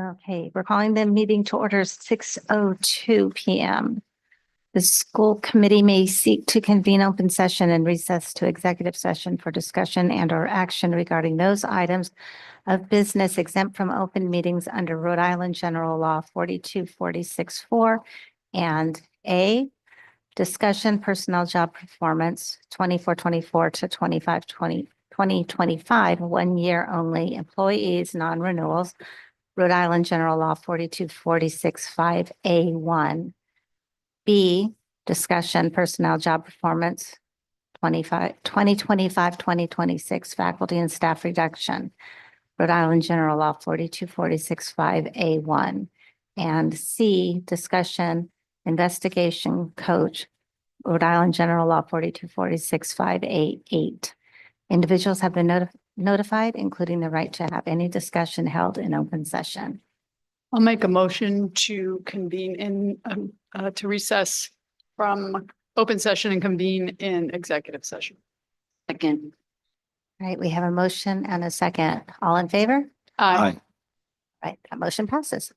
Okay, we're calling the meeting to order 6:02 PM. The school committee may seek to convene open session and recess to executive session for discussion and or action regarding those items of business exempt from open meetings under Rhode Island General Law 42464 and A, discussion personnel job performance 2424 to 2025, 1 year only, employees, non-renewals, Rhode Island General Law 42465A1. B, discussion personnel job performance 2026 faculty and staff reduction, Rhode Island General Law 42465A1. And C, discussion investigation coach, Rhode Island General Law 42465A8. Individuals have been notified, including the right to have any discussion held in open session. I'll make a motion to convene in, to recess from open session and convene in executive session. Second. All right, we have a motion and a second. All in favor? Aye. Right, that motion passes.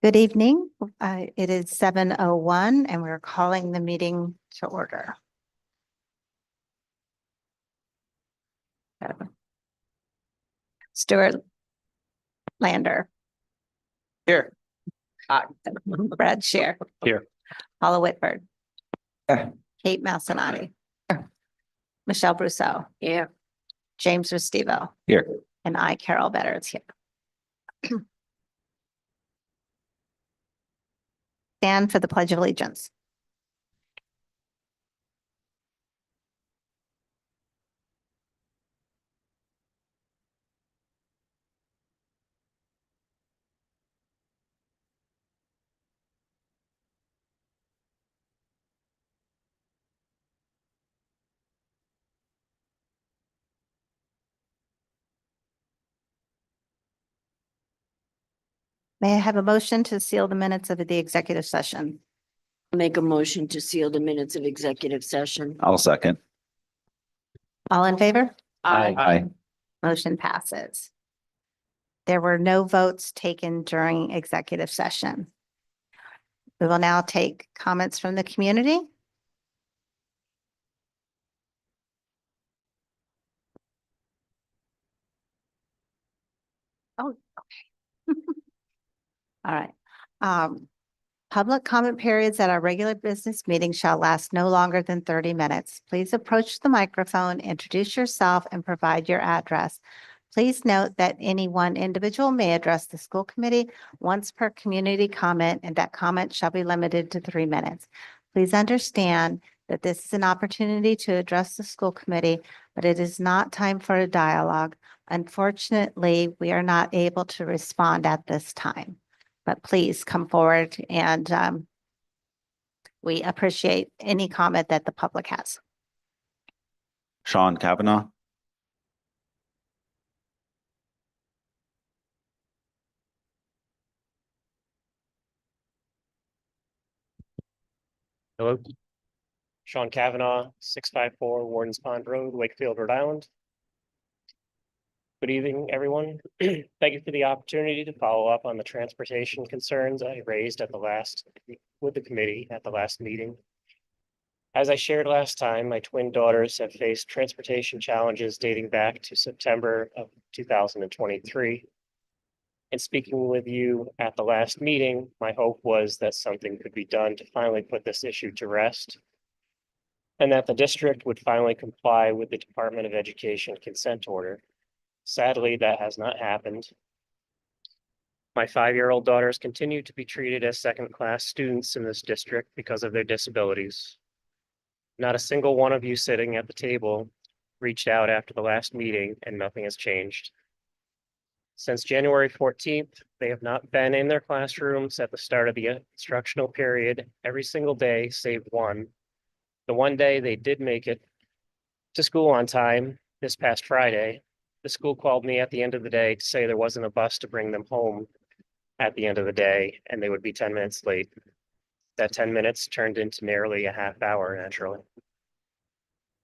Good evening. It is 7:01 and we're calling the meeting to order. Stuart Lander. Here. Brad Shear. Here. Paula Whitford. Yeah. Kate Malsonati. Michelle Brousseau. Here. James Restivo. Here. And I, Carol Vetter, is here. Stand for the Pledge of Allegiance. May I have a motion to seal the minutes of the executive session? Make a motion to seal the minutes of executive session. I'll second. All in favor? Aye. Motion passes. There were no votes taken during executive session. We will now take comments from the community. Oh, okay. All right. Public comment periods at our regular business meeting shall last no longer than 30 minutes. Please approach the microphone, introduce yourself, and provide your address. Please note that any one individual may address the school committee once per community comment, and that comment shall be limited to 3 minutes. Please understand that this is an opportunity to address the school committee, but it is not time for a dialogue. Unfortunately, we are not able to respond at this time. But please come forward and we appreciate any comment that the public has. Sean Kavanaugh. Hello. Sean Kavanaugh, 654 Wardens Pond Road, Wakefield, Rhode Island. Good evening, everyone. Thank you for the opportunity to follow up on the transportation concerns I raised with the committee at the last meeting. As I shared last time, my twin daughters have faced transportation challenges dating back to September of 2023. And speaking with you at the last meeting, my hope was that something could be done to finally put this issue to rest, and that the district would finally comply with the Department of Education consent order. Sadly, that has not happened. My 5-year-old daughters continue to be treated as second-class students in this district because of their disabilities. Not a single one of you sitting at the table reached out after the last meeting, and nothing has changed. Since January 14th, they have not been in their classrooms at the start of the instructional period every single day, save one. The one day they did make it to school on time, this past Friday, the school called me at the end of the day to say there wasn't a bus to bring them home at the end of the day, and they would be 10 minutes late. That 10 minutes turned into nearly a half hour, naturally.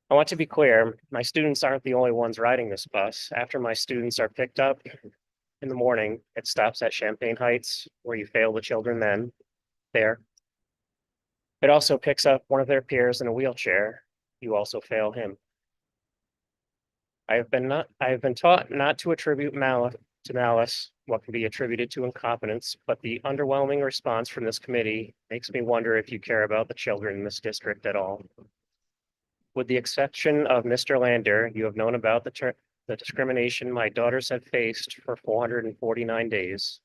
I want to be clear, my students aren't the only ones riding this bus. After my students are picked up in the morning, it stops at Champaign Heights, where you fail the children there. It also picks up one of their peers in a wheelchair. You also fail him. I have been taught not to attribute malice, what can be attributed to incompetence, but the underwhelming response from this committee makes me wonder if you care about the children in this district at all. With the exception of Mr. Lander, you have known about the discrimination my daughters have faced for 449 days,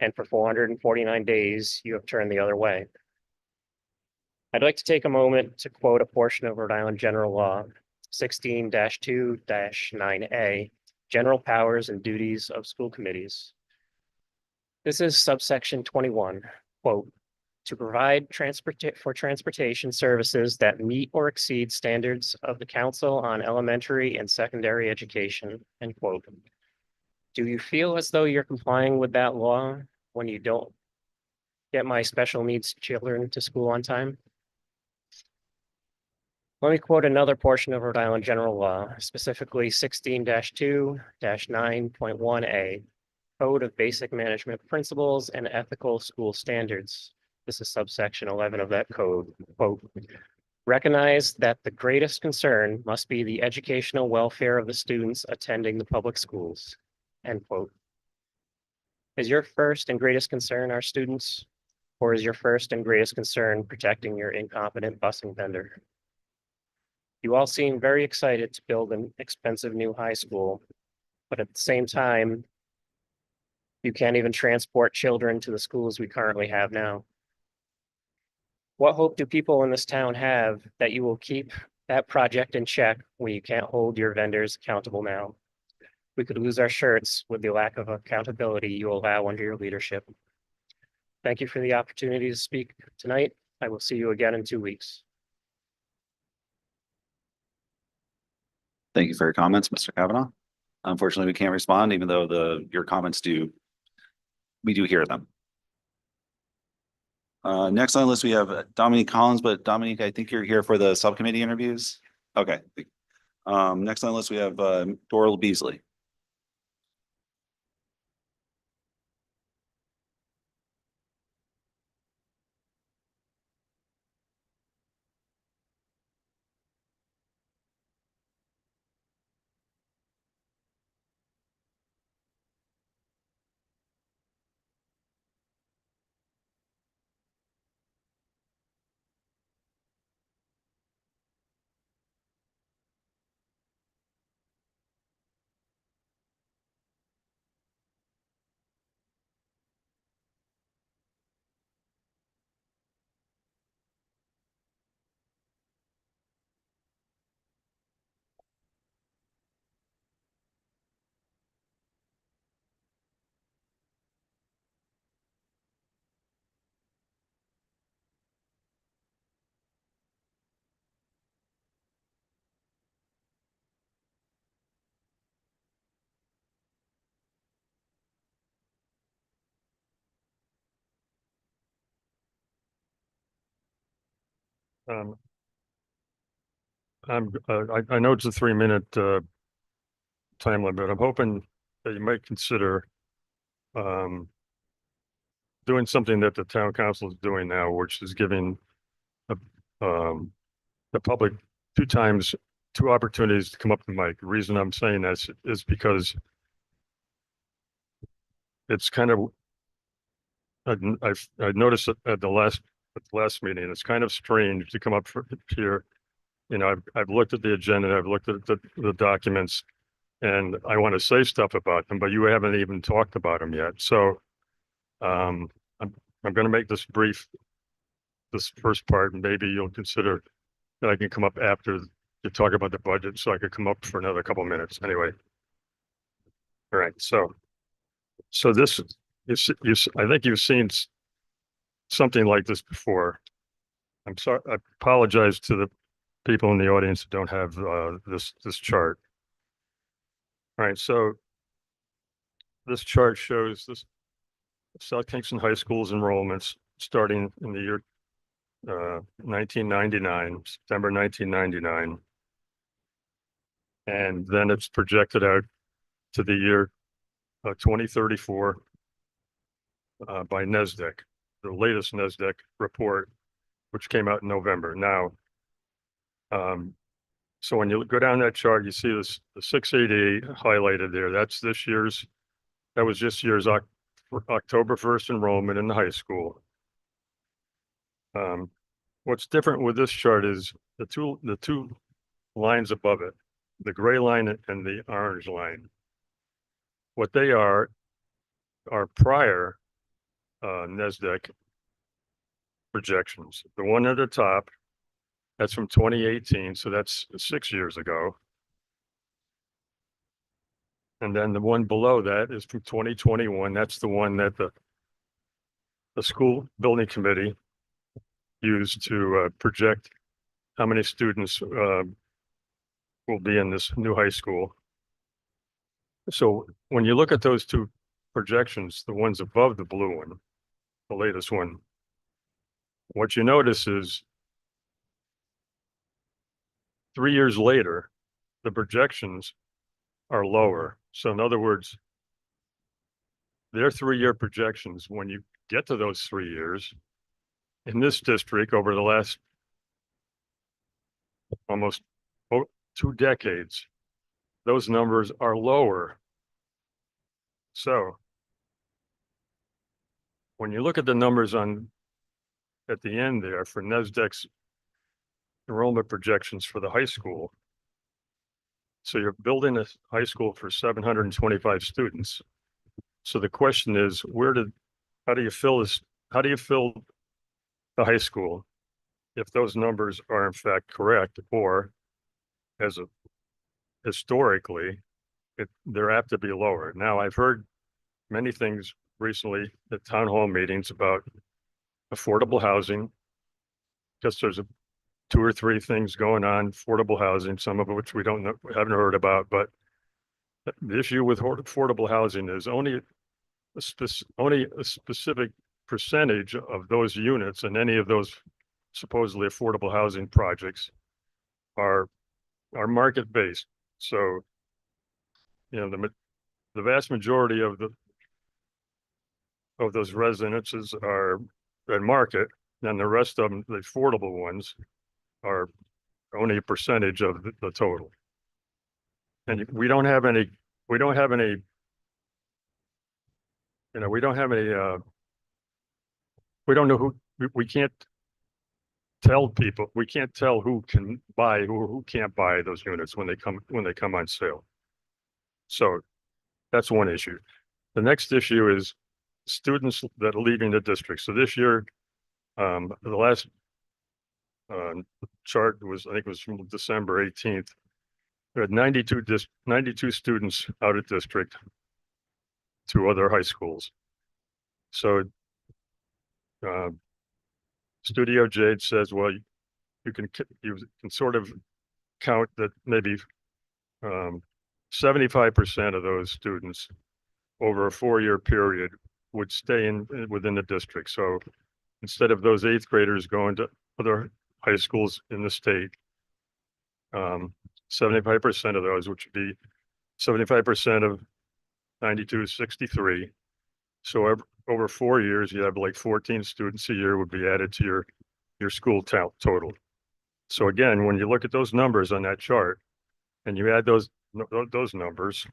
and for 449 days, you have turned the other way. I'd like to take a moment to quote a portion of Rhode Island General Law 16-2-9A, General Powers and Duties of School Committees. This is subsection 21, quote, to provide transportation services that meet or exceed standards of the Council on Elementary and Secondary Education, end quote. Do you feel as though you're complying with that law when you don't get my special needs children to school on time? Let me quote another portion of Rhode Island General Law, specifically 16-2-9.1A. Code of Basic Management Principles and Ethical School Standards. This is subsection 11 of that code. Quote, recognize that the greatest concern must be the educational welfare of the students attending the public schools. End quote. Is your first and greatest concern our students? Or is your first and greatest concern protecting your incompetent busing vendor? You all seem very excited to build an expensive new high school, but at the same time, you can't even transport children to the schools we currently have now. What hope do people in this town have that you will keep that project in check when you can't hold your vendors accountable now? We could lose our shirts with the lack of accountability you allow under your leadership. Thank you for the opportunity to speak tonight. I will see you again in 2 weeks. Thank you for your comments, Mr. Kavanaugh. Unfortunately, we can't respond, even though your comments we do hear them. Next on the list, we have Dominique Collins, but Dominique, I think you're here for the subcommittee interviews. Okay. Next on the list, we have Doral Beasley. Um, I know it's a 3-minute time limit. I'm hoping that you might consider um, doing something that the town council is doing now, which is giving a, the public two opportunities to come up to the mic. The reason I'm saying this is because it's kind of I noticed it at the last meeting. It's kind of strange to come up here. You know, I've looked at the agenda, I've looked at the documents, and I want to say stuff about them, but you haven't even talked about them yet. So I'm going to make this brief, this first part, and maybe you'll consider that I can come up after you talk about the budget, so I could come up for another couple minutes. Anyway, all right. So this I think you've seen something like this before. I'm sorry. I apologize to the people in the audience who don't have this chart. All right, so this chart shows this South Kingston High School's enrollments starting in the year 1999, September 1999. And then it's projected out to the year 2034 by NESDEC, the latest NESDEC report, which came out in November. Now, so when you go down that chart, you see this the 688 highlighted there. That was this year's October 1st enrollment in the high school. What's different with this chart is the two lines above it, the gray line and the orange line. What they are prior NESDEC projections. The one at the top, that's from 2018, so that's 6 years ago. And then the one below that is from 2021. That's the one that the school building committee used to project how many students will be in this new high school. So when you look at those two projections, the ones above the blue one, the latest one, what you notice is 3 years later, the projections are lower. So in other words, their 3-year projections, when you get to those 3 years, in this district over the last almost 2 decades, those numbers are lower. So when you look at the numbers at the end there for NESDEC's enrollment projections for the high school, so you're building a high school for 725 students. So the question is, how do you fill the high school if those numbers are in fact correct, or historically, they're apt to be lower. Now, I've heard many things recently at town hall meetings about affordable housing, because there's 2 or 3 things going on, affordable housing, some of which we haven't heard about, but the issue with affordable housing is only a specific percentage of those units and any of those supposedly affordable housing projects are market-based. So, the vast majority of those residences are at market, and the rest of them, the affordable ones, are only a percentage of the total. And we don't have any, we don't know who, we can't tell people, we can't tell who can buy, who can't buy those units when they come on sale. So that's one issue. The next issue is students that are leaving the district. So this year, the last chart was, I think it was from December 18th. There had 92 students out of district to other high schools. So Studio Jade says, well, you can sort of count that maybe 75% of those students over a 4-year period would stay within the district. So instead of those 8th graders going to other high schools in the state, 75% of those, which would be 75% of 92 is 63. So over 4 years, you have like 14 students a year would be added to your school total. So again, when you look at those numbers on that chart and you add those numbers,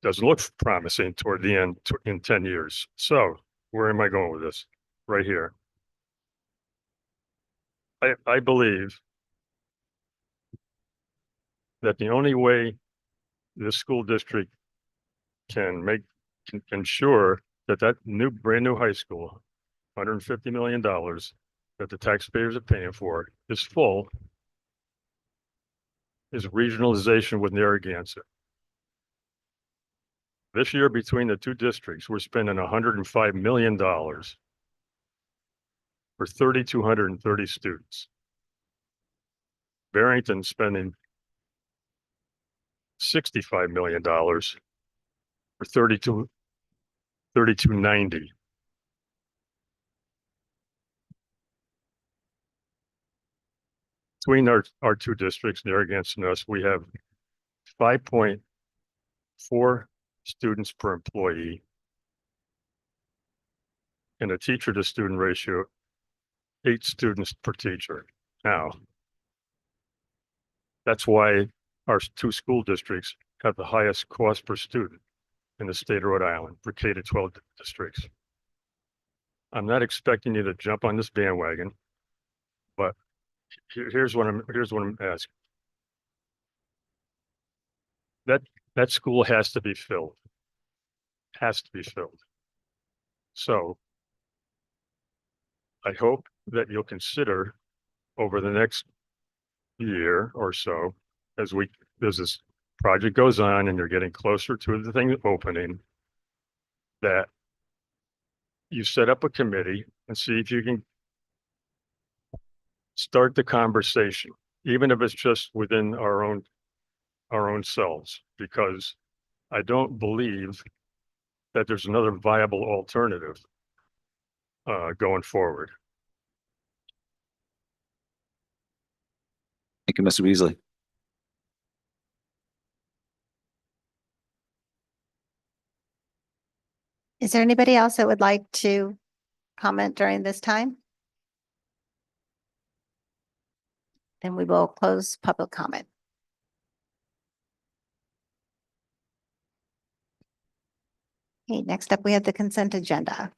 doesn't look promising toward the end in 10 years. So where am I going with this? Right here. I believe that the only way this school district can ensure that brand new high school, $150 million that the taxpayers are paying for, is full, is regionalization with Narragansett. This year, between the 2 districts, we're spending $105 million for 3,230 students. Barrington spending $65 million for 3,290. Between our 2 districts, Narragansett and us, we have 5.4 students per employee and a teacher to student ratio, 8 students per teacher. Now, that's why our 2 school districts have the highest cost per student in the state of Rhode Island for K-12 districts. I'm not expecting you to jump on this bandwagon, but here's what I'm asking. That school has to be filled. Has to be filled. So I hope that you'll consider over the next year or so, as this project goes on and you're getting closer to the thing opening, that you set up a committee and see if you can start the conversation, even if it's just within our own selves, because I don't believe that there's another viable alternative going forward. Thank you, Mr. Beasley. Is there anybody else that would like to comment during this time? Then we will close public comment. Okay, next up, we have the consent agenda.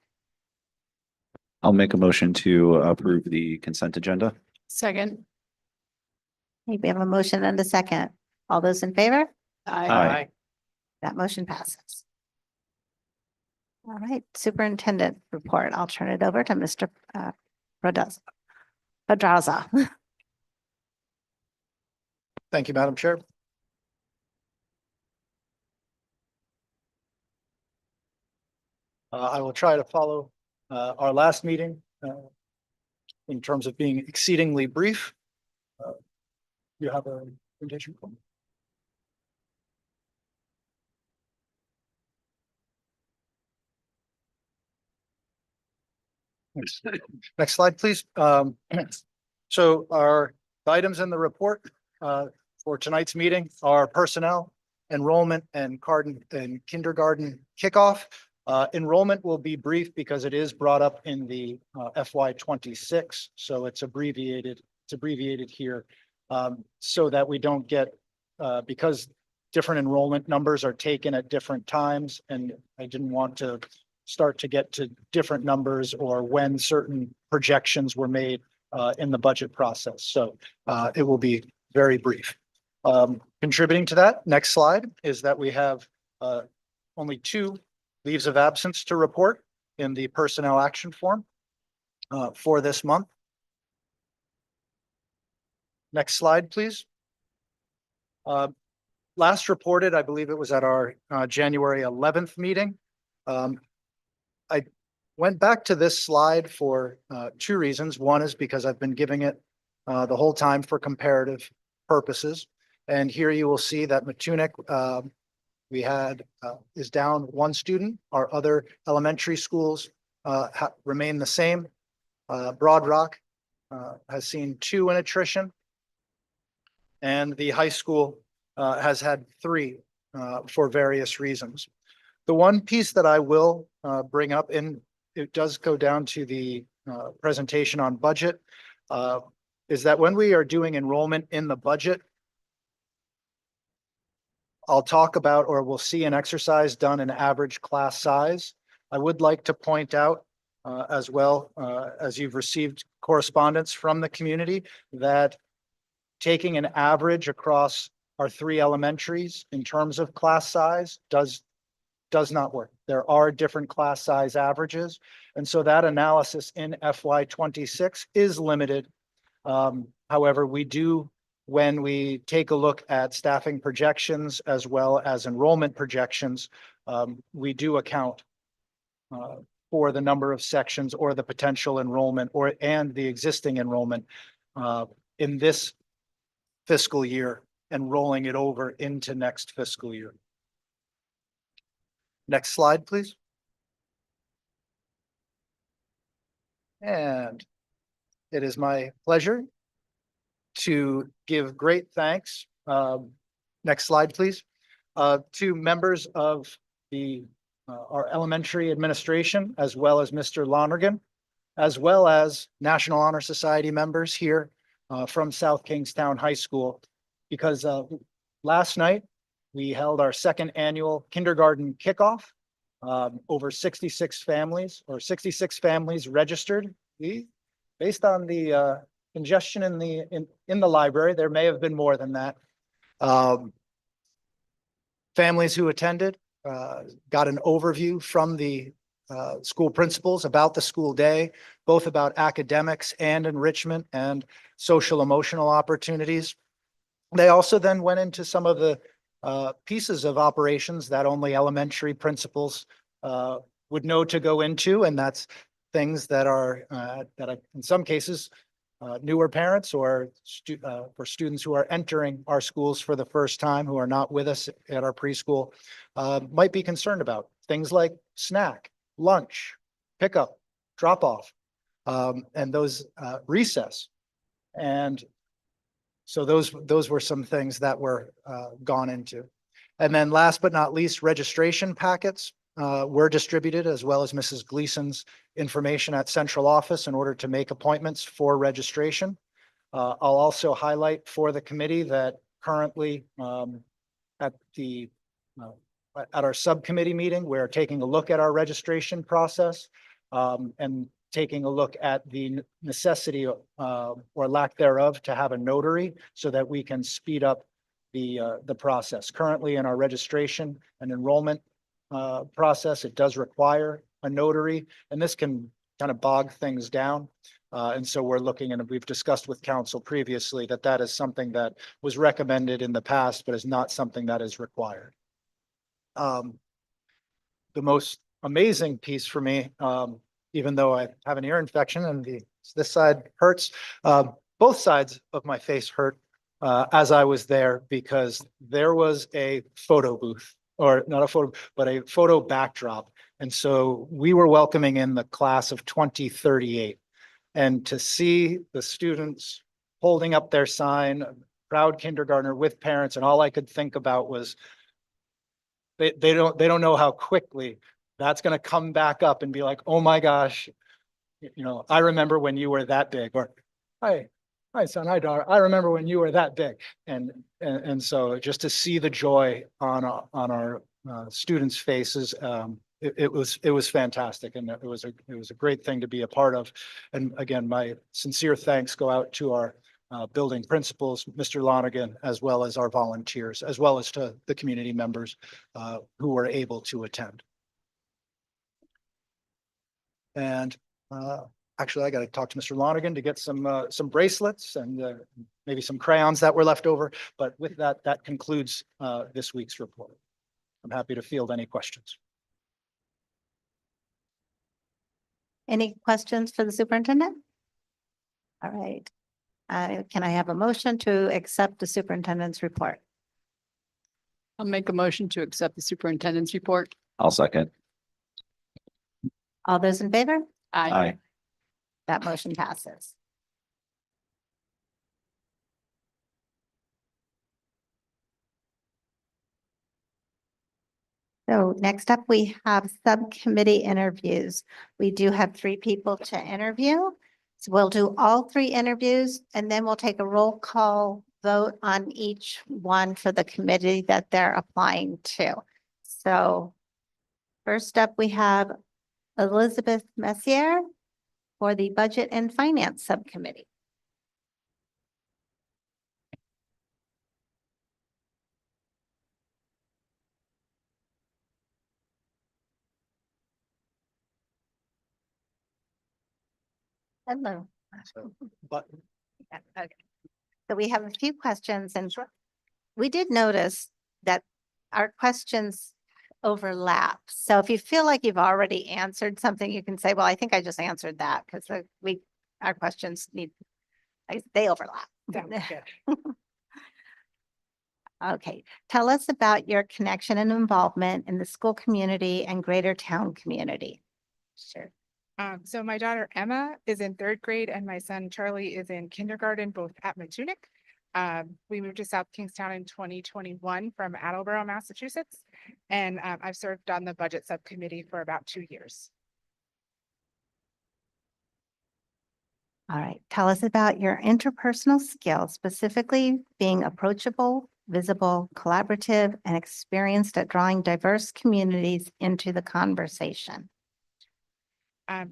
I'll make a motion to approve the consent agenda. Second. Okay, we have a motion and a second. All those in favor? Aye. That motion passes. All right, superintendent report. I'll turn it over to Mr. Pedraza. Thank you, Madam Chair. I will try to follow our last meeting in terms of being exceedingly brief. You have a presentation for me? Next slide, please. So our items in the report for tonight's meeting are personnel, enrollment, and kindergarten kickoff. Enrollment will be brief because it is brought up in the FY 26, so it's abbreviated here so that we don't get because different enrollment numbers are taken at different times, and I didn't want to start to get to different numbers or when certain projections were made in the budget process. So it will be very brief. Contributing to that, next slide, is that we have only 2 leaves of absence to report in the personnel action form for this month. Next slide, please. Last reported, I believe it was at our January 11th meeting. I went back to this slide for 2 reasons. One is because I've been giving it the whole time for comparative purposes. And here you will see that Matunic we had is down 1 student. Our other elementary schools remain the same. Broad Rock has seen 2 in attrition. And the high school has had 3 for various reasons. The one piece that I will bring up, and it does go down to the presentation on budget, is that when we are doing enrollment in the budget, I'll talk about, or we'll see an exercise done in average class size. I would like to point out as well, as you've received correspondence from the community, that taking an average across our 3 elementaries in terms of class size does not work. There are different class size averages. And so that analysis in FY 26 is limited. However, we do, when we take a look at staffing projections as well as enrollment projections, we do account for the number of sections or the potential enrollment and the existing enrollment in this fiscal year and rolling it over into next fiscal year. Next slide, please. And it is my pleasure to give great thanks. Next slide, please. To members of our elementary administration, as well as Mr. Lonergan, as well as National Honor Society members here from South Kingstown High School, because last night we held our 2nd annual kindergarten kickoff. Over 66 families registered. Based on the congestion in the library, there may have been more than that. Families who attended got an overview from the school principals about the school day, both about academics and enrichment and social emotional opportunities. They also then went into some of the pieces of operations that only elementary principals would know to go into, and that's things that are in some cases newer parents or for students who are entering our schools for the first time, who are not with us at our preschool, might be concerned about. Things like snack, lunch, pickup, drop off, and those recess. And so those were some things that were gone into. And then last but not least, registration packets. were distributed, as well as Mrs. Gleason's information at central office in order to make appointments for registration. I'll also highlight for the committee that currently at the at our subcommittee meeting, we're taking a look at our registration process and taking a look at the necessity or lack thereof to have a notary so that we can speed up the process. Currently in our registration and enrollment process, it does require a notary, and this can kind of bog things down. And so we're looking, and we've discussed with council previously that that is something that was recommended in the past, but is not something that is required. The most amazing piece for me, even though I have an ear infection and this side hurts, both sides of my face hurt as I was there, because there was a photo booth, or not a photo, but a photo backdrop. And so we were welcoming in the class of 2038. And to see the students holding up their sign, proud kindergartner with parents, and all I could think about was they don't know how quickly that's going to come back up and be like, oh my gosh, you know, I remember when you were that big, or hi son, hi daughter, I remember when you were that big. And so just to see the joy on our students' faces, it was fantastic, and it was a great thing to be a part of. And again, my sincere thanks go out to our building principals, Mr. Lonigan, as well as our volunteers, as well as to the community members who were able to attend. And actually, I got to talk to Mr. Lonigan to get some bracelets and maybe some crayons that were left over. But with that, that concludes this week's report. I'm happy to field any questions. Any questions for the superintendent? All right. Can I have a motion to accept the superintendent's report? I'll make a motion to accept the superintendent's report. I'll second. All those in favor? Aye. That motion passes. So next up, we have subcommittee interviews. We do have 3 people to interview. So we'll do all 3 interviews, and then we'll take a roll call vote on each one for the committee that they're applying to. So first up, we have Elizabeth Messier for the Budget and Finance Subcommittee. Hello. But Yeah, okay. So we have a few questions, and we did notice that our questions overlap. So if you feel like you've already answered something, you can say, well, I think I just answered that, because our questions they overlap. Okay, tell us about your connection and involvement in the school community and greater town community. Sure. So my daughter Emma is in 3rd grade and my son Charlie is in kindergarten, both at Matunic. We moved to South Kingstown in 2021 from Attleboro, Massachusetts, and I've served on the budget subcommittee for about 2 years. All right, tell us about your interpersonal skills, specifically being approachable, visible, collaborative, and experienced at drawing diverse communities into the conversation.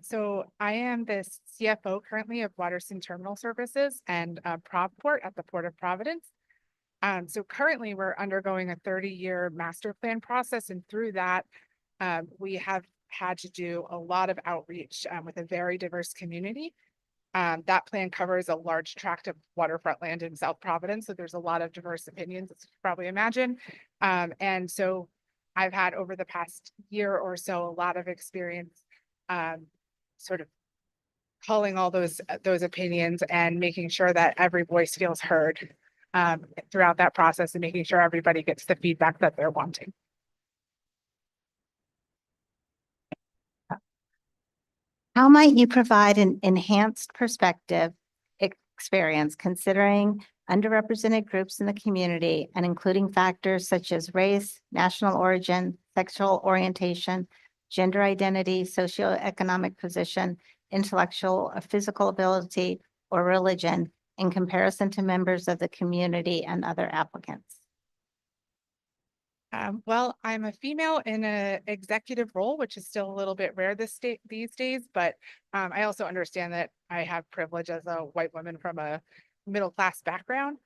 So I am the CFO currently of Waterston Terminal Services and ProvPort at the Port of Providence. So currently we're undergoing a 30-year master plan process, and through that, we have had to do a lot of outreach with a very diverse community. That plan covers a large tract of waterfront land in South Providence, so there's a lot of diverse opinions, as you can probably imagine. And so I've had over the past year or so a lot of experience sort of calling all those opinions and making sure that every voice feels heard throughout that process, and making sure everybody gets the feedback that they're wanting. How might you provide an enhanced perspective experience considering underrepresented groups in the community and including factors such as race, national origin, sexual orientation, gender identity, socioeconomic position, intellectual or physical ability, or religion in comparison to members of the community and other applicants. Well, I'm a female in an executive role, which is still a little bit rare these days, but I also understand that I have privilege as a white woman from a middle class background.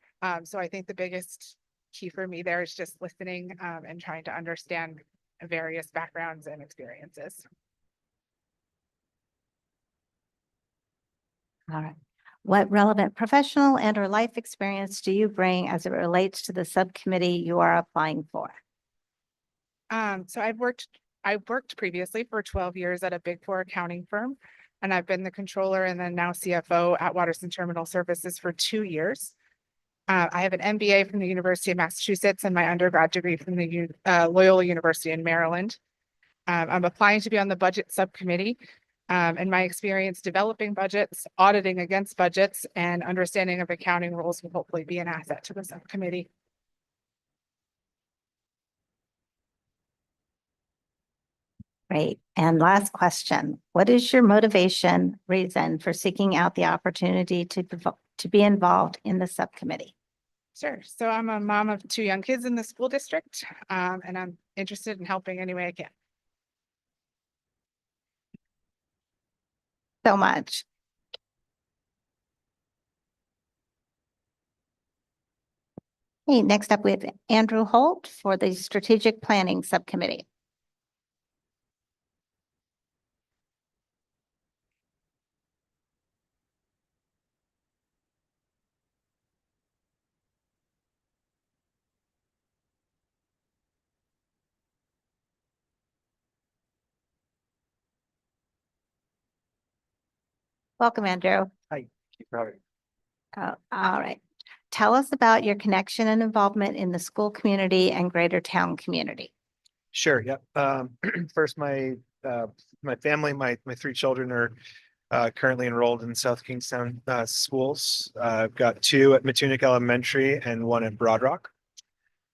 So I think the biggest key for me there is just listening and trying to understand various backgrounds and experiences. All right. What relevant professional and or life experience do you bring as it relates to the subcommittee you are applying for? So I've worked previously for 12 years at a Big Four accounting firm, and I've been the controller and then now CFO at Waterson Terminal Services for 2 years. I have an MBA from the University of Massachusetts and my undergrad degree from the Loyola University in Maryland. I'm applying to be on the budget subcommittee, and my experience developing budgets, auditing against budgets, and understanding of accounting rules will hopefully be an asset to the subcommittee. Great. And last question, what is your motivation reason for seeking out the opportunity to be involved in the subcommittee? Sure. So I'm a mom of 2 young kids in the school district, and I'm interested in helping any way I can. So much. Okay, next up we have Andrew Holt for the Strategic Planning Subcommittee. Welcome, Andrew. Hi. Keep going. All right. Tell us about your connection and involvement in the school community and greater town community. Sure, yep. First, my family, my 3 children are currently enrolled in South Kingstown schools. I've got 2 at Matunic Elementary and 1 at Broad Rock.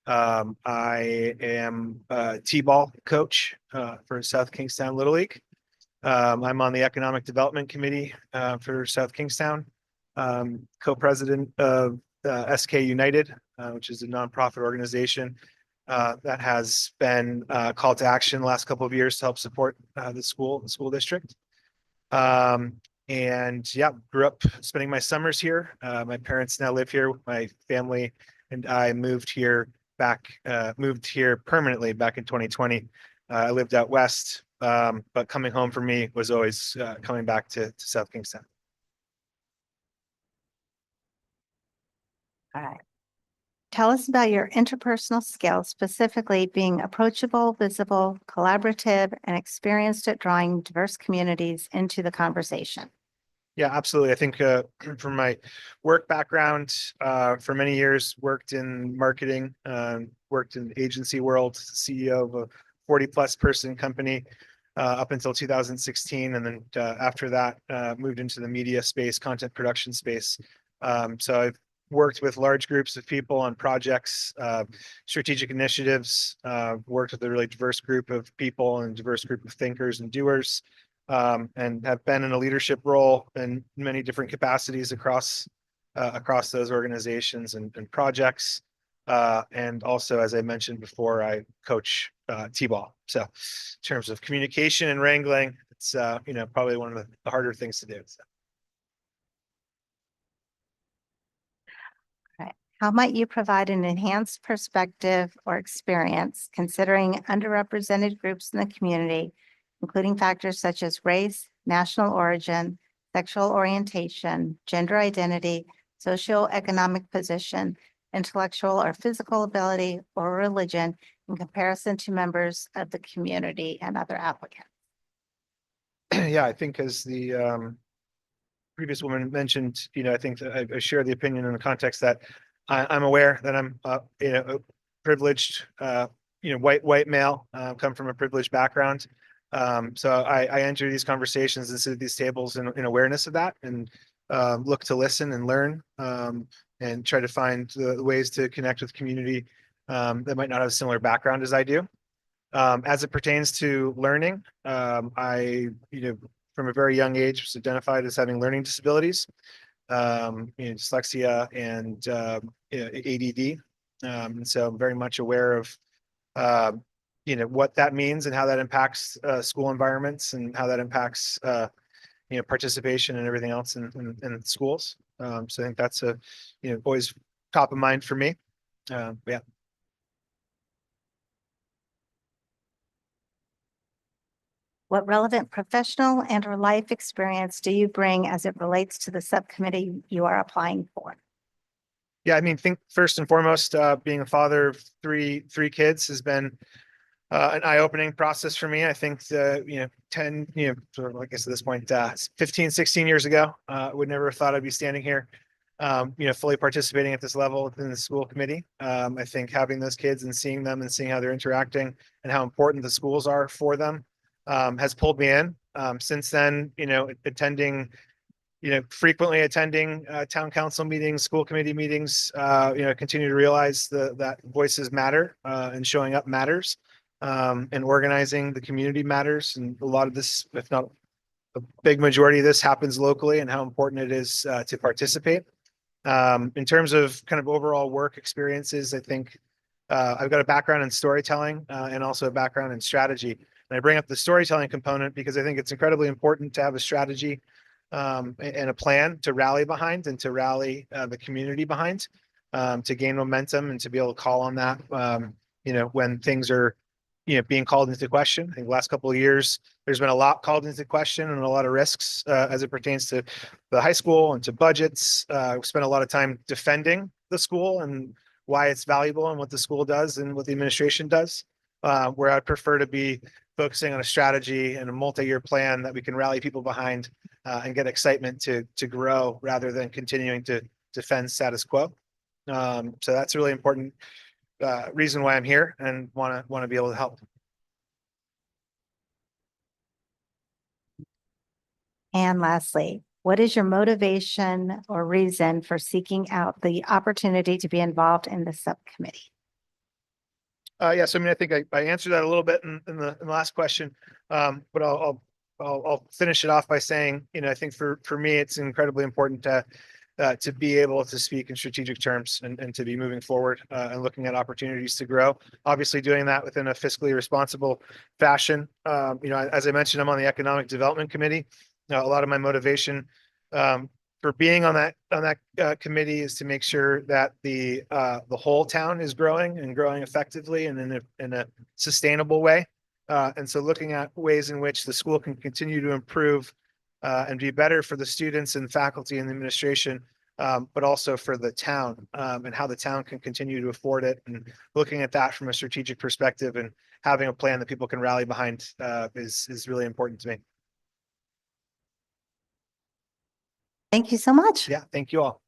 I am a T-ball coach for South Kingstown Little League. I'm on the Economic Development Committee for South Kingstown, co-president of SK United, which is a nonprofit organization that has been called to action the last couple of years to help support the school district. And yeah, grew up spending my summers here. My parents now live here. My family and I moved here permanently back in 2020. I lived out west, but coming home for me was always coming back to South Kingstown. All right. Tell us about your interpersonal skills, specifically being approachable, visible, collaborative, and experienced at drawing diverse communities into the conversation. Yeah, absolutely. I think from my work background, for many years, worked in marketing, worked in the agency world, CEO of a 40+ person company up until 2016. And then after that, moved into the media space, content production space. So I've worked with large groups of people on projects, strategic initiatives, worked with a really diverse group of people and diverse group of thinkers and doers, and have been in a leadership role in many different capacities across those organizations and projects. And also, as I mentioned before, I coach T-ball. So in terms of communication and wrangling, it's probably one of the harder things to do. So. How might you provide an enhanced perspective or experience considering underrepresented groups in the community, including factors such as race, national origin, sexual orientation, gender identity, socioeconomic position, intellectual or physical ability, or religion in comparison to members of the community and other applicants? Yeah, I think as the previous woman mentioned, I think that I share the opinion in the context that I'm aware that I'm, privileged, white male, come from a privileged background. So I enter these conversations and sit at these tables in awareness of that, and look to listen and learn, and try to find the ways to connect with community that might not have a similar background as I do. As it pertains to learning, from a very young age was identified as having learning disabilities, dyslexia and ADD. And so I'm very much aware of what that means and how that impacts school environments and how that impacts participation and everything else in schools. So I think that's always top of mind for me. Yeah. What relevant professional and or life experience do you bring as it relates to the subcommittee you are applying for? Yeah, I mean, think first and foremost, being a father of three kids has been an eye-opening process for me. I think 10, sort of, I guess at this point, 15, 16 years ago, I would never have thought I'd be standing here, fully participating at this level within the school committee. I think having those kids and seeing them and seeing how they're interacting and how important the schools are for them has pulled me in. Since then, frequently attending town council meetings, school committee meetings, continue to realize that voices matter and showing up matters, and organizing the community matters. And a lot of this, if not a big majority of this, happens locally, and how important it is to participate. In terms of kind of overall work experiences, I think I've got a background in storytelling and also a background in strategy. And I bring up the storytelling component because I think it's incredibly important to have a strategy and a plan to rally behind and to rally the community behind, to gain momentum and to be able to call on that, when things are, being called into question. I think the last couple of years, there's been a lot called into question and a lot of risks as it pertains to the high school and to budgets. We spent a lot of time defending the school and why it's valuable and what the school does and what the administration does, where I'd prefer to be focusing on a strategy and a multi-year plan that we can rally people behind and get excitement to grow rather than continuing to defend status quo. So that's a really important reason why I'm here and want to be able to help. And lastly, what is your motivation or reason for seeking out the opportunity to be involved in the subcommittee? Yes, I mean, I think I answered that a little bit in the last question, but I'll finish it off by saying, I think for me, it's incredibly important to be able to speak in strategic terms and to be moving forward and looking at opportunities to grow. Obviously, doing that within a fiscally responsible fashion. As I mentioned, I'm on the Economic Development Committee. A lot of my motivation for being on that committee is to make sure that the whole town is growing and growing effectively and in a sustainable way. And so looking at ways in which the school can continue to improve and be better for the students and faculty and the administration, but also for the town and how the town can continue to afford it. And looking at that from a strategic perspective and having a plan that people can rally behind is really important to me. Thank you so much. Yeah, thank you all.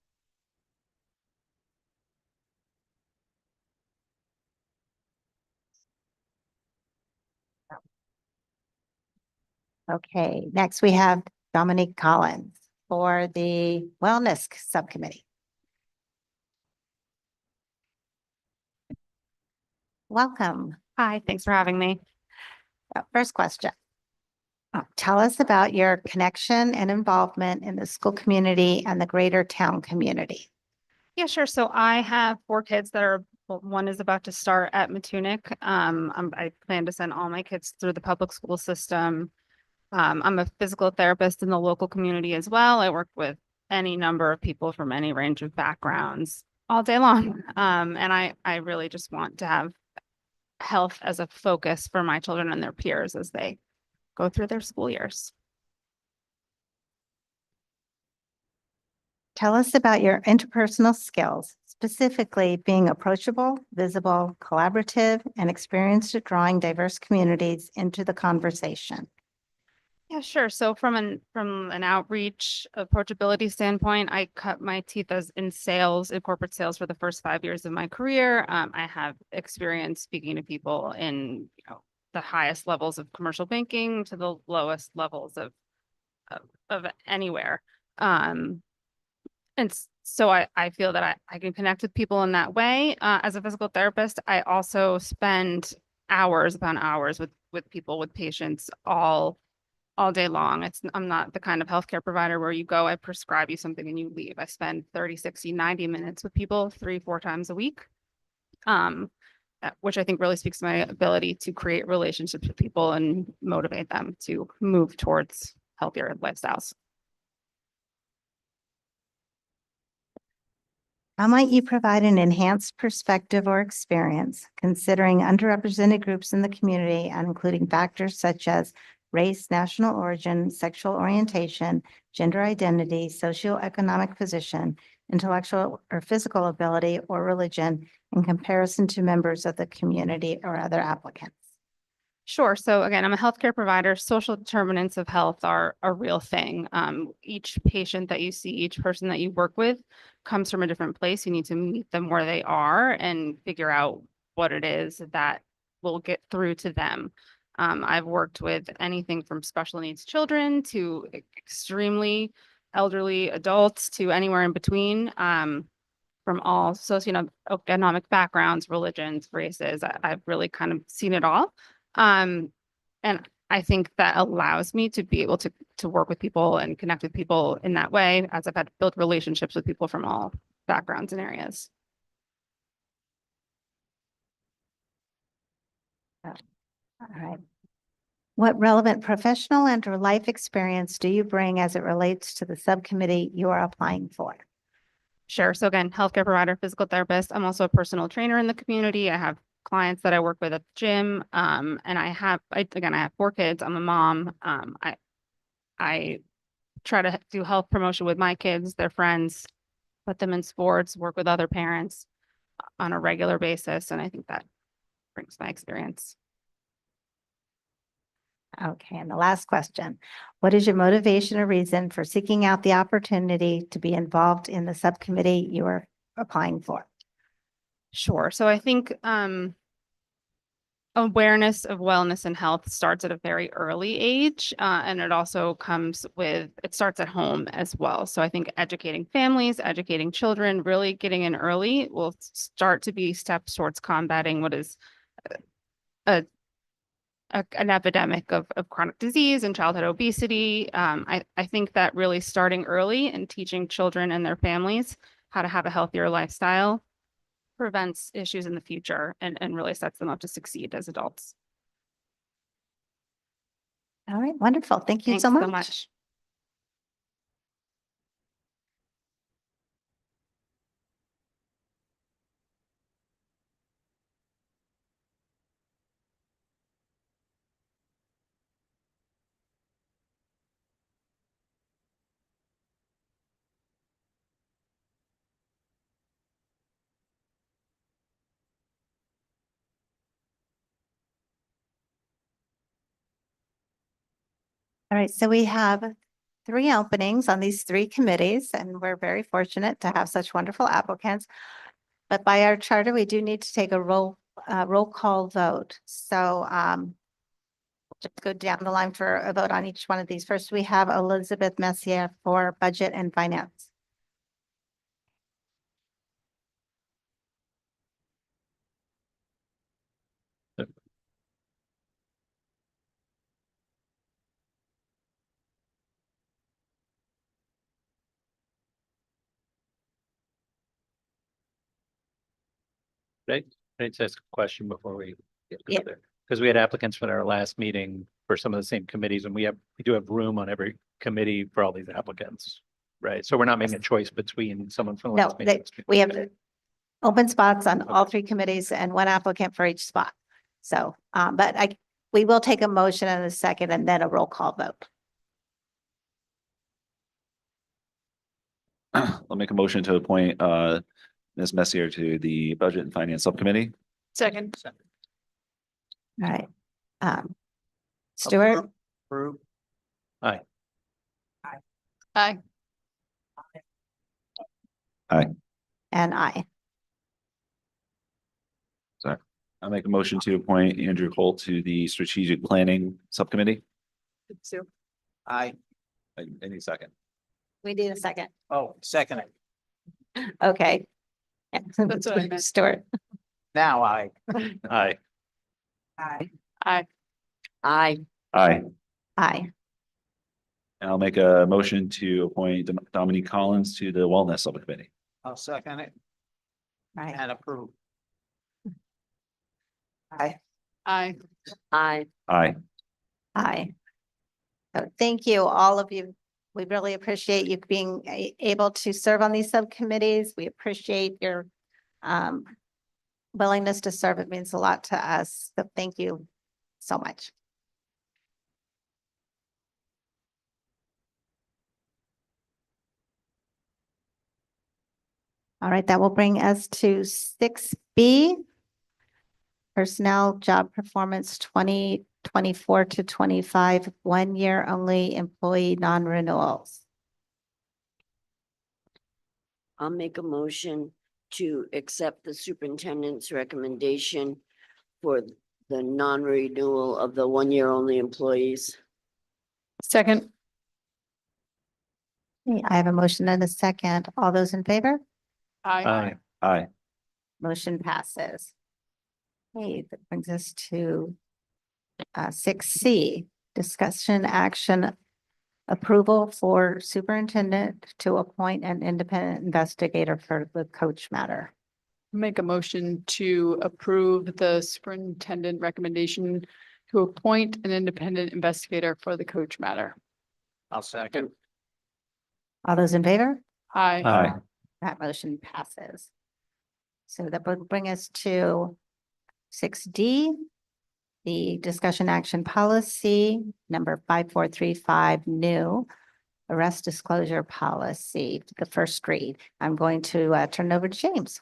Okay, next we have Dominique Collins for the Wellness Subcommittee. Welcome. Hi, thanks for having me. First question. Tell us about your connection and involvement in the school community and the greater town community. Yeah, sure. So I have 4 kids that are, one is about to start at Matunic. I plan to send all my kids through the public school system. I'm a physical therapist in the local community as well. I work with any number of people from any range of backgrounds all day long. And I really just want to have health as a focus for my children and their peers as they go through their school years. Tell us about your interpersonal skills, specifically being approachable, visible, collaborative, and experienced at drawing diverse communities into the conversation. Yeah, sure. So from an outreach approachability standpoint, I cut my teeth in sales, in corporate sales for the first 5 years of my career. I have experience speaking to people in the highest levels of commercial banking to the lowest levels of anywhere. And so I feel that I can connect with people in that way. As a physical therapist, I also spend hours upon hours with people, with patients all day long. I'm not the kind of healthcare provider where you go, I prescribe you something and you leave. I spend 30, 60, 90 minutes with people 3-4 times a week. Which I think really speaks to my ability to create relationships with people and motivate them to move towards healthier lifestyles. How might you provide an enhanced perspective or experience considering underrepresented groups in the community and including factors such as race, national origin, sexual orientation, gender identity, socioeconomic position, intellectual or physical ability, or religion in comparison to members of the community or other applicants? Sure. So again, I'm a healthcare provider. Social determinants of health are a real thing. Each patient that you see, each person that you work with comes from a different place. You need to meet them where they are and figure out what it is that will get through to them. I've worked with anything from special needs children to extremely elderly adults to anywhere in between, from all socioeconomic backgrounds, religions, races. I've really kind of seen it all. And I think that allows me to be able to work with people and connect with people in that way, as I've had to build relationships with people from all backgrounds and areas. All right. What relevant professional and or life experience do you bring as it relates to the subcommittee you are applying for? Sure. So again, healthcare provider, physical therapist. I'm also a personal trainer in the community. I have clients that I work with at the gym. And I have 4 kids. I'm a mom. I try to do health promotion with my kids, their friends, put them in sports, work with other parents on a regular basis. And I think that brings my experience. Okay, and the last question. What is your motivation or reason for seeking out the opportunity to be involved in the subcommittee you are applying for? Sure. So I think awareness of wellness and health starts at a very early age, and it starts at home as well. So I think educating families, educating children, really getting in early will start to be steps towards combating what is an epidemic of chronic disease and childhood obesity. I think that really starting early and teaching children and their families how to have a healthier lifestyle prevents issues in the future and really sets them up to succeed as adults. All right, wonderful. Thank you Thanks so so much. much. All right, so we have 3 openings on these 3 committees, and we're very fortunate to have such wonderful applicants. But by our charter, we do need to take a roll call vote. So just go down the line for a vote on each one of these. First, we have Elizabeth Messier for Budget and Finance. Right, can I just ask a question before we get Yeah. there? Because we had applicants for our last meeting for some of the same committees, and we do have room on every committee for all these applicants. Right, so we're not making a choice between someone from the No, last meeting. we have open spots on all 3 committees and 1 applicant for each spot. So, but we will take a motion in a second and then a roll call vote. I'll make a motion to appoint Ms. Messier to the Budget and Finance Subcommittee. Second. All right. Stuart, Approve. Aye. Aye. and I. Sorry. I'll make a motion to appoint Andrew Holt to the Strategic Planning Subcommittee. Sue. Aye. I need a second. We need a second. Oh, second. Okay. That's what I meant. Stuart, Now aye. Aye. Aye. Aye. Aye. Aye. And I'll make a motion to appoint Dominique Collins to the Wellness Subcommittee. I'll second it Right. and approve. Aye. Aye. Aye. Aye. So thank you, all of you. We really appreciate you being able to serve on these subcommittees. We appreciate your willingness to serve. It means a lot to us. So thank you so much. All right, that will bring us to 6B. Personnel Job Performance 2024 to 25, 1 year only employee non-renewals. I'll make a motion to accept the superintendent's recommendation for the non-renewal of the 1 year only employees. Second. Okay, I have a motion and a second. All those in favor? Aye. Aye. Motion passes. Okay, that brings us to 6C, discussion action approval for superintendent to appoint an independent investigator for the coach matter. Make a motion to approve the superintendent recommendation to appoint an independent investigator for the coach matter. I'll second. All those in favor? Aye. Aye. That motion passes. So that would bring us to 6D, the discussion action policy number 5435, new arrest disclosure policy, the first read. I'm going to turn it over to James.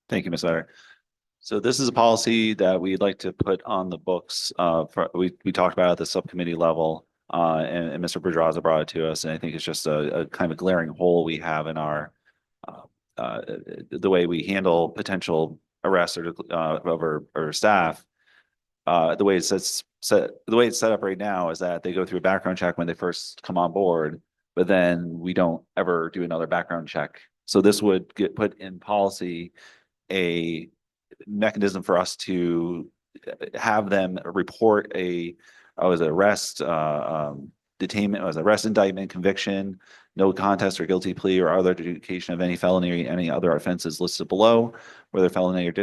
Thank you, Ms. Otter. So this is a policy that we'd like to put on the books. We talked about it at the subcommittee level, and Mr. Pedraza brought it to us, and I think it's just a kind of a glaring hole we have in our the way we handle potential arrests or of our staff. The way it's set up right now is that they go through a background check when they first come on board, but then we don't ever do another background check. So this would get put in policy, a mechanism for us to have them report arrest, detainment, was arrest, indictment, conviction, no contest or guilty plea or other adjudication of any felony or any other offenses listed below, whether felony or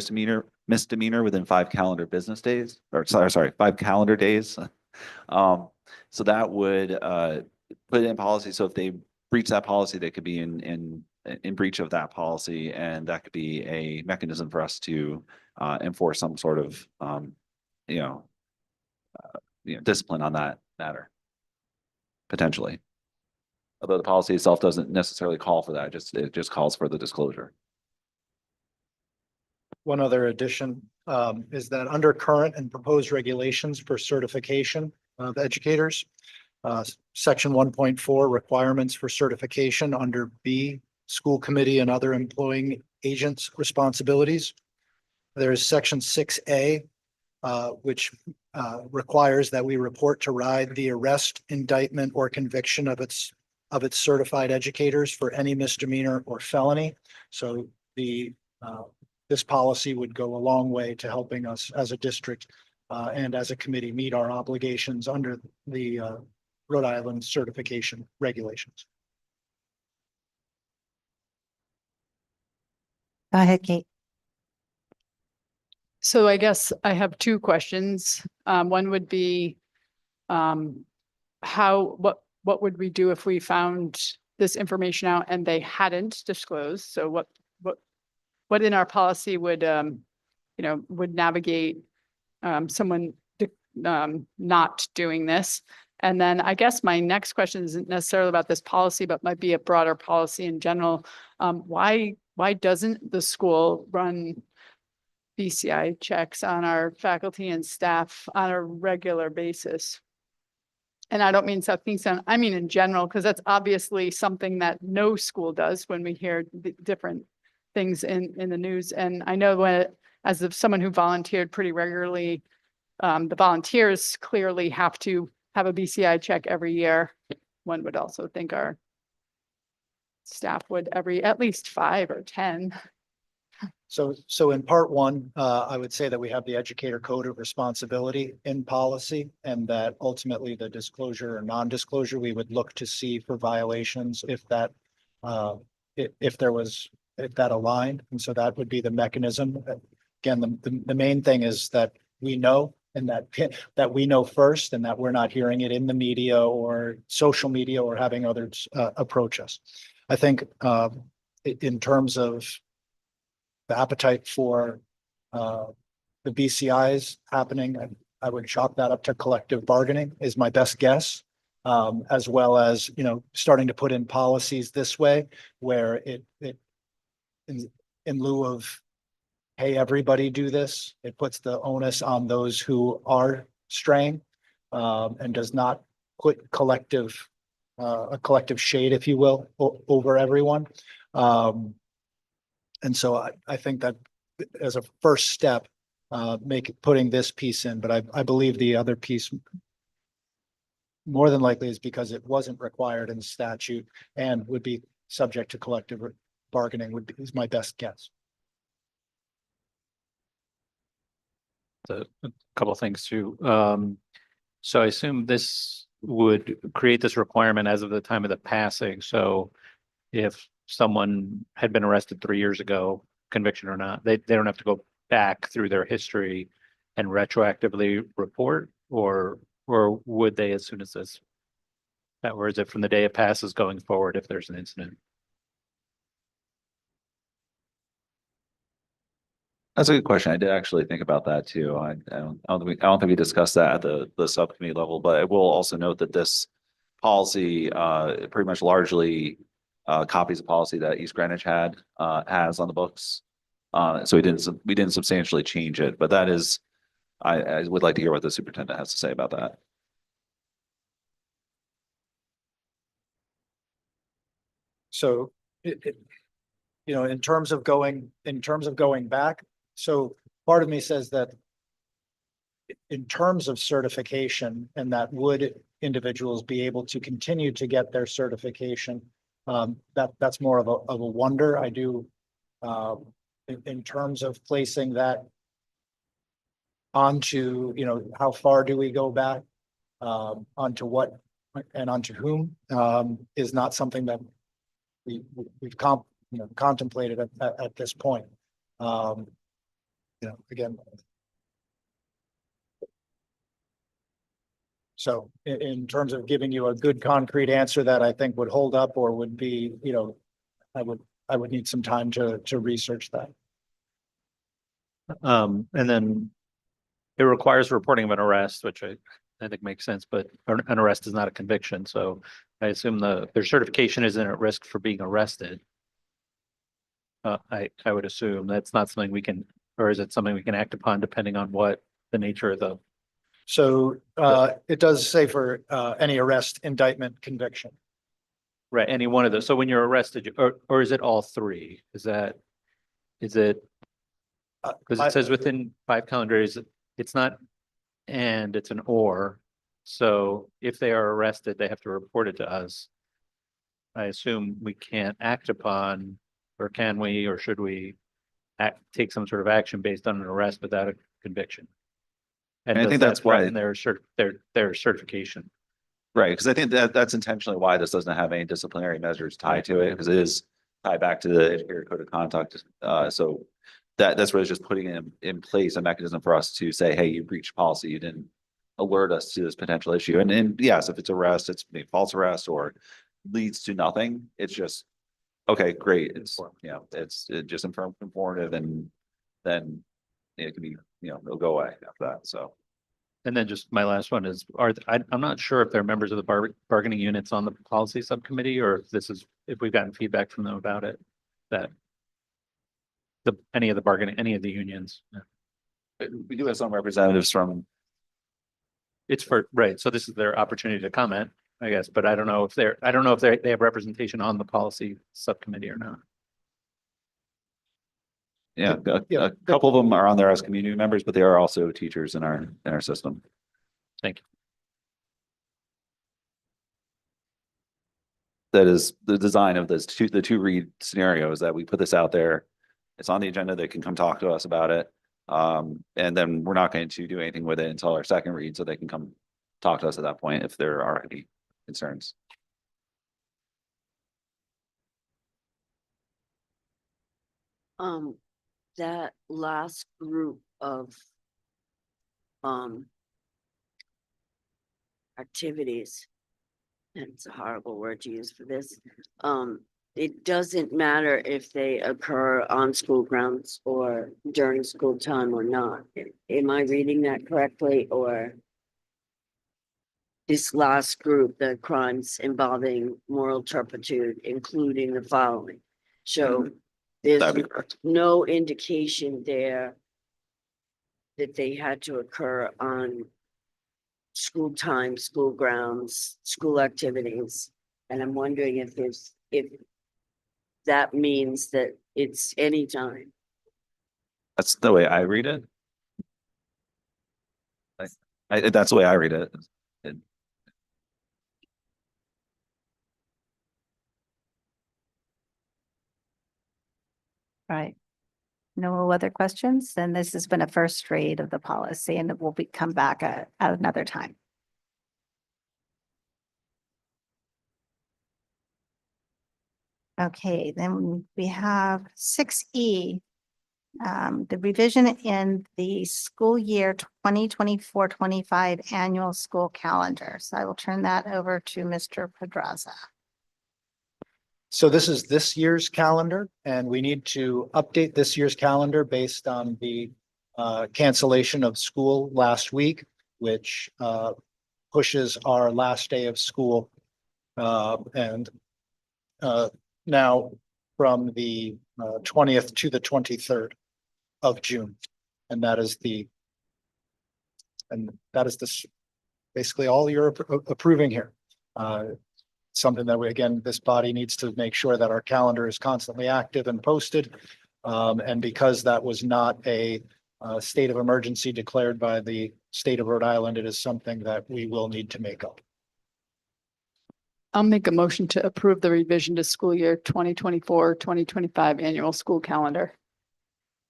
misdemeanor within 5 calendar business days, or sorry, 5 calendar days. So that would put it in policy. So if they breach that policy, they could be in breach of that policy, and that could be a mechanism for us to enforce some sort of discipline on that matter, potentially. Although the policy itself doesn't necessarily call for that, it just calls for the disclosure. One other addition is that under current and proposed regulations for certification of educators, section 1.4 requirements for certification under B, school committee and other employing agents' responsibilities. There is section 6A, which requires that we report to RIDE the arrest, indictment, or conviction of its certified educators for any misdemeanor or felony. So this policy would go a long way to helping us as a district and as a committee meet our obligations under the Rhode Island certification regulations. Go ahead, Kate. So I guess I have two questions. One would be, what would we do if we found this information out and they hadn't disclosed? So what in our policy would would navigate someone not doing this? And then I guess my next question isn't necessarily about this policy, but might be a broader policy in general. Why doesn't the school run BCI checks on our faculty and staff on a regular basis? And I don't mean South Kingstown, I mean in general, because that's obviously something that no school does when we hear different things in the news. And I know as someone who volunteered pretty regularly, the volunteers clearly have to have a BCI check every year. One would also think our staff would at least 5 or 10. So in part one, I would say that we have the educator code of responsibility in policy, and that ultimately the disclosure or non-disclosure, we would look to see for violations if that, if that aligned. And so that would be the mechanism. Again, the main thing is that we know, and that we know first, and that we're not hearing it in the media or social media or having others approach us. I think in terms of the appetite for the BCIs happening, I would chalk that up to collective bargaining is my best guess. As well as, starting to put in policies this way where it in lieu of, hey, everybody do this, it puts the onus on those who are straying, and does not put a collective shade, if you will, over everyone. And so I think that as a first step, putting this piece in, but I believe the other piece more than likely is because it wasn't required in statute and would be subject to collective bargaining is my best guess. A couple of things too. So I assume this would create this requirement as of the time of the passing. So if someone had been arrested 3 years ago, conviction or not, they don't have to go back through their history and retroactively report, or would they as soon as this, or is it from the day it passes going forward if there's an incident? That's a good question. I did actually think about that too. I don't think we discussed that at the subcommittee level, but I will also note that this policy pretty much largely copies the policy that East Greenwich has on the books. So we didn't substantially change it, but that is, I would like to hear what the superintendent has to say about that. So in terms of going back, so part of me says that in terms of certification, and that would individuals be able to continue to get their certification, that's more of a wonder. I do, in terms of placing that onto, how far do we go back, onto what and onto whom, is not something that we've contemplated at this point. Again. So in terms of giving you a good concrete answer that I think would hold up or would be, I would need some time to research that. And then it requires reporting of an arrest, which I think makes sense, but an arrest is not a conviction. So I assume their certification isn't at risk for being arrested. I would assume that's not something we can, or is it something we can act upon depending on what the nature of the. So it does say for any arrest, indictment, conviction. Right, any one of those. So when you're arrested, or is it all three? Is it? Because it says within 5 calendar days, it's not, and it's an or. So if they are arrested, they have to report it to us. I assume we can't act upon, or can we, or should we take some sort of action based on an arrest without a conviction? And I think that's why their certification. Right, because I think that's intentionally why this doesn't have any disciplinary measures tied to it, because it is tied back to the educator code of conduct. So that's really just putting in place a mechanism for us to say, hey, you breached policy, you didn't alert us to this potential issue. And yes, if it's arrest, it's a false arrest or leads to nothing. It's just, okay, great. It's just informative, and then it can be, it'll go away after that. So. And then just my last one is, I'm not sure if they're members of the bargaining units on the policy subcommittee, or if we've gotten feedback from them about it, that any of the unions. We do have some representatives from. Right. So this is their opportunity to comment, I guess, but I don't know if they have representation on the policy subcommittee or not. Yeah, a couple of them are on there as community members, but they are also teachers in our system. Thank you. That is the design of the two read scenarios, that we put this out there It's on the agenda. They can come talk to us about it. And then we're not going to do anything with it until our second read, so they can come talk to us at that point if there are any concerns. That last group of activities, and it's a horrible word to use for this. It doesn't matter if they occur on school grounds or during school time or not. Am I reading that correctly? Or this last group, the crimes involving moral turpitude, including the following. So there's That'd be correct. no indication there that they had to occur on school time, school grounds, school activities. And I'm wondering if that means that it's anytime. That's the way I read it. That's the way I read it. Right. No other questions? Then this has been a first read of the policy and it will come back at another time. Okay, then we have 6E. The revision in the school year 2024-25 annual school calendar. So I will turn that over to Mr. Pedraza. So this is this year's calendar, and we need to update this year's calendar based on the cancellation of school last week, which pushes our last day of school and now from the 20th to the 23rd of June. And that is this basically all you're approving here. Something that we, again, this body needs to make sure that our calendar is constantly active and posted. And because that was not a state of emergency declared by the state of Rhode Island, it is something that we will need to make up. I'll make a motion to approve the revision to school year 2024-2025 annual school calendar.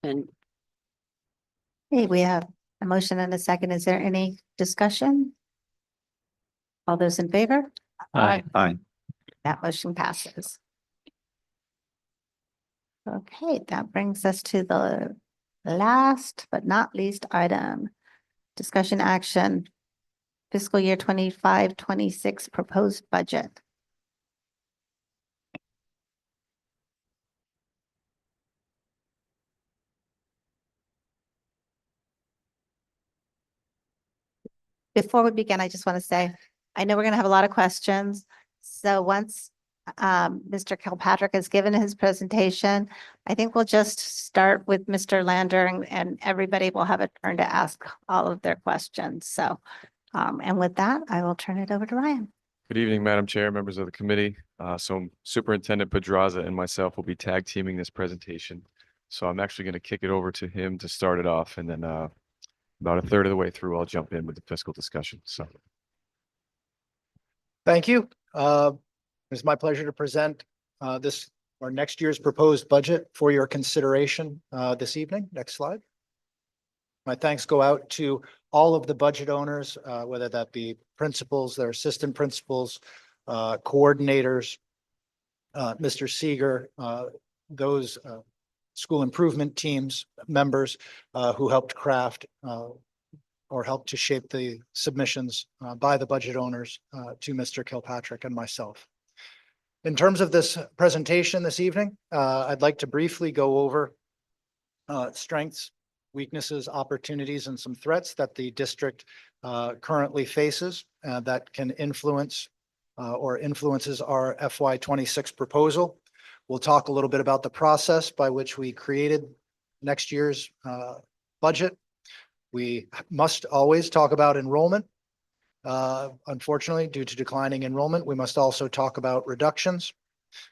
And Hey, we have a motion and a second. Is there any discussion? All those in favor? Aye. Aye. That motion passes. Okay, that brings us to the last but not least item. Discussion action. Fiscal year 25-26 proposed budget. Before we begin, I just want to say, I know we're going to have a lot of questions. So once Mr. Kilpatrick has given his presentation, I think we'll just start with Mr. Lander and everybody will have a turn to ask all of their questions. So, and with that, I will turn it over to Ryan. Good evening, Madam Chair, members of the committee. So Superintendent Pedraza and myself will be tag teaming this presentation. So I'm actually going to kick it over to him to start it off, and then about a third of the way through, I'll jump in with the fiscal discussion. So. Thank you. It's my pleasure to present this or next year's proposed budget for your consideration this evening. Next slide. My thanks go out to all of the budget owners, whether that be principals, their assistant principals, coordinators, Mr. Seeger, those school improvement teams members who helped craft or helped to shape the submissions by the budget owners to Mr. Kilpatrick and myself. In terms of this presentation this evening, I'd like to briefly go over strengths, weaknesses, opportunities, and some threats that the district currently faces that can influence or influences our FY26 proposal. We'll talk a little bit about the process by which we created next year's budget. We must always talk about enrollment. Unfortunately, due to declining enrollment, we must also talk about reductions.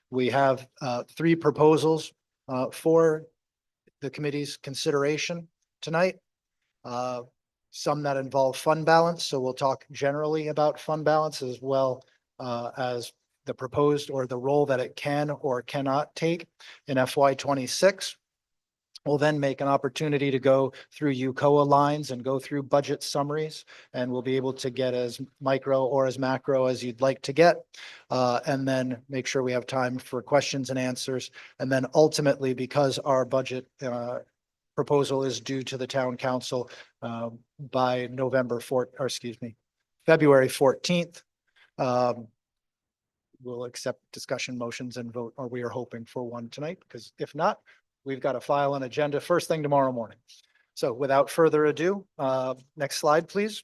We have 3 proposals for the committee's consideration tonight. Some that involve fund balance. So we'll talk generally about fund balance as well as the proposed or the role that it can or cannot take in FY26. We'll then make an opportunity to go through UCOA lines and go through budget summaries, and we'll be able to get as micro or as macro as you'd like to get. And then make sure we have time for questions and answers. And then ultimately, because our budget proposal is due to the town council by February 14th, we'll accept discussion motions and vote, or we are hoping for one tonight, because if not, we've got to file an agenda first thing tomorrow morning. So without further ado, next slide, please.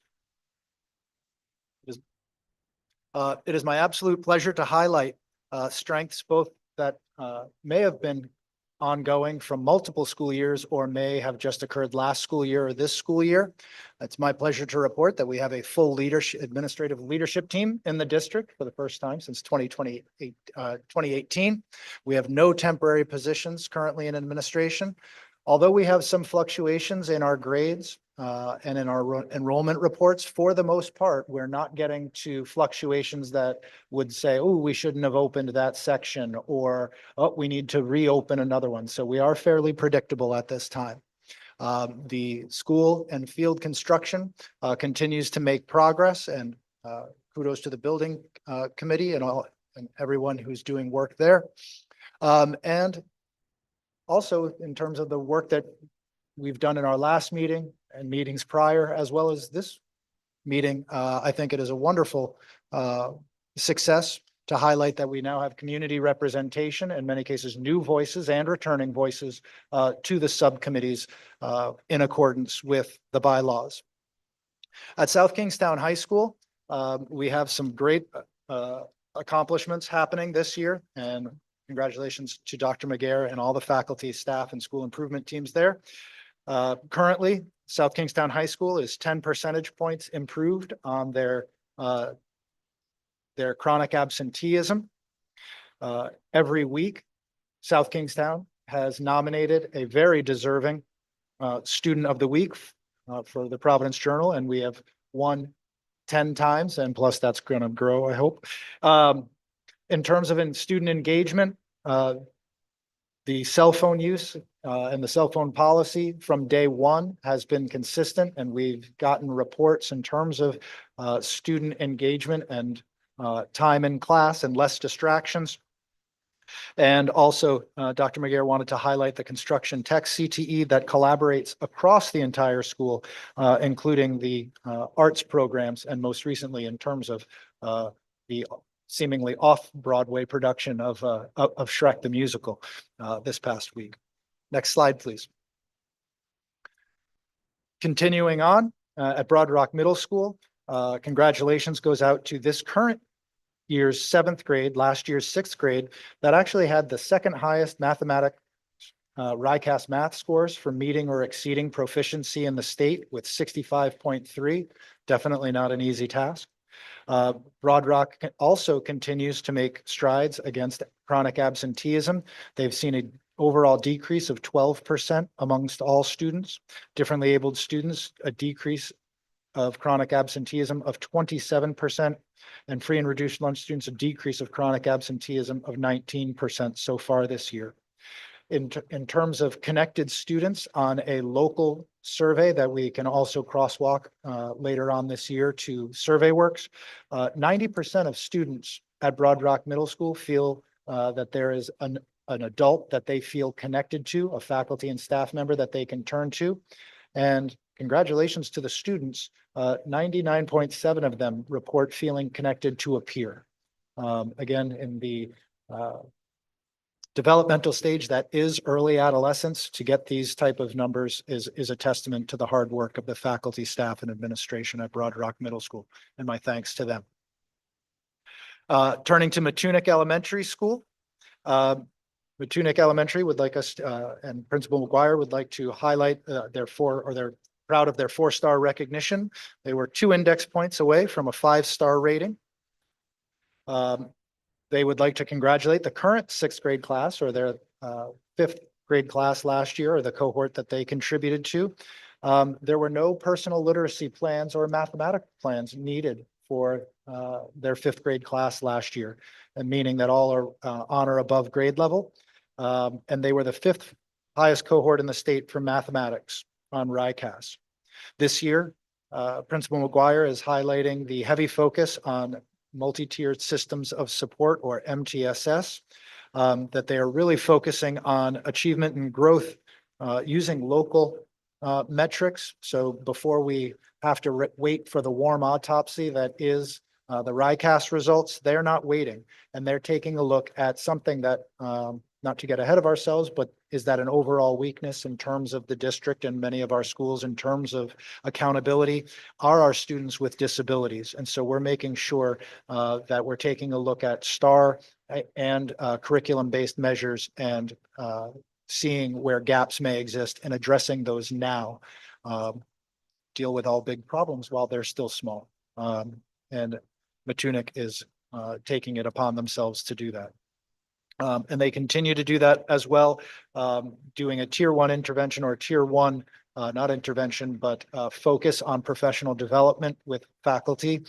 It is my absolute pleasure to highlight strengths both that may have been ongoing from multiple school years or may have just occurred last school year or this school year. It's my pleasure to report that we have a full administrative leadership team in the district for the first time since 2018. We have no temporary positions currently in administration. Although we have some fluctuations in our grades and in our enrollment reports, for the most part, we're not getting to fluctuations that would say, oh, we shouldn't have opened that section, or, oh, we need to reopen another one. So we are fairly predictable at this time. The school and field construction continues to make progress, and kudos to the building committee and everyone who's doing work there. And also, in terms of the work that we've done in our last meeting and meetings prior, as well as this meeting, I think it is a wonderful success to highlight that we now have community representation, in many cases, new voices and returning voices to the subcommittees in accordance with the bylaws. At South Kingstown High School, we have some great accomplishments happening this year, and congratulations to Dr. McGarrett and all the faculty, staff, and school improvement teams there. Currently, South Kingstown High School is 10 percentage points improved on their chronic absenteeism. Every week, South Kingstown has nominated a very deserving Student of the Week for the Providence Journal, and we have won 10 times, and plus that's going to grow, I hope. In terms of student engagement, the cell phone use and the cell phone policy from day one has been consistent, and we've gotten reports in terms of student engagement and time in class and less distractions. And also, Dr. McGarrett wanted to highlight the construction tech CTE that collaborates across the entire school, including the arts programs, and most recently in terms of the seemingly off-Broadway production of Shrek the Musical this past week. Next slide, please. Continuing on, at Broad Rock Middle School, congratulations goes out to this current year's 7th grade, last year's 6th grade, that actually had the second highest mathematics RICAS math scores for meeting or exceeding proficiency in the state with 65.3. Definitely not an easy task. Broad Rock also continues to make strides against chronic absenteeism. They've seen an overall decrease of 12% amongst all students. Differently abled students, a decrease of chronic absenteeism of 27%, and free and reduced lunch students, a decrease of chronic absenteeism of 19% so far this year. In terms of connected students on a local survey that we can also crosswalk later on this year to SurveyWorks, 90% of students at Broad Rock Middle School feel that there is an adult that they feel connected to, a faculty and staff member that they can turn to. And congratulations to the students, 99.7% of them report feeling connected to a peer. Again, in the developmental stage that is early adolescence, to get these type of numbers is a testament to the hard work of the faculty, staff, and administration at Broad Rock Middle School, and my thanks to them. Turning to Matunic Elementary School. Matunic Elementary would like us and Principal McGuire would like to highlight they're proud of their 4-star recognition. They were 2 index points away from a 5-star rating. They would like to congratulate the current 6th grade class, or their 5th grade class last year, or the cohort that they contributed to. There were no personal literacy plans or mathematical plans needed for their 5th grade class last year, and meaning that all are on or above grade level. And they were the 5th highest cohort in the state for mathematics on RICAS. This year, Principal McGuire is highlighting the heavy focus on multi-tiered systems of support, or MTSS, that they are really focusing on achievement and growth using local metrics. So before we have to wait for the warm autopsy that is the RICAS results, they're not waiting, and they're taking a look at something that, not to get ahead of ourselves, but is that an overall weakness in terms of the district and many of our schools in terms of accountability are our students with disabilities. And so we're making sure that we're taking a look at STAR and curriculum-based measures and seeing where gaps may exist and addressing those now. Deal with all big problems while they're still small. And Matunic is taking it upon themselves to do that. And they continue to do that as well, doing a tier 1 intervention or tier 1, not intervention, but focus on professional development with faculty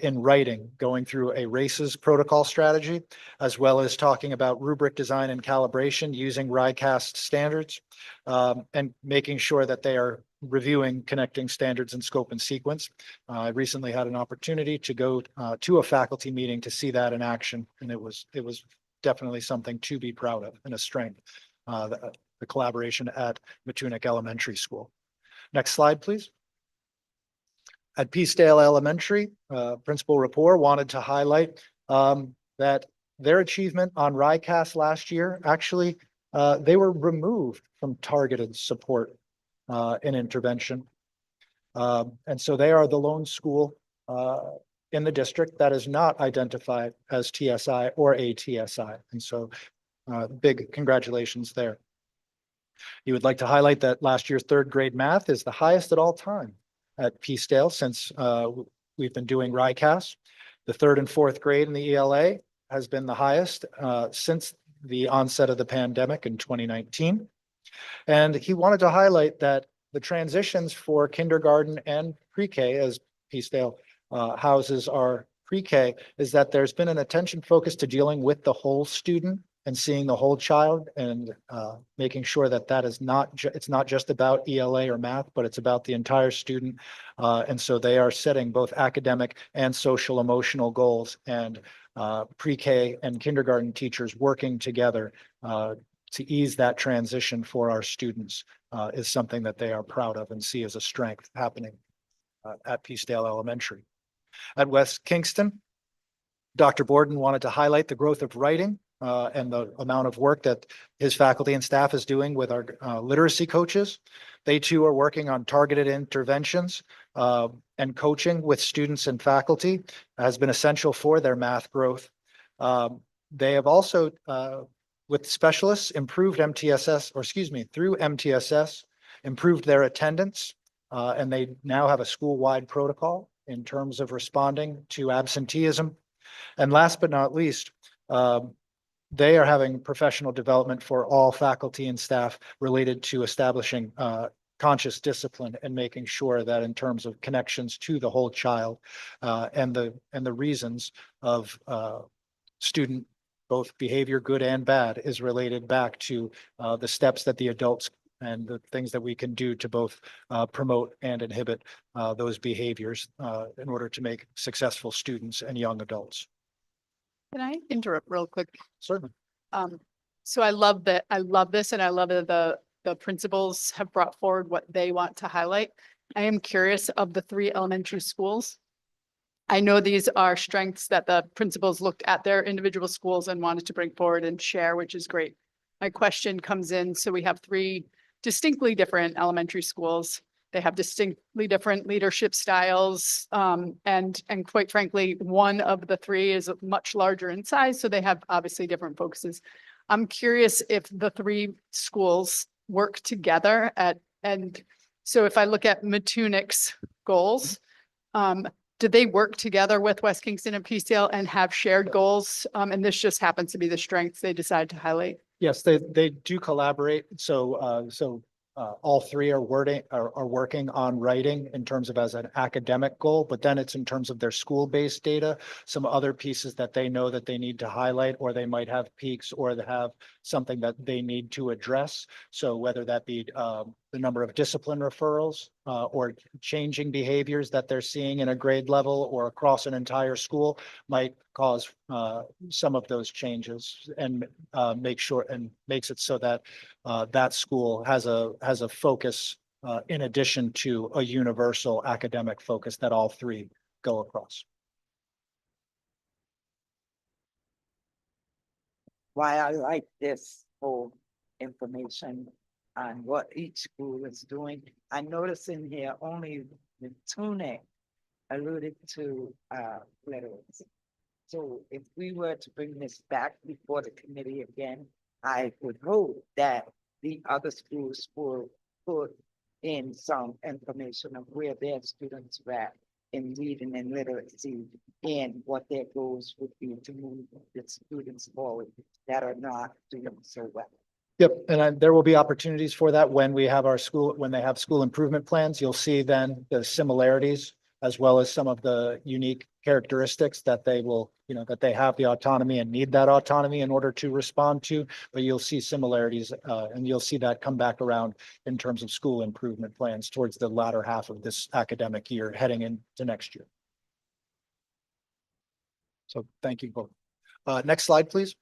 in writing, going through a RACES protocol strategy, as well as talking about rubric design and calibration using RICAS standards, and making sure that they are reviewing connecting standards and scope and sequence. I recently had an opportunity to go to a faculty meeting to see that in action, and it was definitely something to be proud of and a strength, the collaboration at Matunic Elementary School. Next slide, please. At Peacedale Elementary, Principal Rapport wanted to highlight that their achievement on RICAS last year, actually, they were removed from targeted support and intervention. And so they are the lone school in the district that is not identified as TSI or ATSI. And so big congratulations there. You would like to highlight that last year's 3rd grade math is the highest at all time at Peacedale since we've been doing RICAS. The 3rd and 4th grade in the ELA has been the highest since the onset of the pandemic in 2019. And he wanted to highlight that the transitions for kindergarten and pre-K, as Peacedale houses our pre-K, is that there's been an attention focus to dealing with the whole student and seeing the whole child and making sure that that is it's not just about ELA or math, but it's about the entire student. And so they are setting both academic and social emotional goals, and pre-K and kindergarten teachers working together to ease that transition for our students is something that they are proud of and see as a strength happening at Peacedale Elementary. At West Kingston, Dr. Borden wanted to highlight the growth of writing and the amount of work that his faculty and staff is doing with our literacy coaches. They too are working on targeted interventions and coaching with students and faculty has been essential for their math growth. They have also, with specialists, improved MTSS, or excuse me, through MTSS, improved their attendance, and they now have a school-wide protocol in terms of responding to absenteeism. And last but not least, they are having professional development for all faculty and staff related to establishing conscious discipline and making sure that in terms of connections to the whole child and the reasons of student both behavior, good and bad, is related back to the steps that the adults and the things that we can do to both promote and inhibit those behaviors in order to make successful students and young adults. Can I interrupt real quick? Certainly. So I love that. I love this, and I love that the principals have brought forward what they want to highlight. I am curious, of the 3 elementary schools, I know these are strengths that the principals looked at their individual schools and wanted to bring forward and share, which is great. My question comes in, so we have 3 distinctly different elementary schools. They have distinctly different leadership styles. And quite frankly, one of the 3 is much larger in size, so they have obviously different focuses. I'm curious if the 3 schools work together and so if I look at Matunic's goals, do they work together with West Kingston and Peacedale and have shared goals? And this just happens to be the strengths they decide to highlight. Yes, they do collaborate. So all three are working on writing in terms of as an academic goal, but then it's in terms of their school-based data, some other pieces that they know that they need to highlight, or they might have peaks, or they have something that they need to address. So whether that be the number of discipline referrals or changing behaviors that they're seeing in a grade level or across an entire school might cause some of those changes, and makes it so that that school has a focus in addition to a universal academic focus that all three go across. Why I like this whole information on what each school is doing. I notice in here only the Tunic alluded to literacy. So if we were to bring this back before the committee again, I would hope that the other schools will put in some information of where their students are at in reading and literacy, and what their goals would be to move the students forward that are not doing so well. Yep, and there will be opportunities for that when we have when they have school improvement plans. You'll see then the similarities as well as some of the unique characteristics that they will, that they have the autonomy and need that autonomy in order to respond to. But you'll see similarities and you'll see that come back around in terms of school improvement plans towards the latter half of this academic year heading into next year. So thank you both. Next slide, please.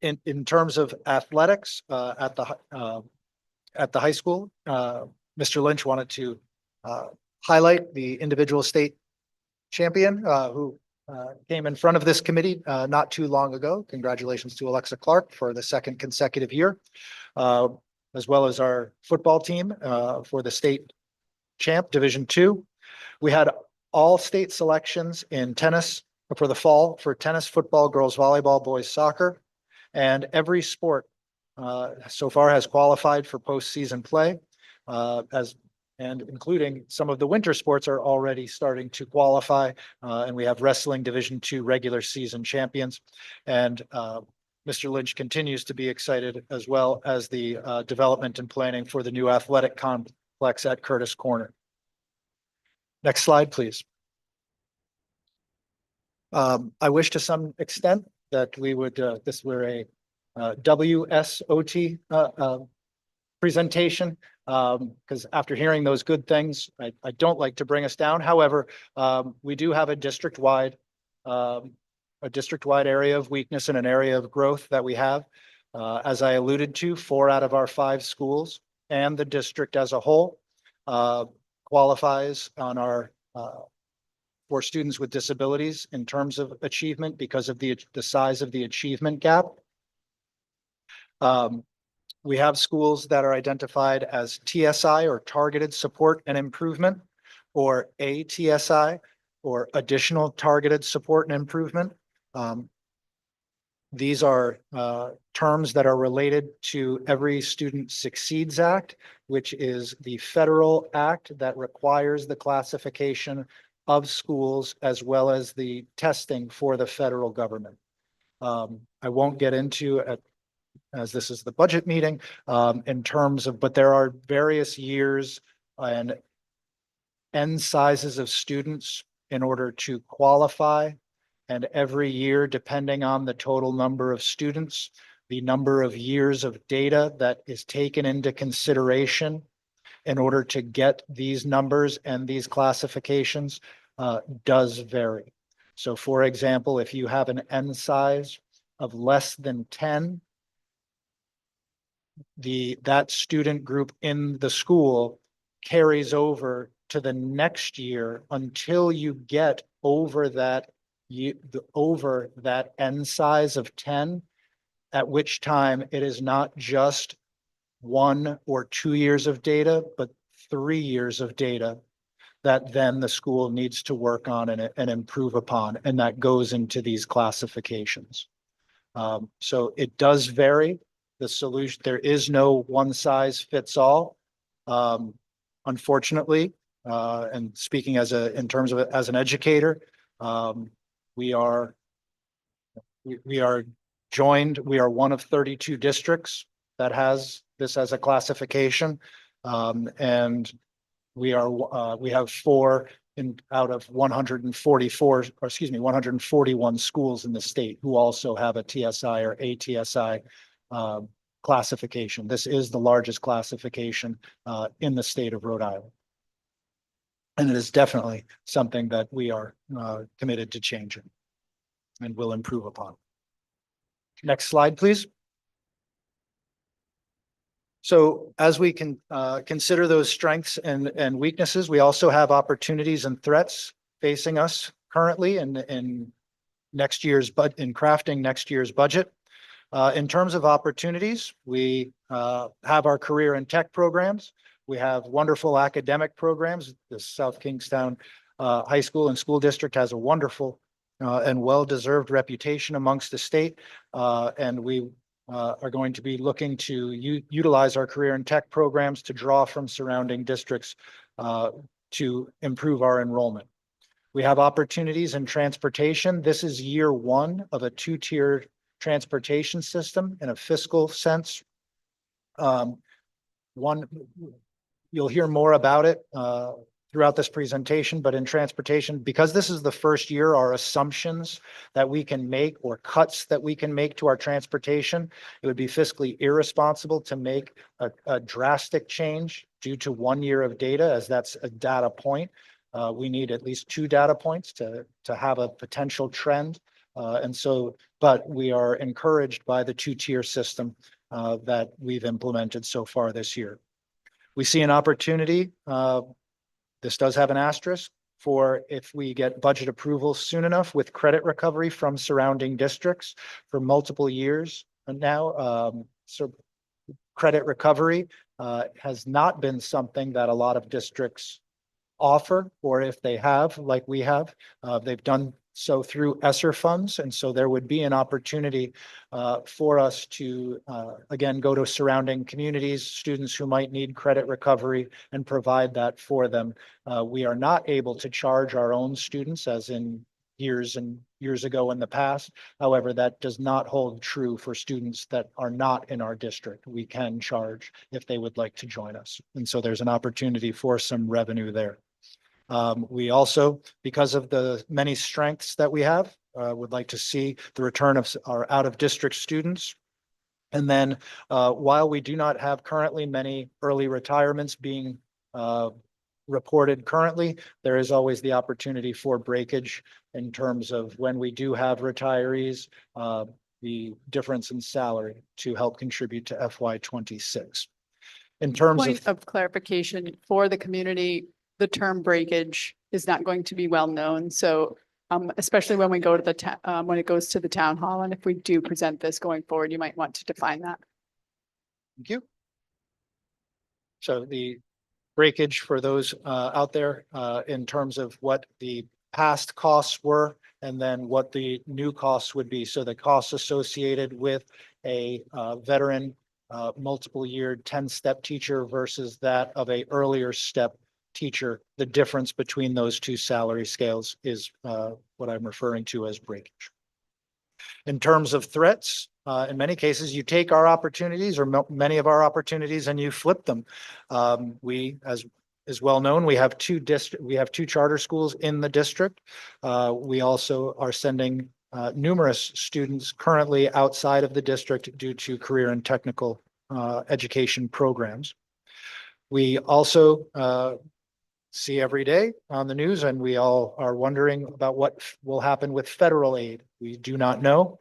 In terms of athletics at the high school, Mr. Lynch wanted to highlight the individual state champion who came in front of this committee not too long ago. Congratulations to Alexa Clark for the second consecutive year, as well as our football team for the state champ Division II. We had all state selections in tennis for the fall for tennis, football, girls volleyball, boys soccer, and every sport so far has qualified for postseason play, and including some of the winter sports are already starting to qualify. And we have wrestling Division II regular season champions. And Mr. Lynch continues to be excited, as well as the development and planning for the new athletic complex at Curtis Corner. Next slide, please. I wish to some extent that we would, this were a WSOT presentation, because after hearing those good things, I don't like to bring us down. However, we do have a district-wide area of weakness and an area of growth that we have. As I alluded to, 4 out of our 5 schools and the district as a whole qualifies on our for students with disabilities in terms of achievement because of the size of the achievement gap. We have schools that are identified as TSI, or Targeted Support and Improvement, or ATSI, or Additional Targeted Support and Improvement. These are terms that are related to Every Student Succeeds Act, which is the federal act that requires the classification of schools as well as the testing for the federal government. I won't get into it, as this is the budget meeting, in terms of, but there are various years and end sizes of students in order to qualify. And every year, depending on the total number of students, the number of years of data that is taken into consideration in order to get these numbers and these classifications does vary. So for example, if you have an N size of less than 10, that student group in the school carries over to the next year until you get over that N size of 10, at which time it is not just 1 or 2 years of data, but 3 years of data that then the school needs to work on and improve upon, and that goes into these classifications. So it does vary. The solution, there is no one size fits all. Unfortunately, and speaking in terms of as an educator, we are one of 32 districts that has this as a classification. And we have four out of 144, or excuse me, 141 schools in the state who also have a TSI or ATSI classification. This is the largest classification in the state of Rhode Island. And it is definitely something that we are committed to changing and will improve upon. Next slide, please. So as we can consider those strengths and weaknesses, we also have opportunities and threats facing us currently in next year's in crafting next year's budget. In terms of opportunities, we have our career and tech programs. We have wonderful academic programs. The South Kingstown High School and School District has a wonderful and well-deserved reputation amongst the state. And we are going to be looking to utilize our career and tech programs to draw from surrounding districts to improve our enrollment. We have opportunities in transportation. This is year one of a two-tiered transportation system in a fiscal sense. You'll hear more about it throughout this presentation, but in transportation, because this is the first year, our assumptions that we can make or cuts that we can make to our transportation, it would be fiscally irresponsible to make a drastic change due to 1 year of data, as that's a data point. We need at least 2 data points to have a potential trend. But we are encouraged by the two-tier system that we've implemented so far this year. We see an opportunity, this does have an asterisk, for if we get budget approval soon enough with credit recovery from surrounding districts for multiple years. And now, so credit recovery has not been something that a lot of districts offer, or if they have, like we have, they've done so through ESSER funds. And so there would be an opportunity for us to, again, go to surrounding communities, students who might need credit recovery, and provide that for them. We are not able to charge our own students as in years and years ago in the past. However, that does not hold true for students that are not in our district. We can charge if they would like to join us. And so there's an opportunity for some revenue there. We also, because of the many strengths that we have, would like to see the return of our out-of-district students. And then while we do not have currently many early retirements being reported currently, there is always the opportunity for breakage in terms of when we do have retirees, the difference in salary to help contribute to FY26. In terms Point of clarification for the community, the term breakage is not going to be well known. So especially when we go to the when it goes to the town hall, and if we do present this going forward, you might want to define that. Thank you. So the breakage for those out there in terms of what the past costs were and then what the new costs would be. So the costs associated with a veteran multiple year 10-step teacher versus that of a earlier step teacher, the difference between those two salary scales is what I'm referring to as breakage. In terms of threats, in many cases, you take our opportunities or many of our opportunities and you flip them. We, as is well known, we have two charter schools in the district. We also are sending numerous students currently outside of the district due to career and technical education programs. We also see every day on the news, and we all are wondering about what will happen with federal aid. We do not know.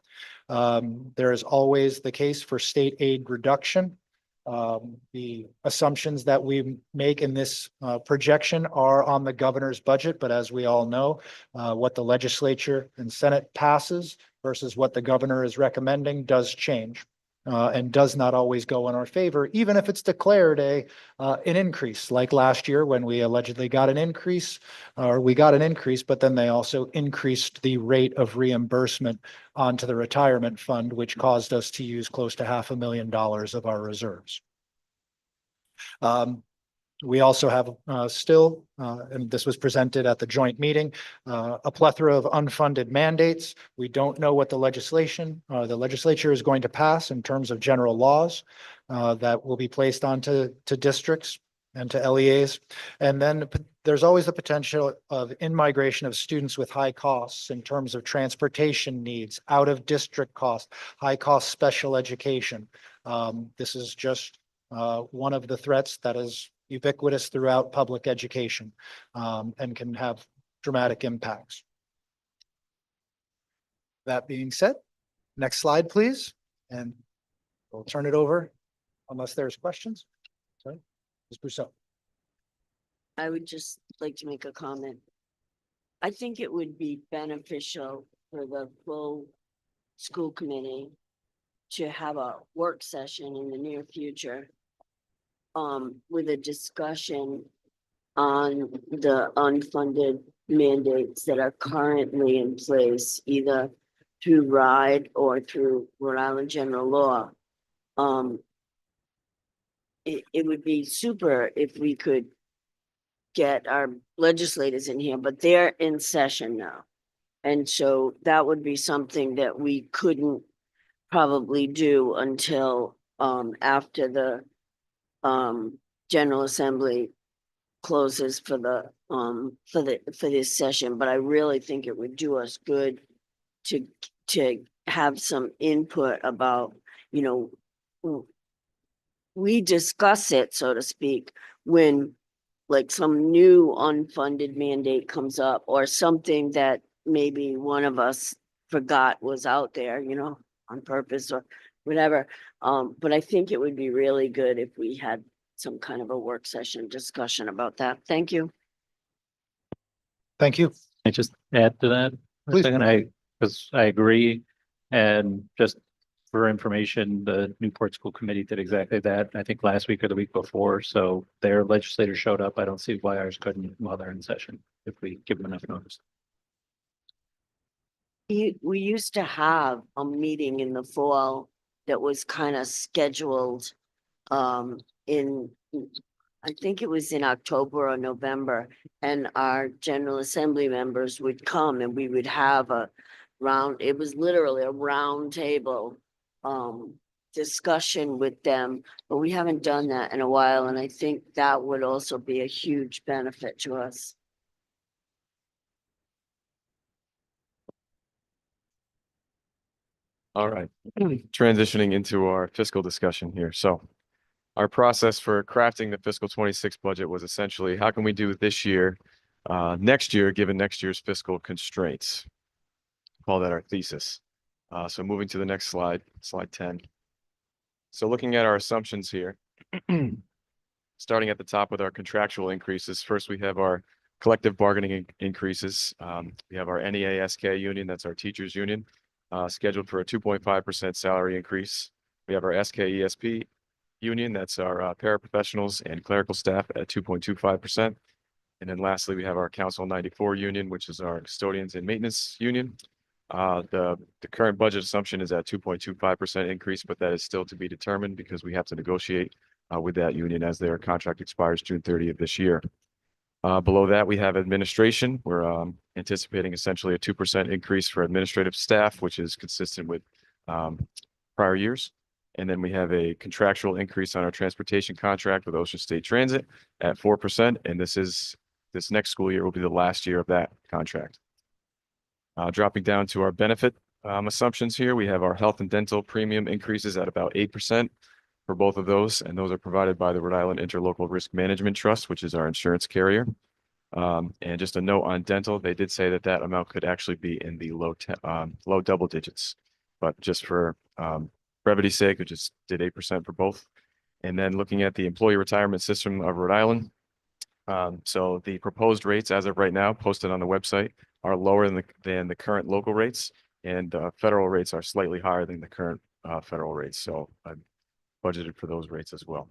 There is always the case for state aid reduction. The assumptions that we make in this projection are on the governor's budget, but as we all know, what the legislature and Senate passes versus what the governor is recommending does change. And does not always go in our favor, even if it's declared an increase, like last year when we allegedly got an increase, or we got an increase, but then they also increased the rate of reimbursement onto the retirement fund, which caused us to use close to $500,000 of our reserves. We also have still, and this was presented at the joint meeting, a plethora of unfunded mandates. We don't know what the legislature is going to pass in terms of general laws. that will be placed onto districts and to LEAs. And then there's always the potential of in-migration of students with high costs in terms of transportation needs, out-of-district costs, high-cost special education. This is just one of the threats that is ubiquitous throughout public education, and can have dramatic impacts. That being said, next slide, please. And we'll turn it over unless there's questions. Sorry, Ms. Brousseau. I would just like to make a comment. I think it would be beneficial for the full school committee to have a work session in the near future with a discussion on the unfunded mandates that are currently in place, either through RIDE or through Rhode Island general law. It would be super if we could get our legislators in here, but they're in session now. And so that would be something that we couldn't probably do until after the General Assembly closes for this session. But I really think it would do us good to have some input about, you know, we discuss it, so to speak, when like some new unfunded mandate comes up or something that maybe one of us forgot was out there, you know, on purpose or whatever. But I think it would be really good if we had some kind of a work session discussion about that. Thank you. Thank you. Can I just add to that for a Please. second? Because I agree. And just for information, the Newport School Committee did exactly that, I think last week or the week before. So their legislators showed up. I don't see why ours couldn't while they're in session if we give them enough notice. We used to have a meeting in the fall that was kind of scheduled in, I think it was in October or November, and our General Assembly members would come and we would have a round, it was literally a round table discussion with them, but we haven't done that in a while, and I think that would also be a huge benefit to us. All right, transitioning into our fiscal discussion here. So our process for crafting the fiscal 26 budget was essentially, how can we do this year, next year, given next year's fiscal constraints? Call that our thesis. So moving to the next slide, slide 10. So looking at our assumptions here, starting at the top with our contractual increases. First, we have our collective bargaining increases. We have our NEASK union, that's our teachers union, scheduled for a 2.5% salary increase. We have our SKESP union, that's our paraprofessionals and clerical staff at 2.25%. And then lastly, we have our Council 94 union, which is our custodians and maintenance union. The current budget assumption is at 2.25% increase, but that is still to be determined because we have to negotiate with that union as their contract expires June 30th this year. Below that, we have administration. We're anticipating essentially a 2% increase for administrative staff, which is consistent with prior years. And then we have a contractual increase on our transportation contract with Ocean State Transit at 4%. And this next school year will be the last year of that contract. Dropping down to our benefit assumptions here, we have our health and dental premium increases at about 8% for both of those. And those are provided by the Rhode Island Interlocal Risk Management Trust, which is our insurance carrier. And just a note on dental, they did say that that amount could actually be in the low double digits. But just for brevity's sake, we just did 8% for both. And then looking at the employee retirement system of Rhode Island. So the proposed rates as of right now posted on the website are lower than the current local rates, and federal rates are slightly higher than the current federal rates. So I budgeted for those rates as well.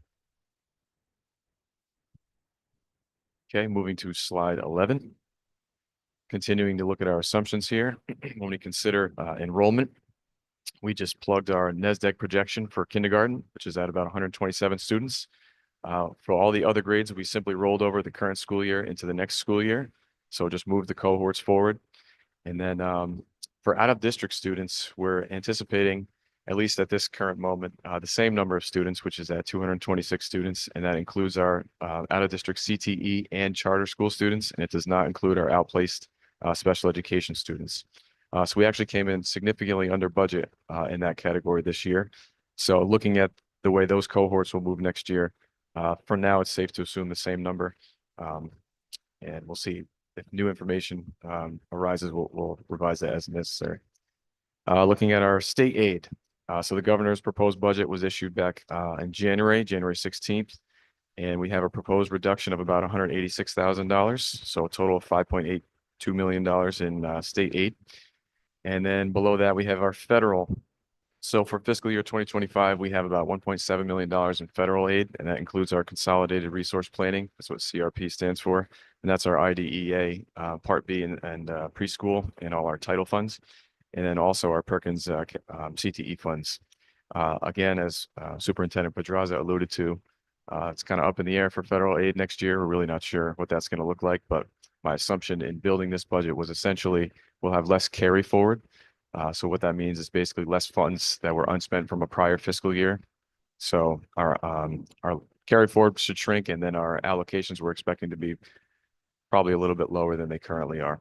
Okay, moving to slide 11. Continuing to look at our assumptions here, when we consider enrollment, we just plugged our NESDEC projection for kindergarten, which is at about 127 students. For all the other grades, we simply rolled over the current school year into the next school year. So just move the cohorts forward. And then for out-of-district students, we're anticipating at least at this current moment, the same number of students, which is at 226 students, and that includes our out-of-district CTE and charter school students, and it does not include our outplaced special education students. So we actually came in significantly under budget in that category this year. So looking at the way those cohorts will move next year, for now, it's safe to assume the same number. And we'll see if new information arises, we'll revise that as necessary. Looking at our state aid. So the governor's proposed budget was issued back in January 16th. And we have a proposed reduction of about $186,000. So a total of $5.82 million in state aid. And then below that, we have our federal. So for fiscal year 2025, we have about $1.7 million in federal aid, and that includes our consolidated resource planning. That's what CRP stands for. And that's our IDEA, Part B and preschool and all our title funds. And then also our Perkins CTE funds. Again, as Superintendent Pedraza alluded to, it's kind of up in the air for federal aid next year. We're really not sure what that's going to look like, but my assumption in building this budget was essentially we'll have less carry forward. So what that means is basically less funds that were unspent from a prior fiscal year. So our carry forward should shrink, and then our allocations we're expecting to be probably a little bit lower than they currently are.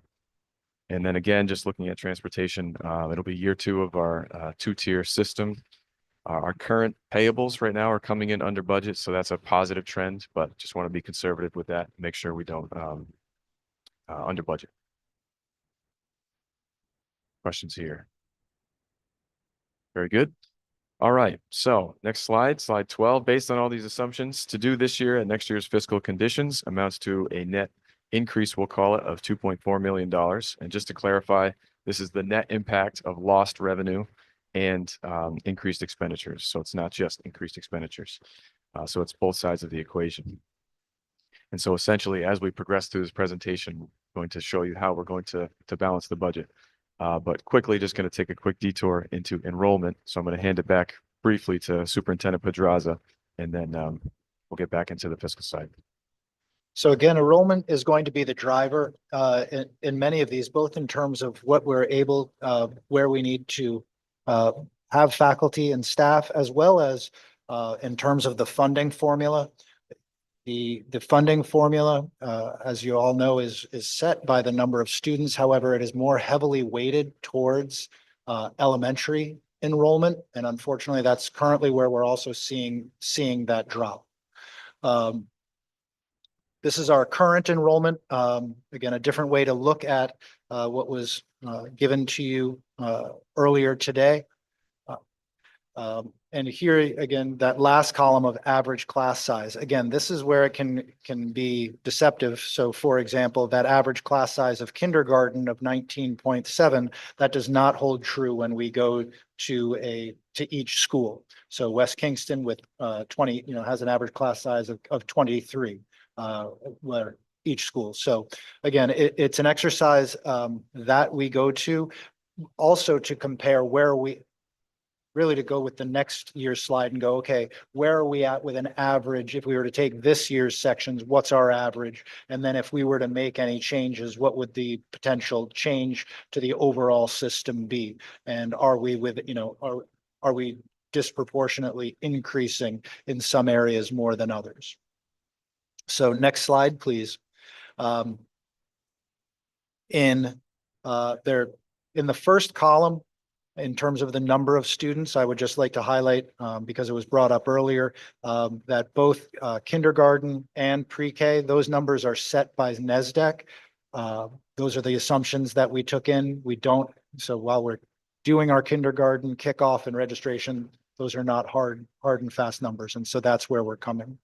And then again, just looking at transportation, it'll be year 2 of our 2-tier system. Our current payables right now are coming in under budget, so that's a positive trend, but just want to be conservative with that, make sure we don't under budget. Questions here? Very good. All right, so next slide 12. Based on all these assumptions, to do this year and next year's fiscal conditions amounts to a net increase, we'll call it, of $2.4 million. And just to clarify, this is the net impact of lost revenue and increased expenditures. So it's not just increased expenditures. So it's both sides of the equation. And so essentially, as we progress through this presentation, I'm going to show you how we're going to balance the budget. But quickly, just going to take a quick detour into enrollment. So I'm going to hand it back briefly to Superintendent Pedraza, and then we'll get back into the fiscal side. So again, enrollment is going to be the driver in many of these, both in terms of what we're able, where we need to have faculty and staff, as well as in terms of the funding formula. The funding formula, as you all know, is set by the number of students. However, it is more heavily weighted towards elementary enrollment. And unfortunately, that's currently where we're also seeing that drop. This is our current enrollment. Again, a different way to look at what was given to you earlier today. And here again, that last column of average class size. Again, this is where it can be deceptive. So for example, that average class size of kindergarten of 19.7, that does not hold true when we go to each school. So West Kingston with 20, has an average class size of 23, where each school. So again, it's an exercise that we go to also to compare where we really to go with the next year's slide and go, okay, where are we at with an average? If we were to take this year's sections, what's our average? And then if we were to make any changes, what would the potential change to the overall system be? And are we with, are we disproportionately increasing in some areas more than others? So next slide, please. In the first column, in terms of the number of students, I would just like to highlight, because it was brought up earlier, that both kindergarten and pre-K, those numbers are set by NESDEC. Those are the assumptions that we took in. So while we're doing our kindergarten kickoff and registration, those are not hard and fast numbers. And so that's where we're coming.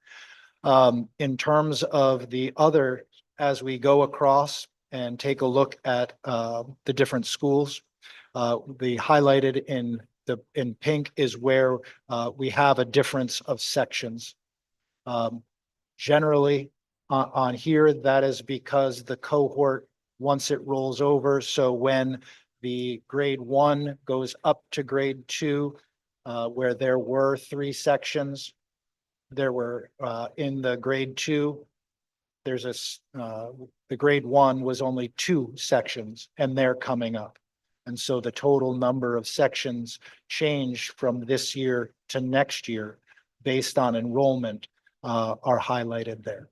In terms of the other, as we go across and take a look at the different schools, the highlighted in pink is where we have a difference of sections. Generally on here, that is because the cohort, once it rolls over, so when the grade 1 goes up to grade 2, where there were 3 sections, there were in the grade 2, the grade 1 was only 2 sections, and they're coming up. And so the total number of sections change from this year to next year based on enrollment are highlighted there.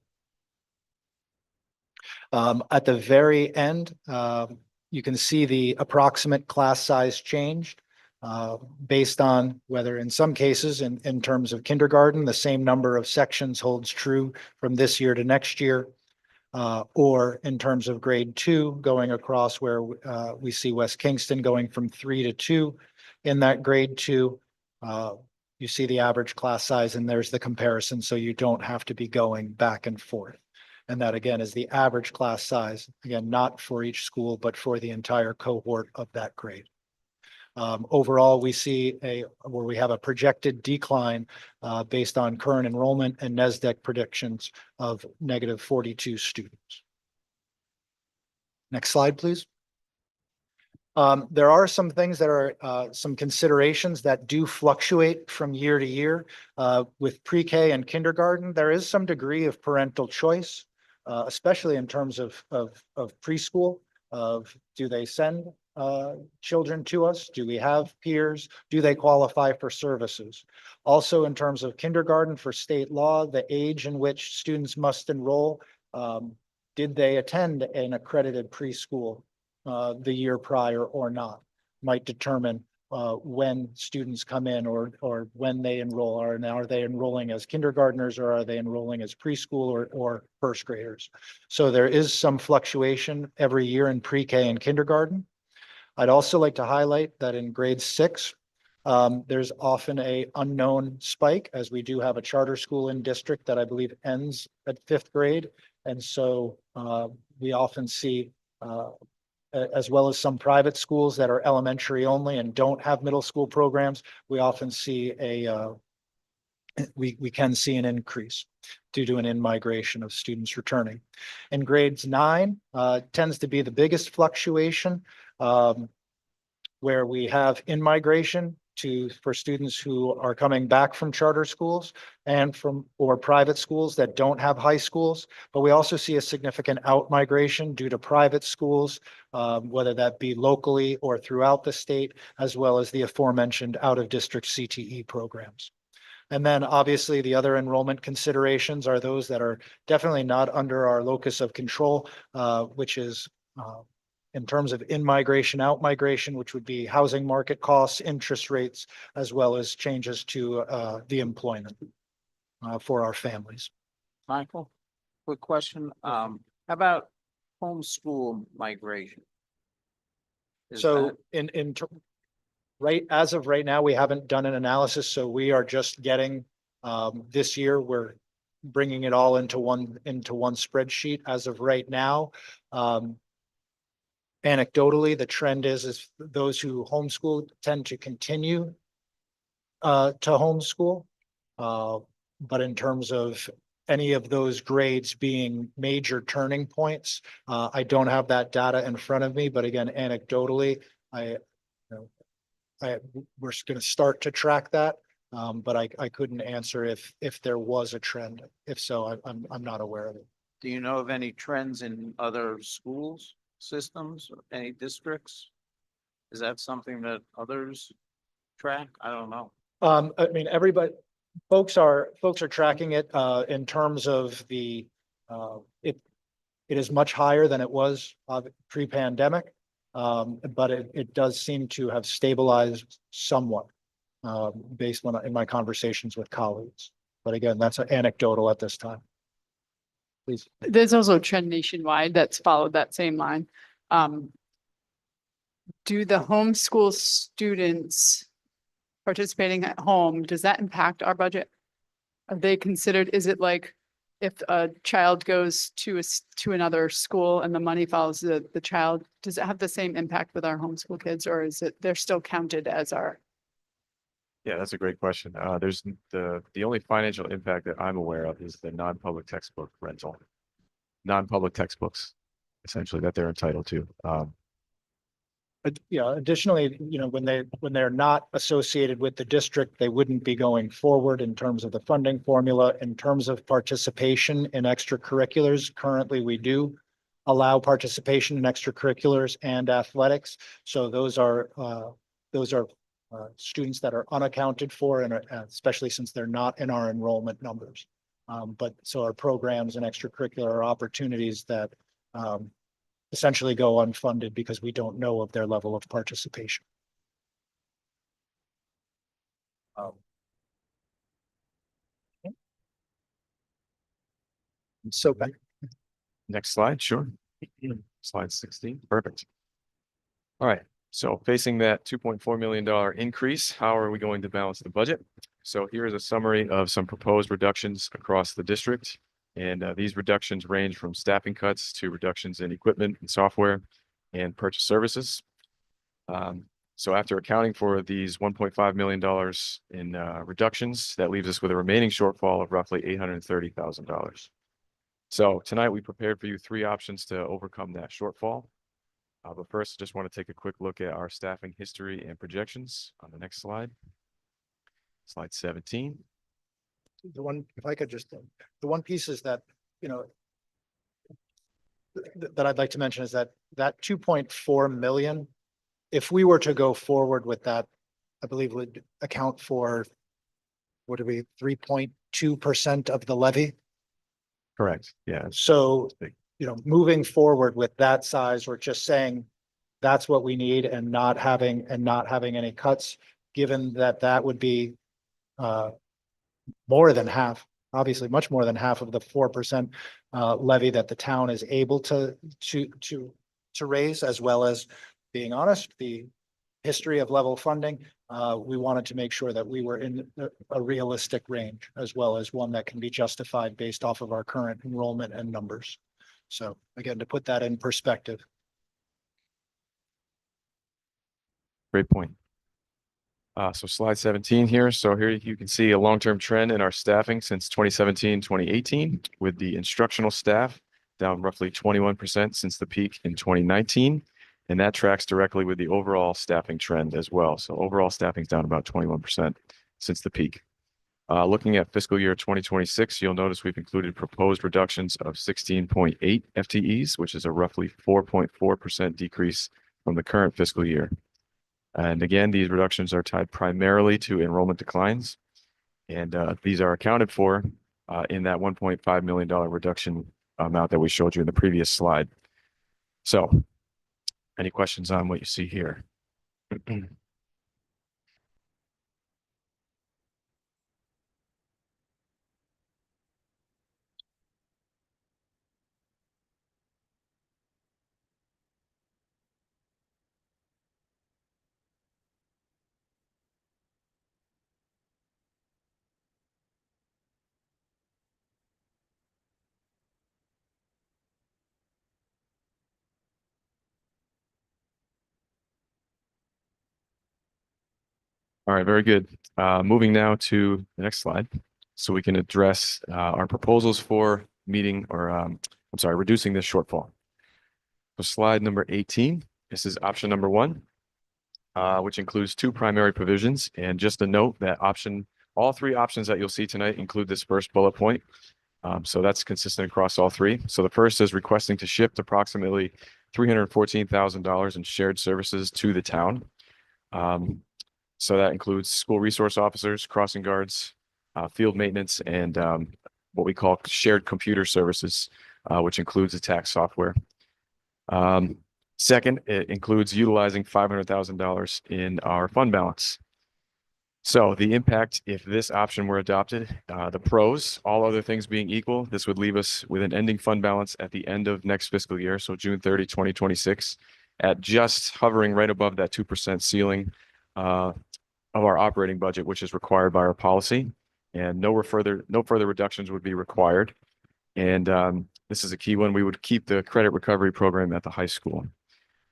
At the very end, you can see the approximate class size change based on whether in some cases in terms of kindergarten, the same number of sections holds true from this year to next year. Or in terms of grade 2 going across where we see West Kingston going from 3 to 2 in that grade 2. You see the average class size and there's the comparison, so you don't have to be going back and forth. And that again is the average class size, again, not for each school, but for the entire cohort of that grade. Overall, we see where we have a projected decline based on current enrollment and NESDEC predictions of negative 42 students. Next slide, please. There are some things that are some considerations that do fluctuate from year to year. With pre-K and kindergarten, there is some degree of parental choice, especially in terms of preschool, of do they send children to us? Do we have peers? Do they qualify for services? Also, in terms of kindergarten for state law, the age in which students must enroll, did they attend an accredited preschool the year prior or not, might determine when students come in or when they enroll. Are they enrolling as kindergartners or are they enrolling as preschool or first graders? So there is some fluctuation every year in pre-K and kindergarten. I'd also like to highlight that in grade 6, there's often a unknown spike, as we do have a charter school in district that I believe ends at 5th grade. And so we often see, as well as some private schools that are elementary only and don't have middle school programs, we often see we can see an increase due to an in-migration of students returning. In grades 9 tends to be the biggest fluctuation, where we have in-migration for students who are coming back from charter schools and or private schools that don't have high schools. But we also see a significant out-migration due to private schools, whether that be locally or throughout the state, as well as the aforementioned out-of-district CTE programs. And then obviously the other enrollment considerations are those that are definitely not under our locus of control, which is in terms of in-migration, out-migration, which would be housing market costs, interest rates, as well as changes to the employment for our families. Michael, quick question. How about homeschool migration? So as of right now, we haven't done an analysis, so we are just getting this year, we're bringing it all into one spreadsheet as of right now. Anecdotally, the trend is those who homeschool tend to continue to homeschool. But in terms of any of those grades being major turning points, I don't have that data in front of me, but again, anecdotally, we're going to start to track that, but I couldn't answer if there was a trend. If so, I'm not aware of it. Do you know of any trends in other schools, systems, any districts? Is that something that others track? I don't know. I mean, folks are tracking it in terms of the it is much higher than it was pre-pandemic. But it does seem to have stabilized somewhat based on in my conversations with colleagues. But again, that's anecdotal at this time. Please. There's also a trend nationwide that's followed that same line. Do the homeschool students participating at home, does that impact our budget? Are they considered, is it like if a child goes to another school and the money follows the child, does it have the same impact with our homeschool kids, or is it, they're still counted as our? Yeah, that's a great question. There's the only financial impact that I'm aware of is the non-public textbook rental, non-public textbooks, essentially, that they're entitled to. Yeah, additionally, when they're not associated with the district, they wouldn't be going forward in terms of the funding formula. In terms of participation in extracurriculars, currently we do. allow participation in extracurriculars and athletics. So those are students that are unaccounted for, and especially since they're not in our enrollment numbers. But so our programs and extracurricular opportunities that essentially go unfunded because we don't know of their level of participation. So back. Next slide, sure. Slide 16, perfect. All right, so facing that $2.4 million increase, how are we going to balance the budget? So here is a summary of some proposed reductions across the district. And these reductions range from staffing cuts to reductions in equipment and software and purchase services. So after accounting for these $1.5 million in reductions, that leaves us with a remaining shortfall of roughly $830,000. So tonight we prepared for you 3 options to overcome that shortfall. But first, I just want to take a quick look at our staffing history and projections on the next slide. Slide 17. The one, if I could just, the one piece is that, that I'd like to mention is that 2.4 million, if we were to go forward with that, I believe would account for, what do we, 3.2% of the levy. Correct. Yeah. So, moving forward with that size, we're just saying that's what we need and not having any cuts, given that that would be more than half, obviously much more than half of the 4% levy that the town is able to raise, as well as, being honest, the history of level funding. We wanted to make sure that we were in a realistic range, as well as one that can be justified based off of our current enrollment and numbers. So again, to put that in perspective. Great point. So slide 17 here. So here you can see a long-term trend in our staffing since 2017, 2018, with the instructional staff down roughly 21% since the peak in 2019. And that tracks directly with the overall staffing trend as well. So overall staffing is down about 21% since the peak. Looking at fiscal year 2026, you'll notice we've included proposed reductions of 16.8 FTEs, which is a roughly 4.4% decrease from the current fiscal year. And again, these reductions are tied primarily to enrollment declines. And these are accounted for in that $1.5 million reduction amount that we showed you in the previous slide. So any questions on what you see here? All right, very good. Moving now to the next slide, so we can address our proposals for meeting or reducing this shortfall. So slide number 18, this is option number 1, which includes 2 primary provisions. And just a note that all 3 options that you'll see tonight include this first bullet point. So that's consistent across all 3. So the first is requesting to shift approximately $314,000 in shared services to the town. So that includes school resource officers, crossing guards, field maintenance, and what we call shared computer services, which includes the tax software. Second, it includes utilizing $500,000 in our fund balance. So the impact, if this option were adopted, the pros, all other things being equal, this would leave us with an ending fund balance at the end of next fiscal year, so June 30, 2026, at just hovering right above that 2% ceiling of our operating budget, which is required by our policy, and no further reductions would be required. And this is a key one. We would keep the credit recovery program at the high school.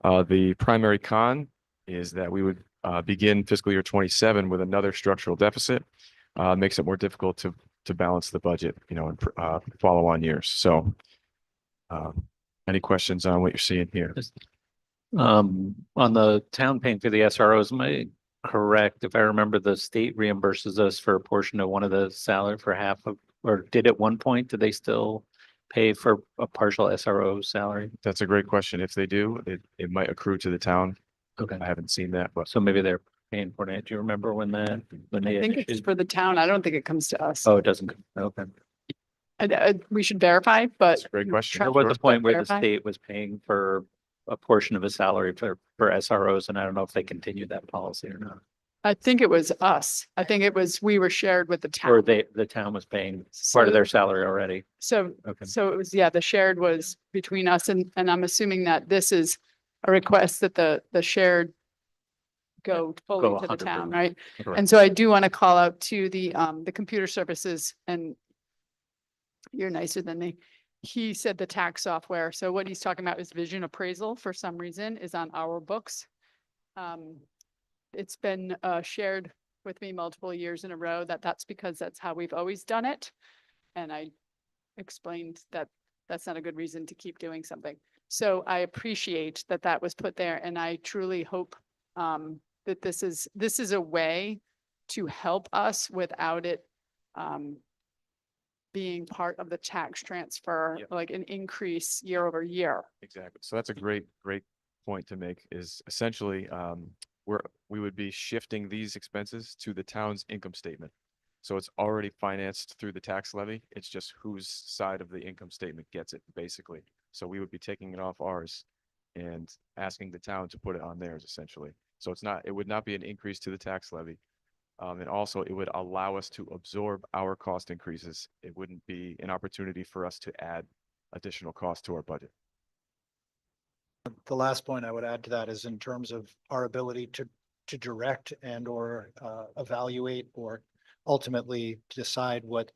The primary con is that we would begin fiscal year 27 with another structural deficit. Makes it more difficult to balance the budget, in follow-on years. So, any questions on what you're seeing here? On the town paying for the SROs, am I correct? If I remember, the state reimburses us for a portion of one of the salary for half of, or did at one point, do they still pay for a partial SRO salary? That's a great question. If they do, it might accrue to the town. Okay, I haven't seen that, but so maybe they're paying for it. Do you remember when when I they? think it's for the town. I don't think it comes to us. Oh, it doesn't. Okay. We should verify, but. that's a great question. There was a point where the Verify. state was paying for a portion of a salary for SROs, and I don't know if they continued that policy or not. I think it was us. I think it was, we were shared with the Or town. the town was paying part of their salary already. So, Okay. so it was, yeah, the shared was between us and I'm assuming that this is a request that the shared go fully Go to the 100%. town, right? Correct. And so I do want to call out to the computer services, and you're nicer than me. He said the tax software. So what he's talking about is vision appraisal for some reason is on our books. It's been shared with me multiple years in a row that that's because that's how we've always done it. And I explained that that's not a good reason to keep doing something. So I appreciate that that was put there, and I truly hope that this is a way to help us without it being part of the tax transfer, Yep. like an increase year over year. exactly. So that's a great point to make is essentially, we would be shifting these expenses to the town's income statement. So it's already financed through the tax levy. It's just whose side of the income statement gets it, basically. So we would be taking it off ours and asking the town to put it on theirs, essentially. So it would not be an increase to the tax levy. And also it would allow us to absorb our cost increases. It wouldn't be an opportunity for us to add additional cost to our budget. The last point I would add to that is in terms of our ability to direct and or evaluate or ultimately decide what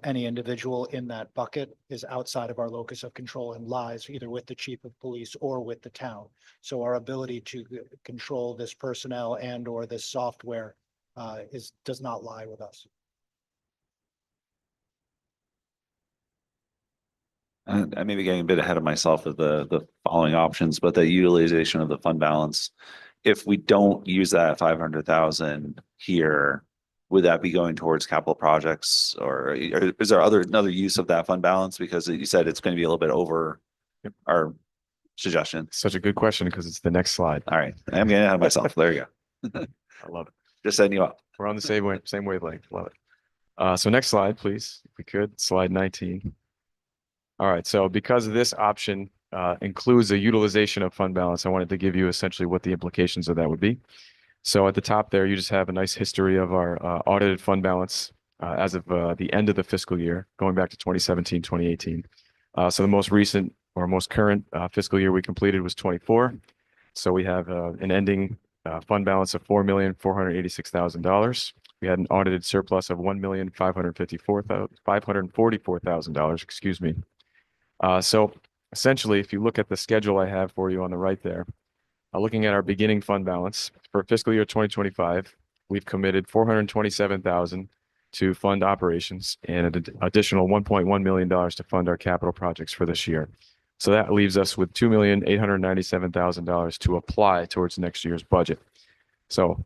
any individual in that bucket is outside of our locus of control and lies either with the chief of police or with the town. So our ability to control this personnel and or this software does not lie with us. I may be getting a bit ahead of myself with the following options, but the utilization of the fund balance. If we don't use that 500,000 here, would that be going towards capital projects, or is there another use of that fund balance? Because you said it's going to be a little bit over our suggestion. Such a good question because it's the next slide. All right, I'm getting ahead of myself. There you go. I love it. Just setting you up. We're on the same wavelength. Love it. So next slide, please, if we could, slide 19. All right, so because this option includes a utilization of fund balance, I wanted to give you essentially what the implications of that would be. So at the top there, you just have a nice history of our audited fund balance as of the end of the fiscal year, going back to 2017, 2018. So the most recent or most current fiscal year we completed was 24. So we have an ending fund balance of $4,486,000. We had an audited surplus of $1,544,000, excuse me. So essentially, if you look at the schedule I have for you on the right there, looking at our beginning fund balance for fiscal year 2025, we've committed $427,000 to fund operations and an additional $1.1 million to fund our capital projects for this year. So that leaves us with $2,897,000 to apply towards next year's budget. So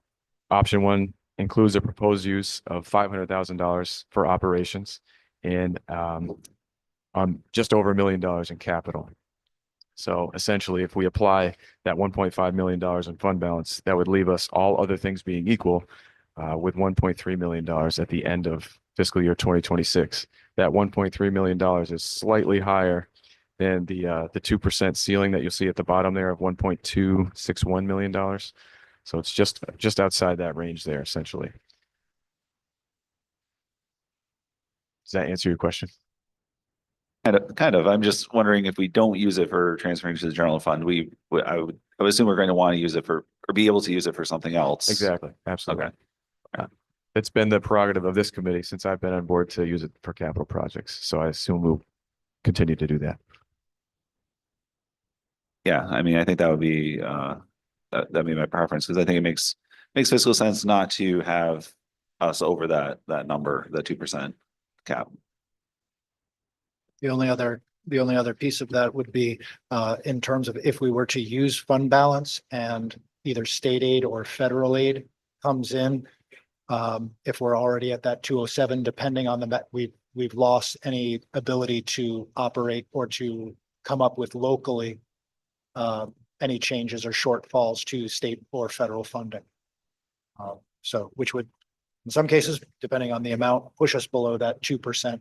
option one includes a proposed use of $500,000 for operations and just over $1 million in capital. So essentially, if we apply that $1.5 million in fund balance, that would leave us, all other things being equal, with $1.3 million at the end of fiscal year 2026. That $1.3 million is slightly higher than the 2% ceiling that you'll see at the bottom there of $1.261 million. So it's just outside that range there, essentially. Does that answer your question? Kind of. I'm just wondering if we don't use it for transferring to the general fund, I would assume we're going to want to use it for, or be able to use it for something else. Exactly. Absolutely. Okay. It's been the prerogative of this committee since I've been on board to use it for capital projects. So I assume we'll continue to do that. Yeah, I mean, I think that would be that'd be my preference, because I think it makes fiscal sense not to have us over that number, the 2% cap. The only other piece of that would be in terms of if we were to use fund balance and either state aid or federal aid comes in, if we're already at that 207, depending on we we've lost any ability to operate or to come up with locally any changes or shortfalls to state or federal funding. So which would, in some cases, depending on the amount, push us below that 2%,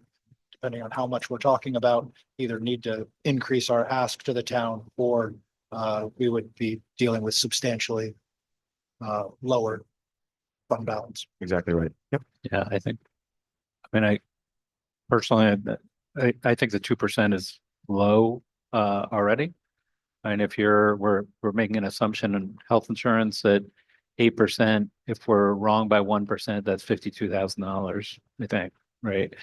depending on how much we're talking about, either need to increase our ask to the town or we would be dealing with substantially lower fund balance. Exactly right. Yep. Yeah, I personally, I think the 2% is low already. And if we're making an assumption in health insurance that 8%, if we're wrong by 1%, that's $52,000, I think, right?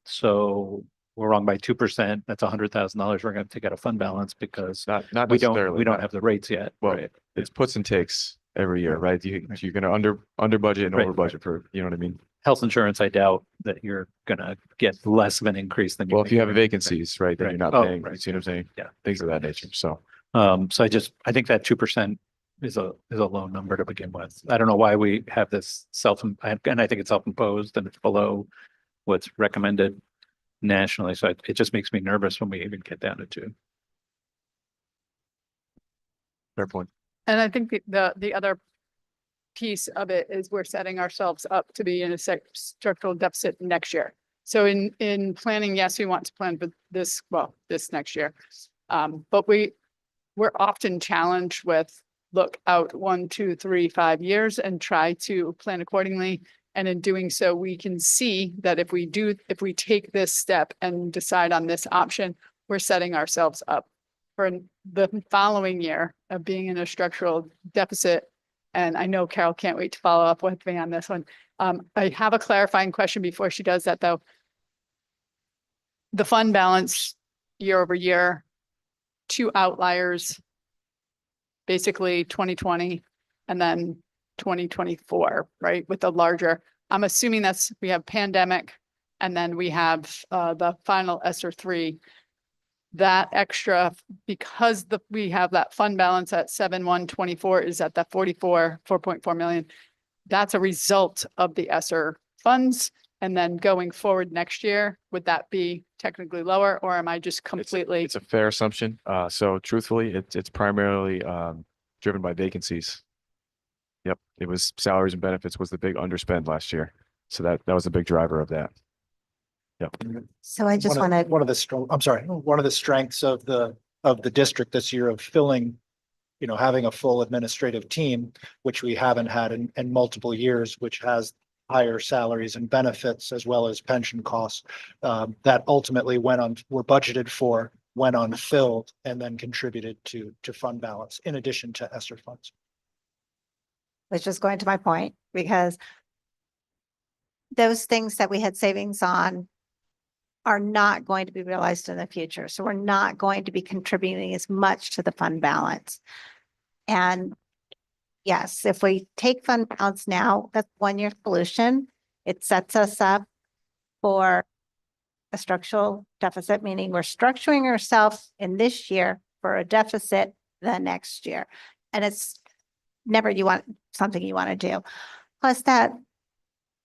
So we're wrong by 2%, that's $100,000 we're going to take out of fund balance because Not we don't necessarily. have the rates yet, Well, right? it's puts and takes every year, right? You're gonna under budget and Right, over budget for, you know what I mean? Health insurance, I doubt that you're gonna get less of an increase than. Well, if you have think. vacancies, right, then Right. you're not Oh, paying, you right. see what I'm saying? Yeah. Things of that nature. So So I think that 2% is a low number to begin with. I don't know why we have this and I think it's self-imposed and it's below what's recommended nationally. So it just makes me nervous when we even get down to 2. fair point. And I think the other piece of it is we're setting ourselves up to be in a structural deficit next year. So in planning, yes, we want to plan for this next year. But we're often challenged with look out 1, 2, 3, 5 years and try to plan accordingly. And in doing so, we can see that if we take this step and decide on this option, we're setting ourselves up for the following year of being in a structural deficit. And I know Carol can't wait to follow up with me on this one. I have a clarifying question before she does that, though. The fund balance year over year, 2 outliers, basically 2020 and then 2024, right? With the larger, I'm assuming we have pandemic and then we have the final ESSER 3. That extra, because we have that fund balance at 7/1/24 is at that 4.4 million. That's a result of the ESSER funds. And then going forward next year, would that be technically lower or am I just completely? It's a fair assumption. So truthfully, it's primarily driven by vacancies. Yep, it was salaries and benefits was the big underspend last year. So that was a big driver of that. Yep. So I just want to, One of the strengths of the district this year of filling, having a full administrative team, which we haven't had in multiple years, which has higher salaries and benefits as well as pension costs, that ultimately were budgeted for, went unfilled, and then contributed to fund balance in addition to ESSER funds. which is going to my point, because those things that we had savings on are not going to be realized in the future. So we're not going to be contributing as much to the fund balance. And yes, if we take fund balance now, that's 1-year solution. It sets us up for a structural deficit, meaning we're structuring ourselves in this year for a deficit the next year. And it's never something you want to do. Plus that,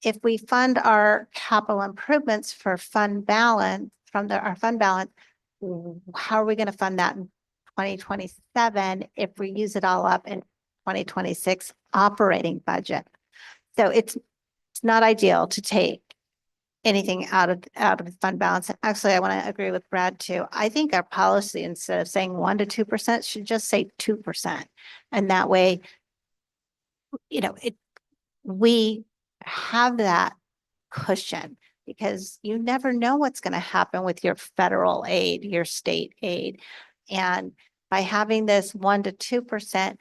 if we fund our capital improvements for fund balance our fund balance, how are we going to fund that in 2027 if we use it all up in 2026 operating budget? So it's not ideal to take anything out of the fund balance. Actually, I want to agree with Brad too. I think our policy, instead of saying 1 to 2%, should just say 2. And that way, we have that cushion, because you never know what's going to happen with your federal aid, your state aid. And by having this 1 to 2%,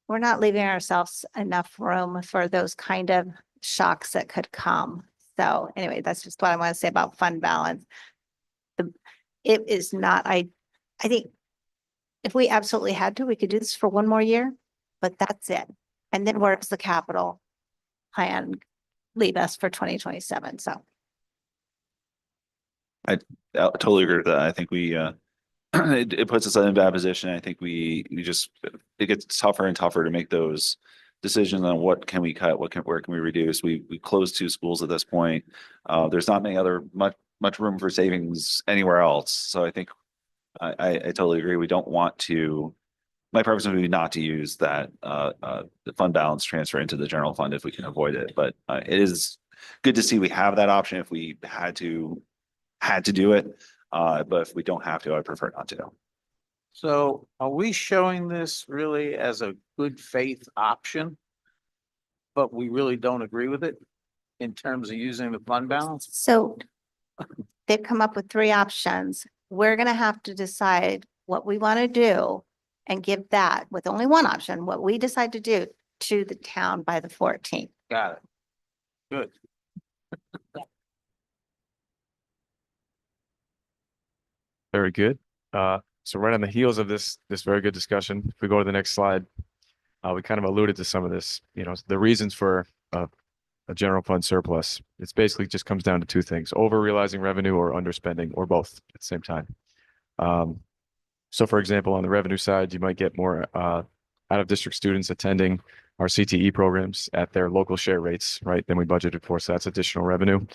we're not leaving ourselves enough room for those kind of shocks that could come. So anyway, that's just what I want to say about fund balance. It is not, I think if we absolutely had to, we could do this for 1 more year, but that's it. And then where does the capital plan leave us for 2027? So. I totally agree with that. I think we, it puts us in a bad position. I think it gets tougher and tougher to make those decisions on what can we cut, where can we reduce. We closed 2 schools at this point. There's not many other much room for savings anywhere else. So I think I totally agree. We don't want to. My preference would be not to use that the fund balance transfer into the general fund if we can avoid it. But it is good to see we have that option if we had to do it. But if we don't have to, I prefer not to. So are we showing this really as a good faith option? But we really don't agree with it in terms of using the fund balance? So they've come up with 3 options. We're gonna have to decide what we want to do and give that with only one option, what we decide to do to the town by the 14th. Got it. Good. Very good. So right on the heels of this very good discussion, if we go to the next slide, we kind of alluded to some of this, the reasons for a general fund surplus. It's basically just comes down to 2 things: over realizing revenue or underspending, or both at the same time. So for example, on the revenue side, you might get more out of district students attending our CTE programs at their local share rates, right, than we budgeted for. So that's additional revenue.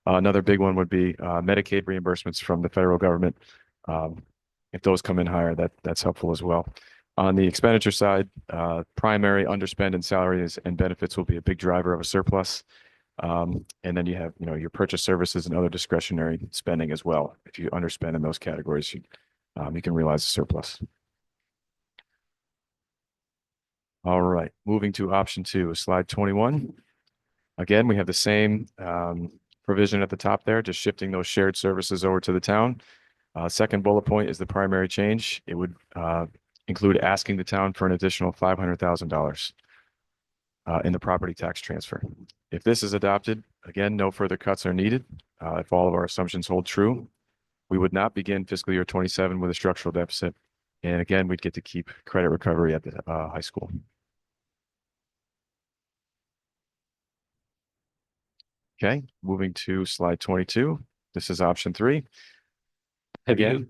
Another big one would be Medicaid reimbursements from the federal government. If those come in higher, that's helpful as well. On the expenditure side, primary underspend in salaries and benefits will be a big driver of a surplus. And then you have, your purchase services and other discretionary spending as well. If you underspend in those categories, you can realize a surplus. All right, moving to option 2, slide 21. Again, we have the same provision at the top there, just shifting those shared services over to the town. Second bullet point is the primary change. It would include asking the town for an additional $500,000 in the property tax transfer. If this is adopted, again, no further cuts are needed. If all of our assumptions hold true, we would not begin fiscal year 27 with a structural deficit. And again, we'd get to keep credit recovery at the high school. Okay, moving to slide 22. This is option 3. Have you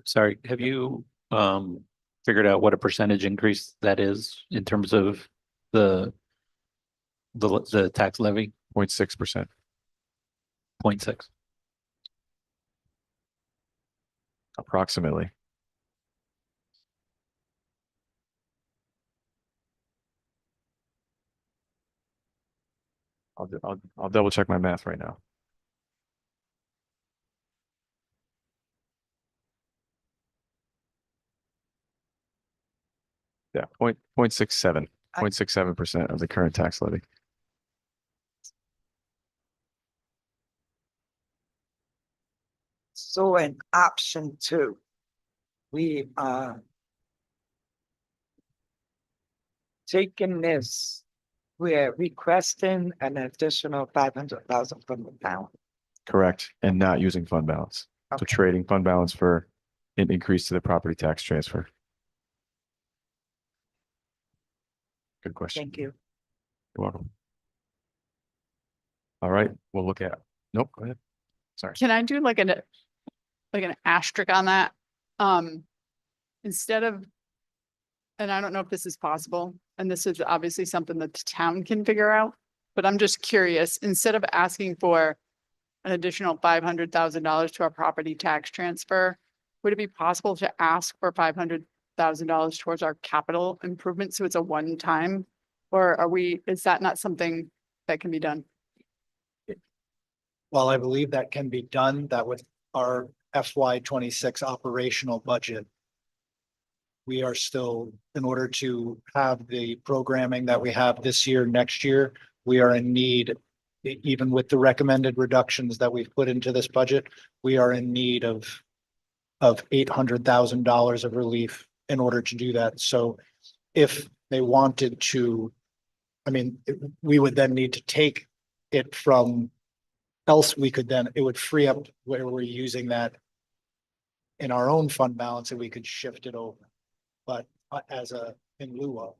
figured out what a percentage increase that is in terms of the tax levy? 0.6%. 0.6. Approximately. I'll double check my math right now. Yeah, 0.67% of the current tax levy. So in option 2, we are taking this, we're requesting an additional 500,000 from the town. Correct, and not using fund balance. So Okay. trading fund balance for an increase to the property tax transfer. Good question. Thank you. You're welcome. All right, we'll look at, nope, go ahead. Sorry. Can I do like an asterisk on that? Instead of, and I don't know if this is possible, and this is obviously something that the town can figure out, but I'm just curious, instead of asking for an additional $500,000 to our property tax transfer, would it be possible to ask for $500,000 towards our capital improvement? So it's a one-time, or is that not something that can be done? While I believe that can be done, that with our FY 26 operational budget, we are still, in order to have the programming that we have this year, next year, we are in need, even with the recommended reductions that we've put into this budget, we are in need of $800,000 of relief in order to do that. So if they wanted to, we would then need to take it from else. We could then, it would free up where we're using that in our own fund balance and we could shift it over. But in lieu of.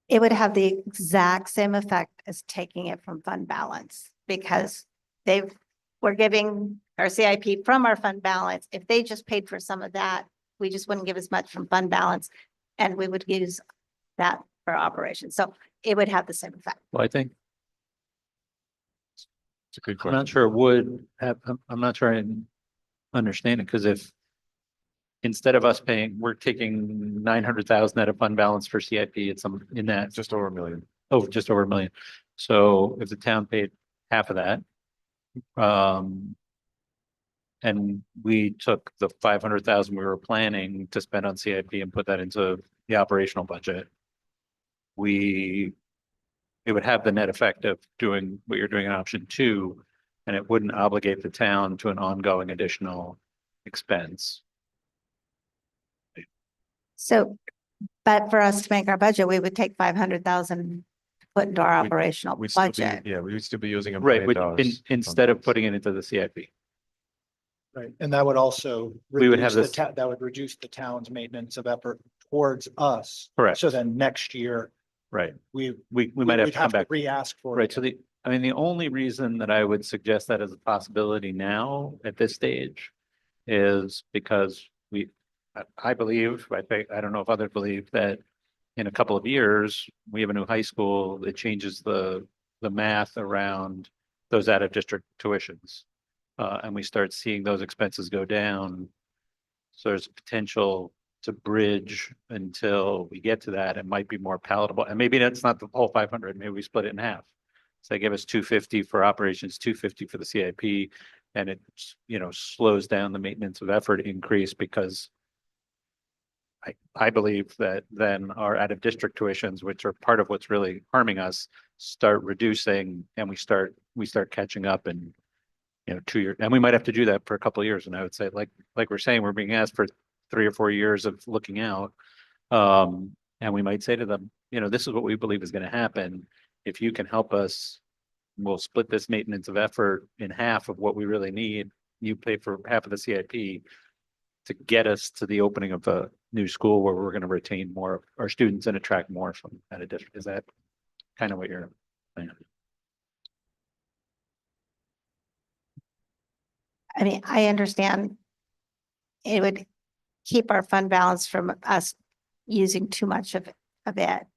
It would have the exact same effect as taking it from fund balance, because we're giving our CIP from our fund balance. If they just paid for some of that, we just wouldn't give as much from fund balance, and we would use that for operations. So it would have the same effect. Well, I think, It's a good I'm question. not sure it would have, I'm not sure I understand it, because if instead of us paying, we're taking 900,000 out of fund balance for CIP, it's some in that, Just over 1 million. oh, just over 1 million. So if the town paid half of that, and we took the 500,000 we were planning to spend on CIP and put that into the operational budget, it would have the net effect of doing what you're doing in option 2, and it wouldn't obligate the town to an ongoing additional expense. So, but for us to make our budget, we would take 500,000 put into our We'd- operational We'd still be, budget. yeah, we'd still be using $1 Right, million. which instead of putting it into the CIP. Right, and that would also We would have reduce the this- that would reduce the town's maintenance of effort towards us. Correct. So then next year, Right. we We might have we'd to come back. re-ask for it. Right, so the only reason that I would suggest that as a possibility now at this stage is because I believe, I think, I don't know if others believe that in a couple of years, we have a new high school that changes the math around those out of district tuitions. And we start seeing those expenses go down. So there's a potential to bridge until we get to that. It might be more palatable. And maybe that's not the whole 500. Maybe we split it in half. So they give us 250 for operations, 250 for the CIP, and it, slows down the maintenance of effort increase, because I believe that then our out of district tuitions, which are part of what's really harming us, start reducing, and we start catching up in 2 years. And we might have to do that for a couple of years. And I would say, like we're saying, we're being asked for 3 or 4 years of looking out. And we might say to them, this is what we believe is going to happen. If you can help us, we'll split this maintenance of effort in half of what we really need. You pay for half of the CIP to get us to the opening of a new school where we're going to retain more of our students and attract more from out of district. Is that kind of what you're saying? I mean, I understand it would keep our fund balance from us using too much of it.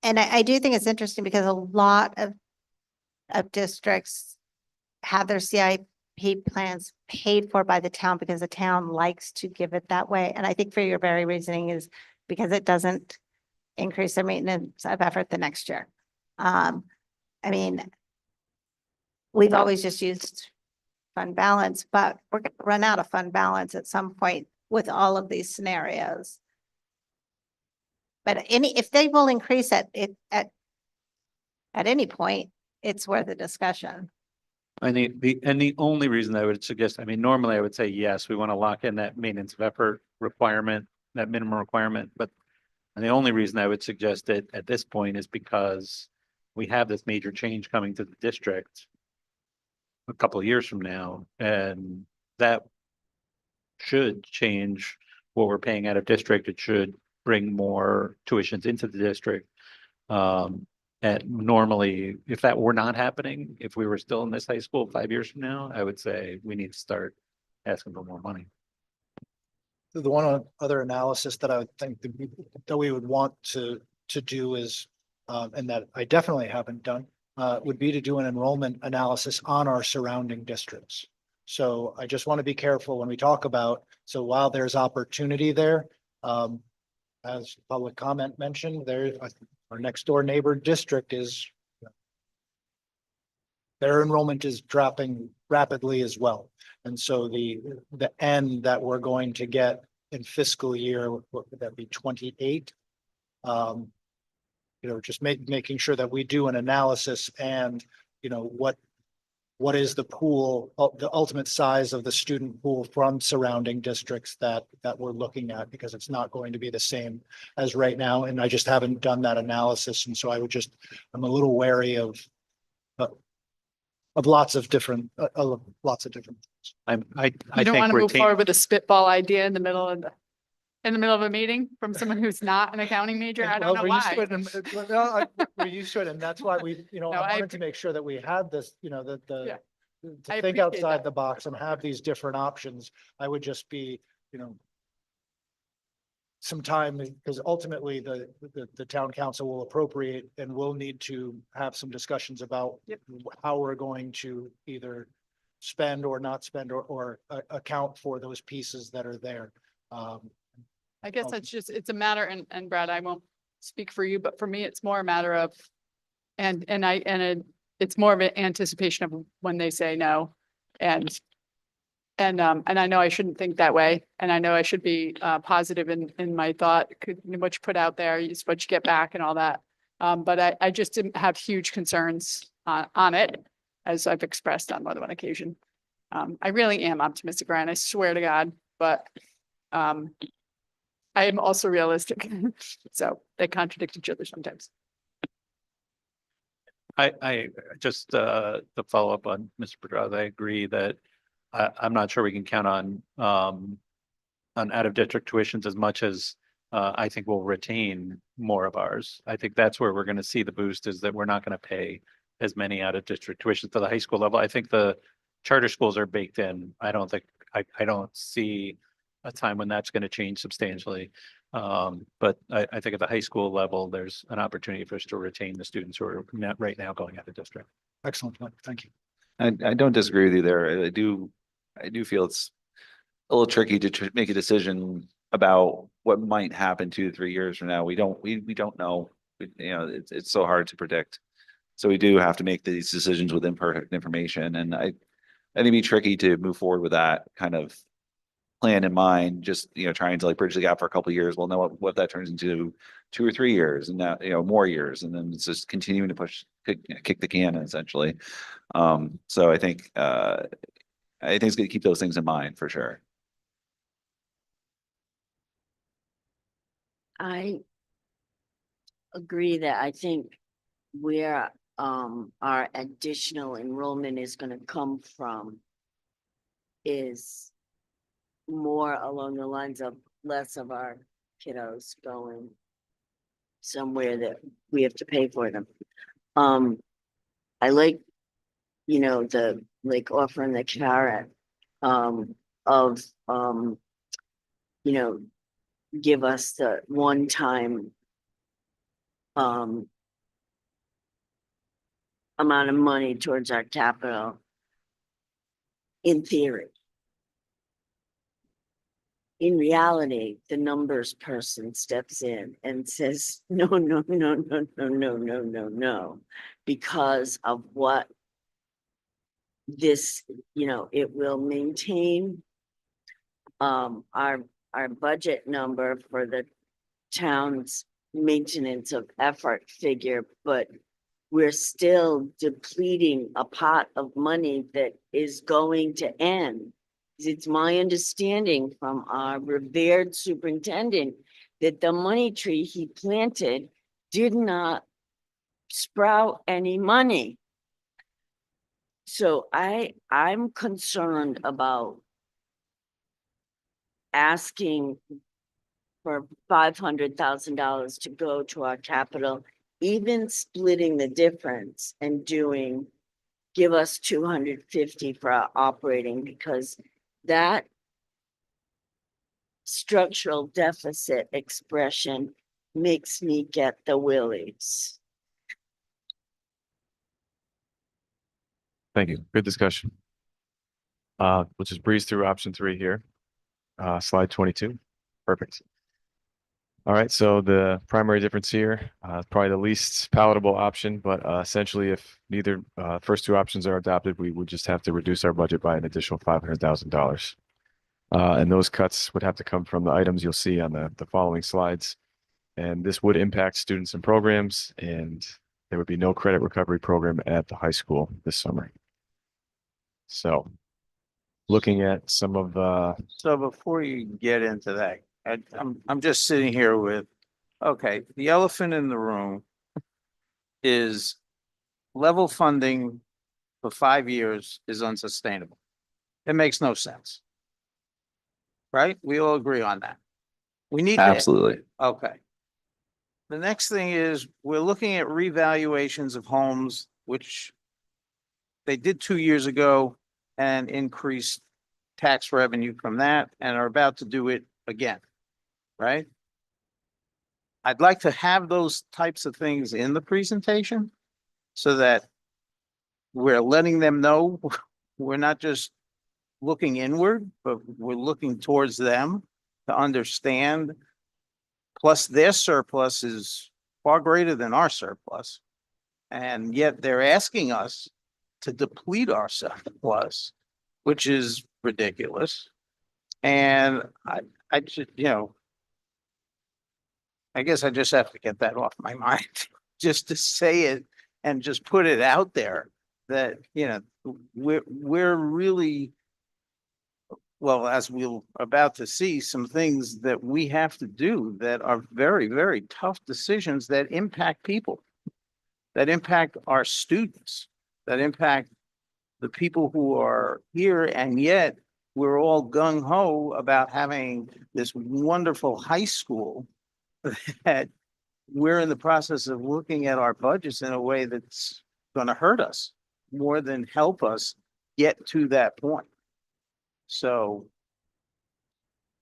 And I do think it's interesting because a lot of districts have their CIP plans paid for by the town because the town likes to give it that way. And I think for your very reasoning is because it doesn't increase their maintenance of effort the next year. I mean, we've always just used fund balance, but we're going to run out of fund balance at some point with all of these scenarios. But if they will increase at any point, it's worth a discussion. And the only reason I would suggest, I mean, normally I would say, yes, we want to lock in that maintenance of effort requirement, that minimum requirement, but the only reason I would suggest it at this point is because we have this major change coming to the district a couple of years from now, and that should change what we're paying out of district. It should bring more tuitions into the district. And normally, if that were not happening, if we were still in this high school 5 years from now, I would say we need to start asking for more money. The one other analysis that I would think that we would want to do is, and that I definitely haven't done, would be to do an enrollment analysis on our surrounding districts. So I just want to be careful when we talk about, so while there's opportunity there, as public comment mentioned, our next door neighbor district is, their enrollment is dropping rapidly as well. And so the end that we're going to get in fiscal year, what would that be, 28? Just making sure that we do an analysis and, what is the pool, the ultimate size of the student pool from surrounding districts that we're looking at, because it's not going to be the same as right now. And I just haven't done that analysis. And so I'm a little wary of lots of different things. I You think don't want to we're move forward with a spitball idea in the middle of a meeting from someone who's not an accounting major. I don't know why. You should, and that's why we, No, I I wanted to make sure that we had this, Yeah. to I think appreciate outside that. the box and have these different options. I would just be, some time, because ultimately the town council will appropriate and we'll need to have some discussions about how we're going to either spend or not spend or account for those pieces that are there. I guess that's just, it's a matter, and Brad, I won't speak for you, but for me, it's more a matter of, it's more of an anticipation of when they say no. And I know I shouldn't think that way, and I know I should be positive in my thought, what you put out there is what you get back and all that. But I just didn't have huge concerns on it, as I've expressed on more than one occasion. I really am optimistic, Brian, I swear to God, but I am also realistic. So they contradict each other sometimes. I just, to follow up on Mr. Pedraza, I agree that I'm not sure we can count on out of district tuitions as much as I think we'll retain more of ours. I think that's where we're going to see the boost, is that we're not going to pay as many out of district tuitions for the high school level. I think the charter schools are baked in. I don't see a time when that's going to change substantially. But I think at the high school level, there's an opportunity for us to retain the students who are right now going out of district. Excellent. Thank you. I don't disagree with you there. I do feel it's a little tricky to make a decision about what might happen 2 to 3 years from now. We don't know. It's so hard to predict. So we do have to make these decisions with imperfect information. And I think it'd be tricky to move forward with that kind of plan in mind, just, trying to like bridge the gap for a couple of years. Well, know what that turns into 2 or 3 years, and now, more years. And then it's just continuing to kick the can essentially. So I think it's going to keep those things in mind for sure. I agree that I think where our additional enrollment is gonna come from is more along the lines of less of our kiddos going somewhere that we have to pay for them. I like, the like offering the carrot of give us the one-time amount of money towards our capital in theory. In reality, the numbers person steps in and says, no, because of what this, it will maintain our budget number for the town's maintenance of effort figure, but we're still depleting a pot of money that is going to end. It's my understanding from our revered superintendent that the money tree he planted did not sprout any money. So I'm concerned about asking for $500,000 to go to our capital, even splitting the difference and give us 250 for our operating, because that structural deficit expression makes me get the willies. Thank you. Good discussion. We'll just breeze through option 3 here. Slide 22. Perfect. All right, so the primary difference here, probably the least palatable option, but essentially if neither first 2 options are adopted, we would just have to reduce our budget by an additional $500,000. And those cuts would have to come from the items you'll see on the following slides. And this would impact students and programs, and there would be no credit recovery program at the high school this summer. So looking at some of So before you get into that, I'm just sitting here with, okay, the elephant in the room is level funding for 5 years is unsustainable. It makes no sense. Right? We all agree on that. We need that. Absolutely. Okay. The next thing is we're looking at revaluations of homes, which they did 2 years ago and increased tax revenue from that and are about to do it again. Right? I'd like to have those types of things in the presentation so that we're letting them know we're not just looking inward, but we're looking towards them to understand. Plus their surplus is far greater than our surplus. And yet they're asking us to deplete our surplus, which is ridiculous. And I just, I guess I just have to get that off my mind, just to say it and just put it out there that, we're really, well, as we'll about to see, some things that we have to do that are very, very tough decisions that impact people, that impact our students, that impact the people who are here, and yet we're all gung ho about having this wonderful high school that we're in the process of looking at our budgets in a way that's going to hurt us more than help us get to that point. So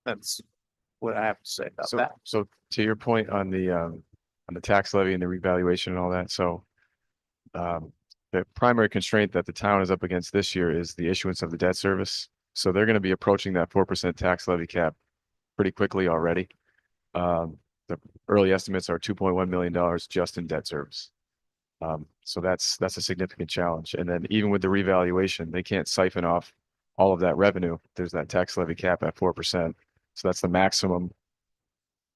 that's what I have to say about that. So to your point on the tax levy and the revaluation and all that, so the primary constraint that the town is up against this year is the issuance of the debt service. So they're going to be approaching that 4% tax levy cap pretty quickly already. The early estimates are $2.1 million just in debt service. So that's a significant challenge. And then even with the revaluation, they can't siphon off all of that revenue. There's that tax levy cap at 4%. So that's the maximum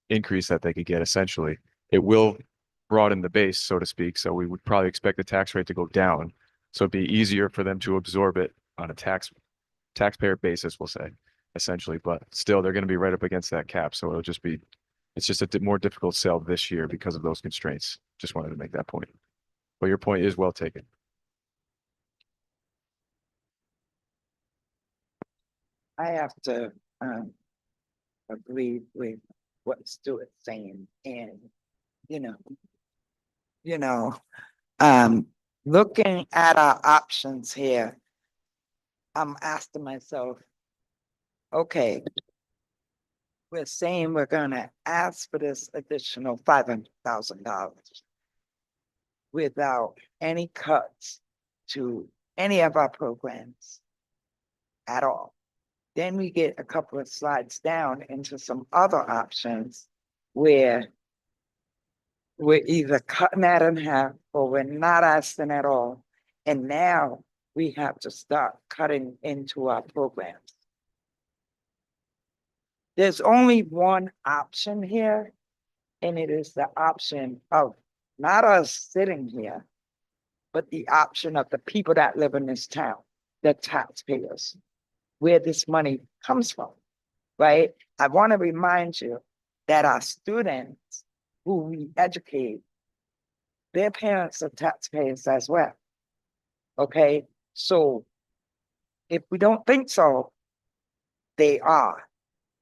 increase that they could get essentially. It will broaden the base, so to speak. So we would probably expect the tax rate to go down. So it'd be easier for them to absorb it on a taxpayer basis, we'll say, essentially. But still, they're going to be right up against that cap. So it's just a more difficult sell this year because of those constraints. Just wanted to make that point. But your point is well taken. I have to agree with what Stuart's saying, and looking at our options here, I'm asking myself, okay, we're saying we're gonna ask for this additional $500,000 without any cuts to any of our programs at all. Then we get a couple of slides down into some other options where we're either cutting that in half or we're not asking at all. And now we have to start cutting into our programs. There's only one option here, and it is the option of not us sitting here, but the option of the people that live in this town, the taxpayers, where this money comes from, right? I want to remind you that our students who we educate, their parents are taxpayers as well. Okay, so if we don't think so, they are.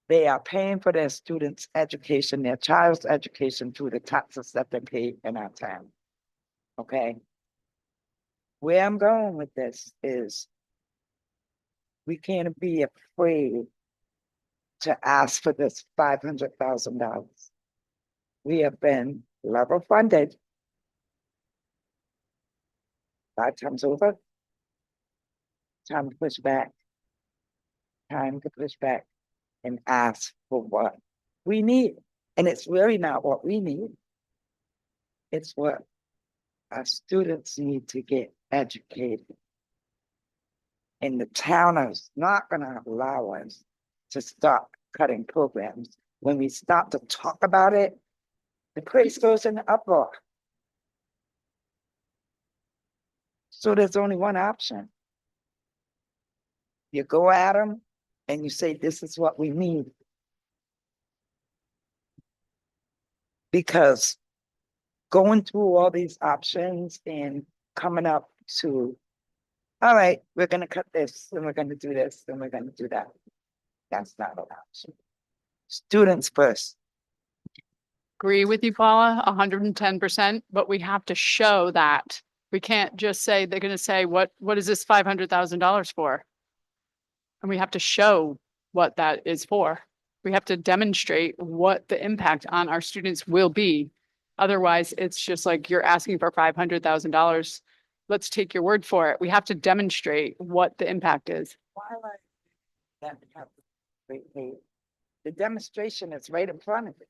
They are paying for their students' education, their child's education through the taxes that they pay in our town. Okay. Where I'm going with this is we can't be afraid to ask for this $500,000. We have been level funded 5 times over. Time to push back. Time to push back and ask for what we need. And it's really not what we need. It's what our students need to get educated. And the town is not going to allow us to stop cutting programs. When we stop to talk about it, the place goes in uproar. So there's only one option. You go at them and you say, this is what we need. Because going through all these options and coming up to, all right, we're going to cut this and we're going to do this and we're going to do that. That's not an option. Students first. Agree with you, Paula, 110%, but we have to show that. We can't just say, they're going to say, what is this $500,000 for? And we have to show what that is for. We have to demonstrate what the impact on our students will be. Otherwise, it's just like you're asking for $500,000. Let's take your word for it. We have to demonstrate what the impact is. Why like that? The demonstration is right in front of you.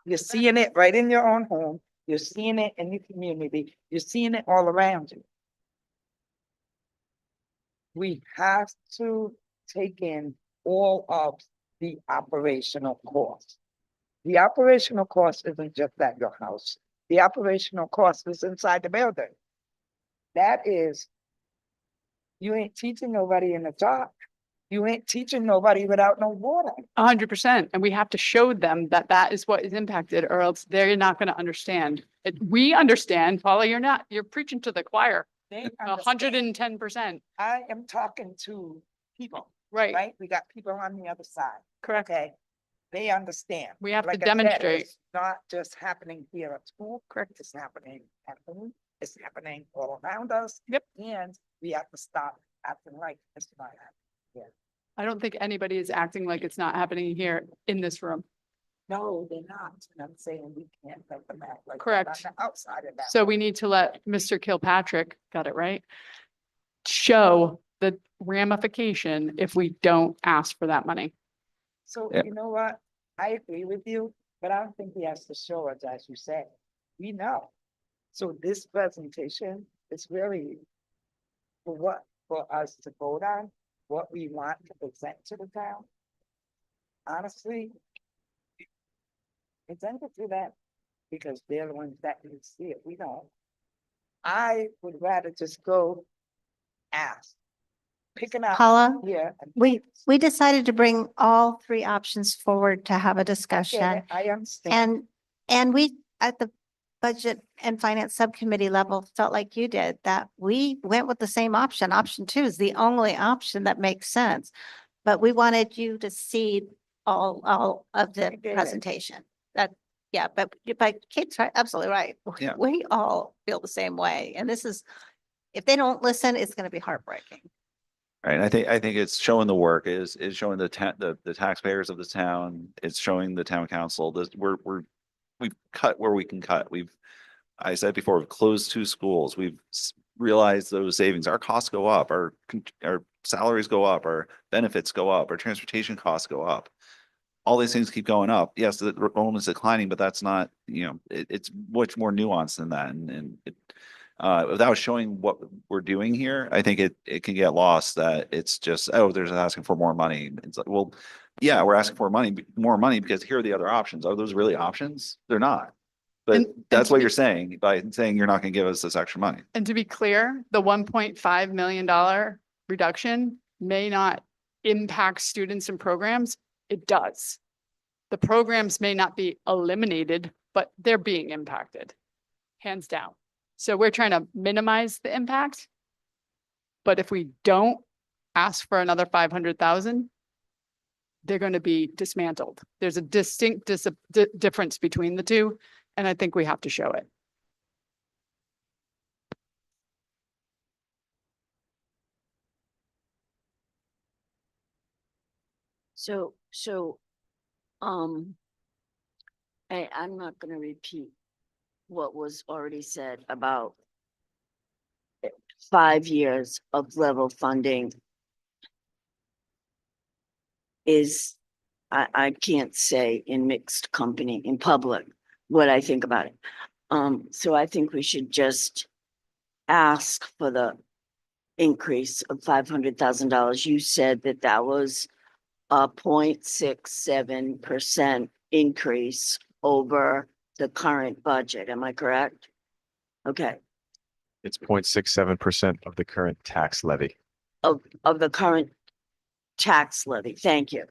You're seeing it right in your own home. You're seeing it in your community. You're seeing it all around you. We have to take in all of the operational costs. The operational cost isn't just at your house. The operational cost is inside the building. That is, you ain't teaching nobody in the dark. You ain't teaching nobody without no water. 100%. And we have to show them that that is what is impacted, or else they're not going to understand. We understand, Paula, you're preaching to the choir. They understand. 110%. I am talking to people, Right. right? We got people on the other side. Correct. Okay, they understand. We have to Like I said, demonstrate. it's not just happening here at school. Correct. It's happening at home. It's happening all around us. Yep. And we have to stop acting like it's not happening. I don't think anybody is acting like it's not happening here in this room. No, they're not. And I'm saying we can't let them act like. that Correct. on the outside of that. So we need to let Mr. Kilpatrick, got it right, show the ramification if we don't ask for that money. So Yeah. you know what? I agree with you, but I don't think he has to show us, as you said. We know. So this presentation is really for what, for us to vote on, what we want to present to the town. Honestly, present it to them because they're the ones that can see it. We don't. I would rather just go ask, picking out. Paula, Yeah. we decided to bring all three options forward to have a discussion. I understand. And we, at the Budget and Finance Subcommittee level, felt like you did, that we went with the same option. Option 2 is the only option that makes sense. But we wanted you to see all of the did. presentation. Yeah, but Kate's right, absolutely right. Yeah. We all feel the same way. And this is, if they don't listen, it's going to be heartbreaking. Right. I think it's showing the work is showing the taxpayers of the town. It's showing the town council that we've cut where we can cut. I said before, we've closed 2 schools. We've realized those savings. Our costs go up, our salaries go up, our benefits go up, our transportation costs go up. All these things keep going up. Yes, the enrollment is declining, but that's not, it's much more nuanced than that. And without showing what we're doing here, I think it can get lost that it's just, oh, they're just asking for more money. It's like, well, yeah, we're asking for more money because here are the other options. Are those really options? They're not. But And that's to what be- you're saying by saying you're not going to give us this extra money. And to be clear, the $1.5 million reduction may not impact students and programs. It does. The programs may not be eliminated, but they're being impacted, hands down. So we're trying to minimize the impact. But if we don't ask for another 500,000, they're going to be dismantled. There's a distinct difference between the two, and I think we have to show it. So, I'm not gonna repeat what was already said about 5 years of level funding is, I can't say in mixed company, in public, what I think about it. So I think we should just ask for the increase of $500,000. You said that was a 0.67% increase over the current budget. Am I correct? Okay, It's 0.67% of the current tax levy. of the current tax levy. Thank you.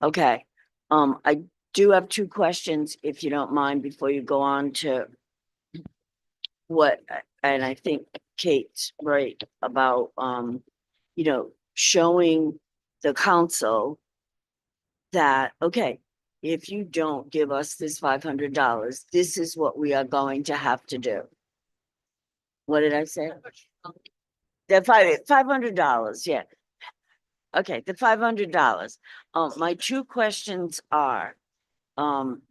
Okay, I do have 2 questions, if you don't mind, before you go on to what, and I think Kate's right about, showing the council that, okay, if you don't give us this $500, this is what we are going to have to do. What did I say? That $500, yeah. Okay, the $500. My two questions are,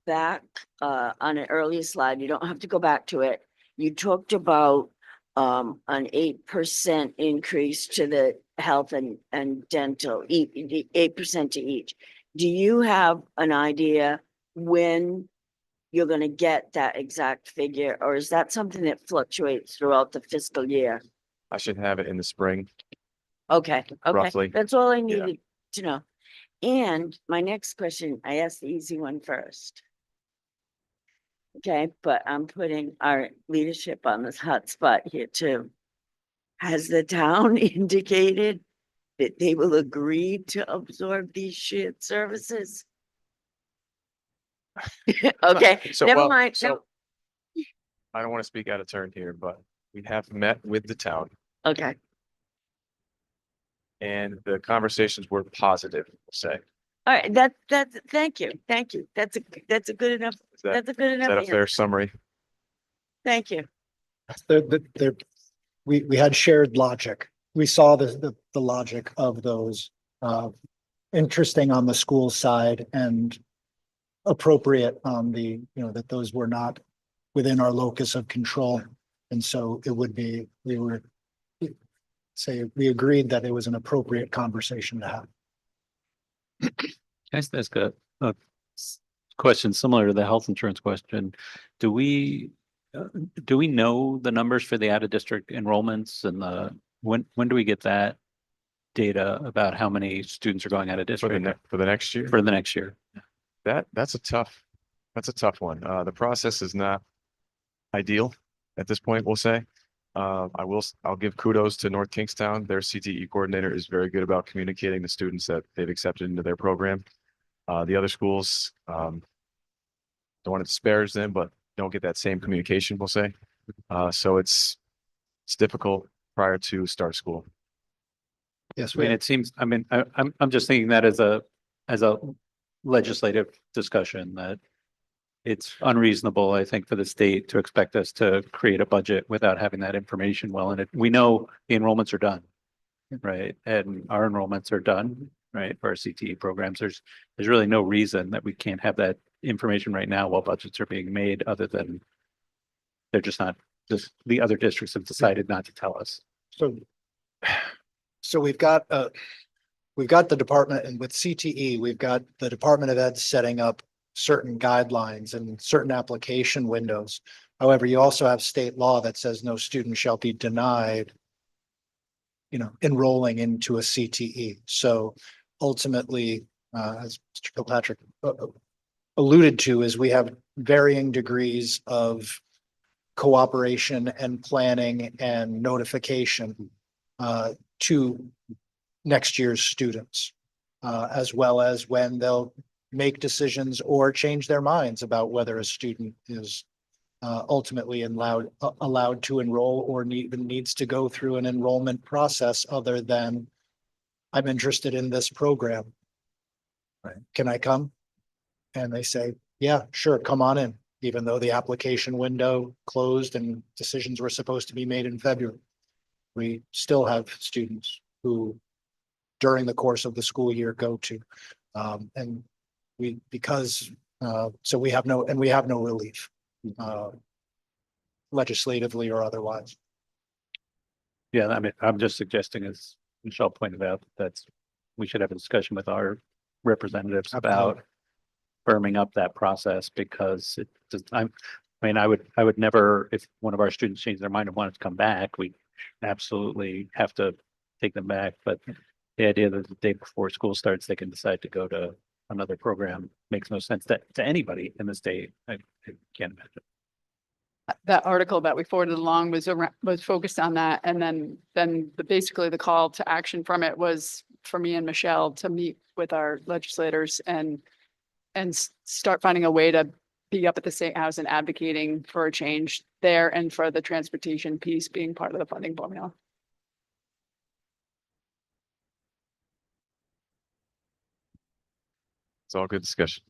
back, on an earlier slide, you don't have to go back to it. You talked about, an 8% increase to the health and dental, 8% to each. Do you have an idea when you're gonna get that exact figure, or is that something that fluctuates throughout the fiscal year? I should have it in the spring. Okay, okay, Roughly. that's all I Yeah. needed to know. And my next question, I asked the easy one first. Okay, but I'm putting our leadership on this hot spot here too. Has the town indicated that they will agree to absorb these shared services? Okay, So, never well, mind. so No, I don't want to speak out of turn here, but we have met with the town okay, and the conversations were positive, we'll say. all right, thank you, thank you. That's a good enough, Is that, that's a good is enough that a answer. fair summary? Thank you. We had shared logic. We saw the logic of those, interesting on the school side and appropriate on the, that those were not within our locus of control. And so it would be, we agreed that it was an appropriate conversation to have. Can I ask a question similar to the health insurance question? Do we know the numbers for the out of district enrollments and when do we get that data about how many students are going out of For the district for the next year? for the next year? That's a tough one. The process is not ideal at this point, we'll say. I'll give kudos to North Kingstown. Their CTE coordinator is very good about communicating the students that they've accepted into their program. The other schools, don't want to disparage them, but don't get that same communication, we'll say. So it's difficult prior to start school. Yes, I mean, it seems, I'm just thinking that as a legislative discussion that it's unreasonable, I think, for the state to expect us to create a budget without having that information well in it. We know the enrollments are done, right? And our enrollments are done, right, for our CTE programs. There's really no reason that we can't have that information right now while budgets are being made, other than they're just not, just the other districts have decided not to tell us. So we've got the department, and with CTE, we've got the Department of Ed setting up certain guidelines and certain application windows. However, you also have state law that says no student shall be denied, enrolling into a CTE. So ultimately, as Mr. Kilpatrick alluded to, is we have varying degrees of cooperation and planning and notification to next year's students, as well as when they'll make decisions or change their minds about whether a student is ultimately allowed to enroll or needs to go through an enrollment process other than I'm interested in this program. Right. Can I come? And they say, yeah, sure, come on in, even though the application window closed and decisions were supposed to be made in February. We still have students who during the course of the school year go to, and so we have no relief, legislatively or otherwise. Yeah, I mean, I'm just suggesting, as Michelle pointed out, we should have a discussion with our representatives about firming up that process, because I would never, if one of our students changed their mind and wanted to come back, we absolutely have to take them back. But the idea that the day before school starts, they can decide to go to another program makes no sense to anybody in the state. I can't imagine. That article that we forwarded along was focused on that. And then basically the call to action from it was for me and Michelle to meet with our legislators and start finding a way to be up at the State House and advocating for a change there, and for the transportation piece being part of the funding formula. It's all good discussion.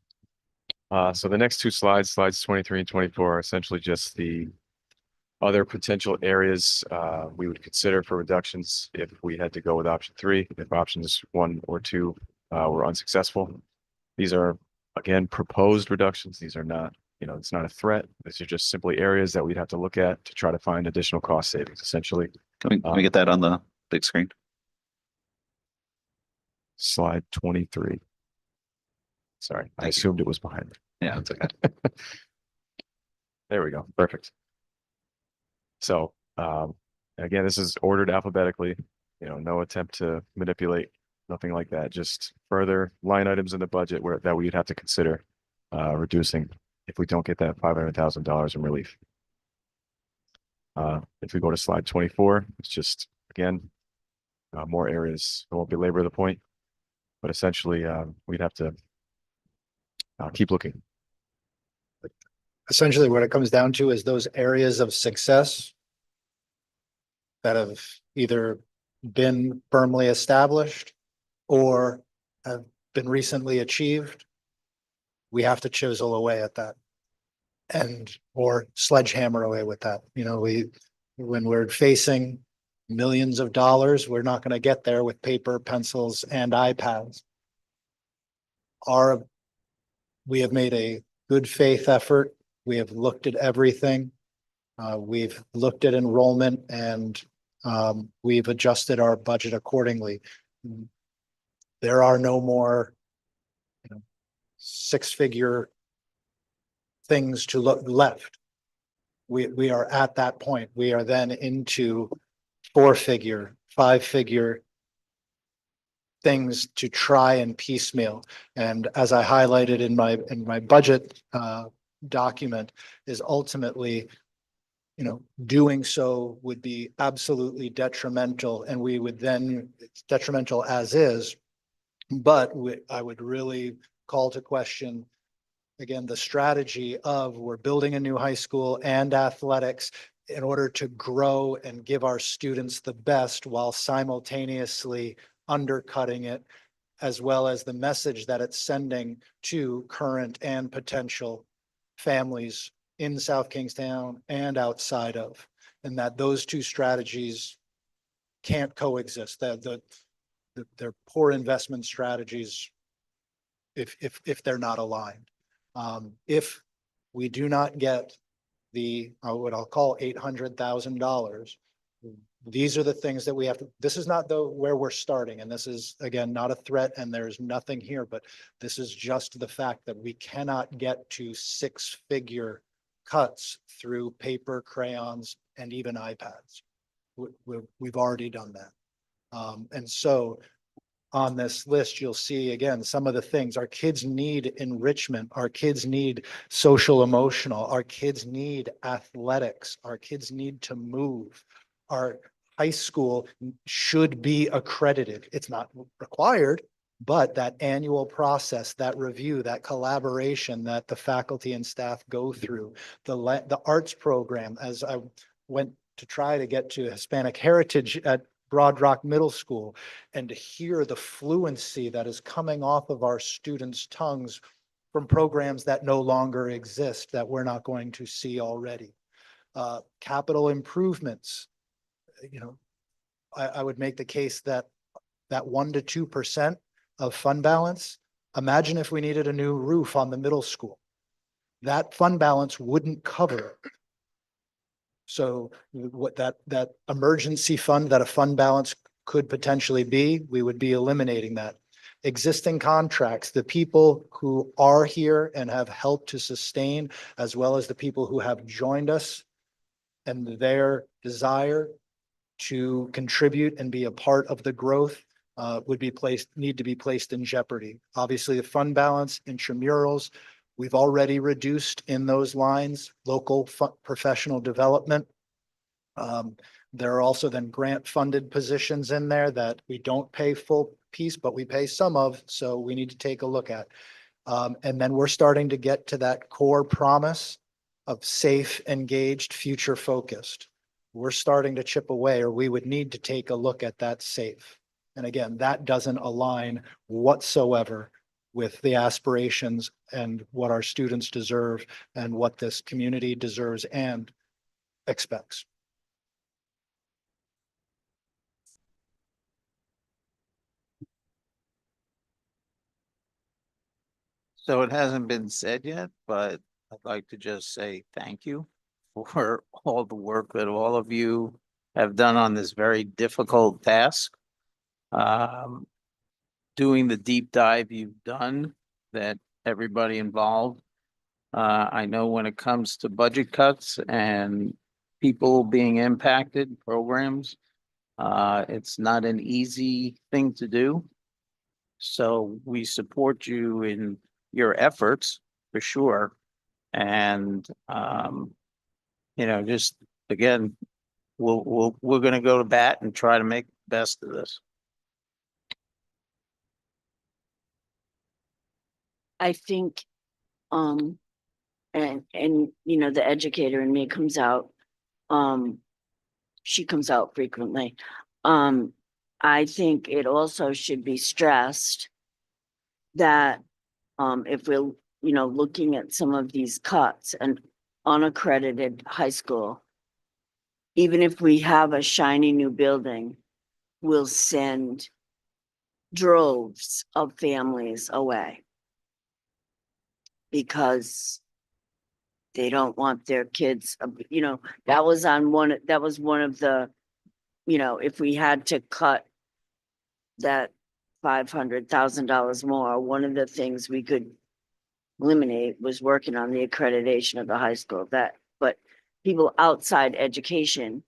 So the next two slides 23 and 24, are essentially just the other potential areas we would consider for reductions if we had to go with option 3, if options 1 or 2 were unsuccessful. These are, again, proposed reductions. These are not, it's not a threat. These are just simply areas that we'd have to look at to try to find additional cost savings, essentially. Can we get that on the big screen? Slide 23. Sorry, I assumed it was behind me. Yeah, it's okay. There we go. Perfect. So, again, this is ordered alphabetically, no attempt to manipulate, nothing like that. Just further line items in the budget that we'd have to consider reducing if we don't get that $500,000 in relief. If we go to slide 24, it's just, again, more areas. I won't belabor the point, but essentially, we'd have to keep looking. Essentially, what it comes down to is those areas of success that have either been firmly established or have been recently achieved. We have to chisel away at that or sledgehammer away with that. When we're facing millions of dollars, we're not going to get there with paper, pencils, and iPads. We have made a good faith effort. We have looked at everything. We've looked at enrollment and we've adjusted our budget accordingly. There are no more six-figure things to look left. We are at that point. We are then into 4-figure, 5-figure things to try and piecemeal. And as I highlighted in my budget document, is ultimately, doing so would be absolutely detrimental, and we would then, it's detrimental as is, but I would really call to question, again, the strategy of we're building a new high school and athletics in order to grow and give our students the best while simultaneously undercutting it, as well as the message that it's sending to current and potential families in South Kingstown and outside of, and that those two strategies can't coexist. They're poor investment strategies if they're not aligned. If we do not get the what I'll call $800,000, these are the things that we have to. This is not where we're starting, and this is, again, not a threat, and there's nothing here, but this is just the fact that we cannot get to 6-figure cuts through paper, crayons, and even iPads. We've already done that. And so on this list, you'll see, again, some of the things. Our kids need enrichment. Our kids need social emotional. Our kids need athletics. Our kids need to move. Our high school should be accredited. It's not required, but that annual process, that review, that collaboration that the faculty and staff go through, the arts program, as I went to try to get to Hispanic heritage at Broad Rock Middle School, and to hear the fluency that is coming off of our students' tongues from programs that no longer exist, that we're not going to see already. Capital improvements, I would make the case that 1 to 2% of fund balance, imagine if we needed a new roof on the middle school. That fund balance wouldn't cover it. So what that emergency fund, that a fund balance could potentially be, we would be eliminating that. Existing contracts, the people who are here and have helped to sustain, as well as the people who have joined us and their desire to contribute and be a part of the growth need to be placed in jeopardy. Obviously, the fund balance, intramurals, we've already reduced in those lines, local professional development. There are also then grant funded positions in there that we don't pay full piece, but we pay some of, so we need to take a look at. And then we're starting to get to that core promise of safe, engaged, future focused. We're starting to chip away, or we would need to take a look at that safe. And again, that doesn't align whatsoever with the aspirations and what our students deserve and what this community deserves and expects. So it hasn't been said yet, but I'd like to just say thank you for all the work that all of you have done on this very difficult task. Um, doing the deep dive you've done, that everybody involved. I know when it comes to budget cuts and people being impacted, programs, it's not an easy thing to do. So we support you in your efforts for sure. And, just again, we're gonna go to bat and try to make the best of this. I think, and the educator in me comes out, she comes out frequently. I think it also should be stressed that, if we're, looking at some of these cuts and unaccredited high school, even if we have a shiny new building, we'll send droves of families away because they don't want their kids, that was one of the, if we had to cut that $500,000 more, one of the things we could eliminate was working on the accreditation of the high school. But people outside education,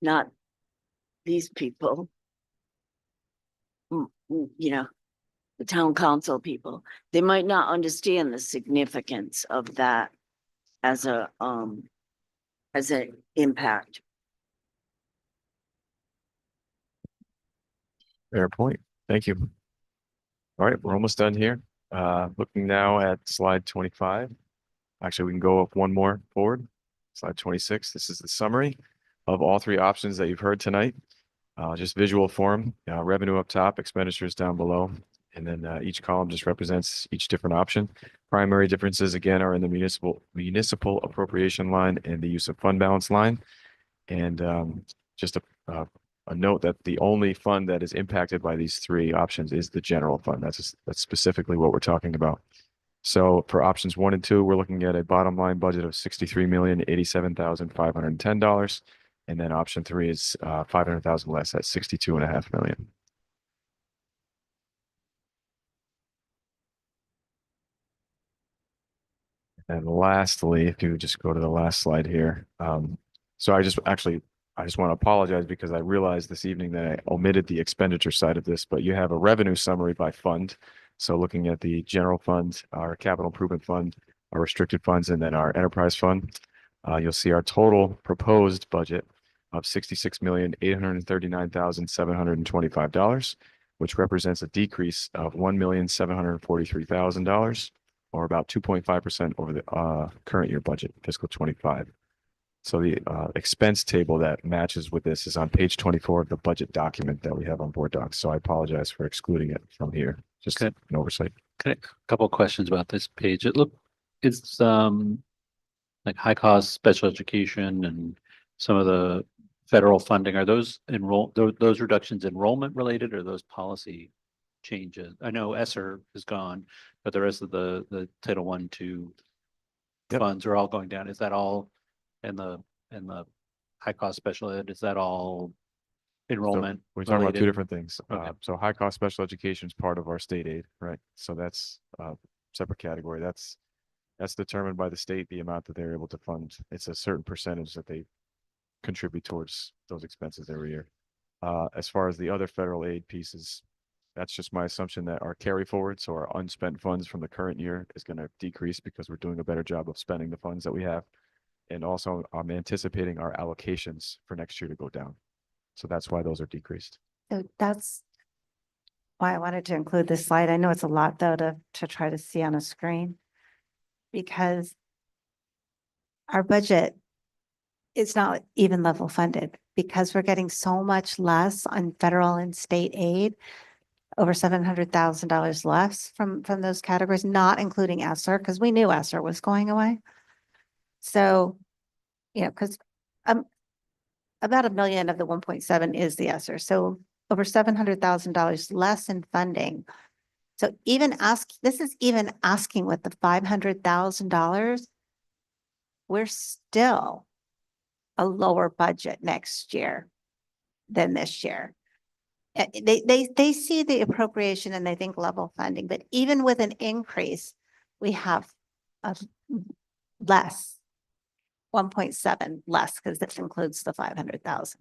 not these people, the town council people, they might not understand the significance of that as an impact. Fair point. Thank you. All right, we're almost done here. Looking now at slide 25. Actually, we can go up one more forward. Slide 26. This is the summary of all three options that you've heard tonight. Just visual form, revenue up top, expenditures down below. And then each column just represents each different option. Primary differences again are in the municipal appropriation line and the use of fund balance line. And just a note that the only fund that is impacted by these three options is the general fund. That's specifically what we're talking about. So for options 1 and 2, we're looking at a bottom line budget of $63,087,510. And then option 3 is 500,000 less at 62.5 million. And lastly, if you just go to the last slide here. So I just want to apologize because I realized this evening that I omitted the expenditure side of this, but you have a revenue summary by fund. So looking at the general fund, our capital improvement fund, our restricted funds, and then our enterprise fund, you'll see our total proposed budget of $66,839,725, which represents a decrease of $1,743,000, or about 2.5% over the current year budget, fiscal 25. So the expense table that matches with this is on page 24 of the budget document that we have on board docs. So I apologize for excluding it from here. Just an oversight. A couple of questions about this page. It's like high cost special education and some of the federal funding. Are those those reductions enrollment related, or those policy changes? I know ESSER is gone, but the rest of the Title I, II funds are all going down. Is that all in the high cost special ed? Is that all enrollment? We're talking about two related? different things. Okay. So high cost special education is part of our state aid, right? So that's a separate category. That's determined by the state, the amount that they're able to fund. It's a certain percentage that they contribute towards those expenses every year. As far as the other federal aid pieces, that's just my assumption that our carry forward, so our unspent funds from the current year, is going to decrease because we're doing a better job of spending the funds that we have. And also I'm anticipating our allocations for next year to go down. So that's why those are decreased. So that's why I wanted to include this slide. I know it's a lot though to try to see on a screen, because our budget is not even level funded because we're getting so much less on federal and state aid, over $700,000 less from those categories, not including ESSER, because we knew ESSER was going away. So because about 1 million of the 1.7 is the ESSER, so over $700,000 less in funding. So this is even asking with the $500,000, we're still a lower budget next year than this year. They see the appropriation and they think level funding, but even with an increase, we have a less, 1.7 less, because this includes the 500,000.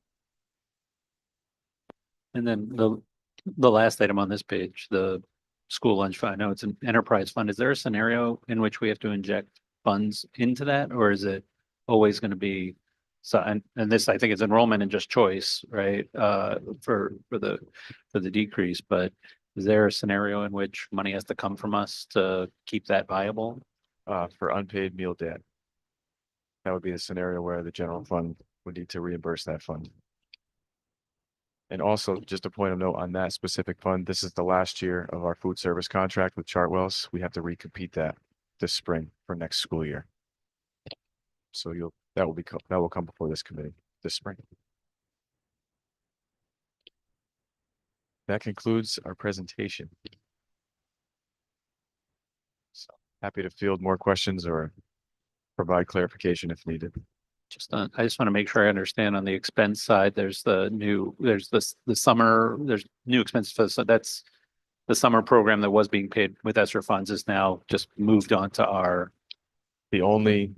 And then the last item on this page, the school lunch fund, I know it's an enterprise fund. Is there a scenario in which we have to inject funds into that, or is it always going to be? So, and this, I think, is enrollment and just choice, right? For the decrease, but is there a scenario in which money has to come from us to keep that viable? For unpaid meal debt. That would be the scenario where the general fund would need to reimburse that fund. And also, just a point of note on that specific fund, this is the last year of our food service contract with Chartwells. We have to recompete that this spring for next school year. So that will come before this committee this spring. That concludes our presentation. So happy to field more questions or provide clarification if needed. I just want to make sure I understand on the expense side, there's the summer, there's new expenses. So that's the summer program that was being paid with ESSER funds is now just moved on to our. The only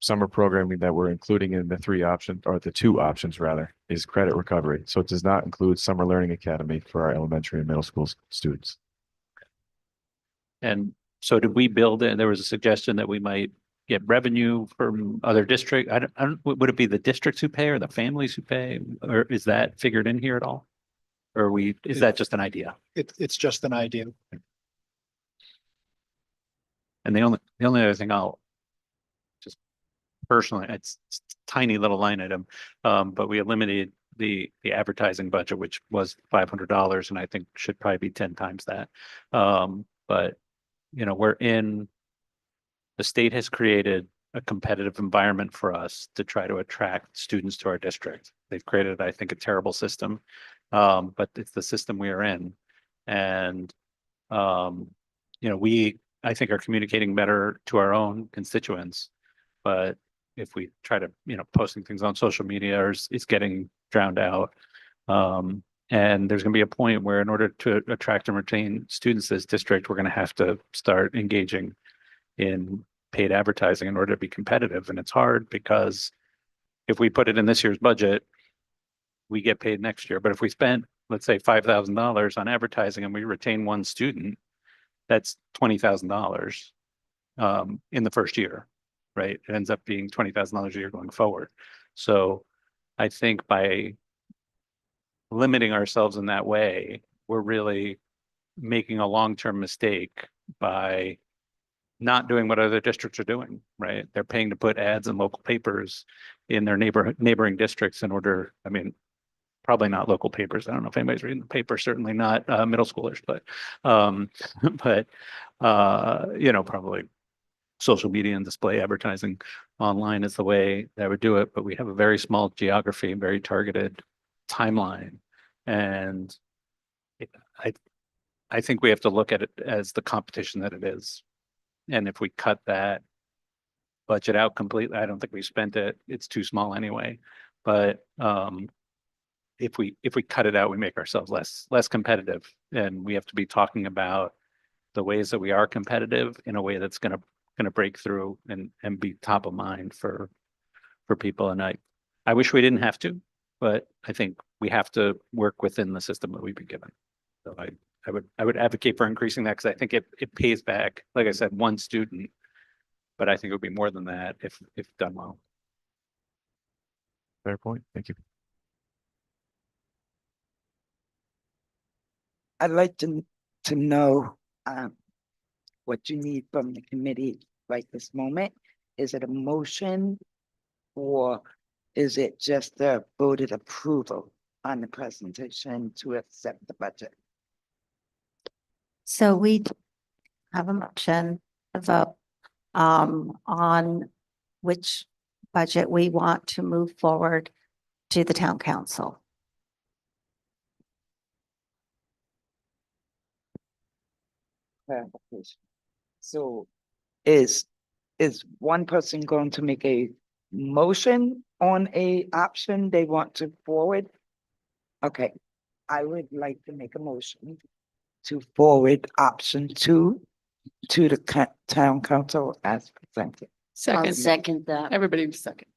summer programming that we're including in the the two options rather, is credit recovery. So it does not include Summer Learning Academy for our elementary and middle school students. And so did we build in, there was a suggestion that we might get revenue from other district. I don't, would it be the districts who pay or the families who pay? Or is that figured in here at all? Or is that just an idea? It's just an idea. And the only other thing I'll just personally, it's a tiny little line item, but we eliminated the advertising budget, which was $500, and I think should probably be 10 times that. But the state has created a competitive environment for us to try to attract students to our district. They've created, I think, a terrible system, but it's the system we are in, and we, I think, are communicating better to our own constituents. But if we try to, posting things on social media, it's getting drowned out. And there's going to be a point where in order to attract and retain students to this district, we're going to have to start engaging in paid advertising in order to be competitive. And it's hard because if we put it in this year's budget, we get paid next year. But if we spent, let's say, $5,000 on advertising and we retain one student, that's $20,000 in the first year, right? It ends up being $20,000 a year going forward. So I think by limiting ourselves in that way, we're really making a long-term mistake by not doing what other districts are doing, right? They're paying to put ads in local papers in their neighboring districts in order, probably not local papers. I don't know if anybody's reading the paper, certainly not middle schoolers, but probably social media and display advertising online is the way that would do it. But we have a very small geography, very targeted timeline. And I think we have to look at it as the competition that it is. And if we cut that budget out completely, I don't think we spent it. It's too small anyway. But if we cut it out, we make ourselves less competitive, and we have to be talking about the ways that we are competitive in a way that's going to break through and be top of mind for people. And I wish we didn't have to, but I think we have to work within the system that we've been given. So I would advocate for increasing that because I think it pays back, like I said, one student, but I think it would be more than that if done well. Fair point. Thank you. I'd like to know what you need from the committee right this moment. Is it a motion or is it just a voted approval on the presentation to accept the budget? So we have a motion, a vote on which budget we want to move forward to the town council. Clarification. So is one person going to make a motion on a option they want to forward? Okay, I would like to make a motion to forward option 2 to the town council as presented. I'll Second, second that. everybody was second.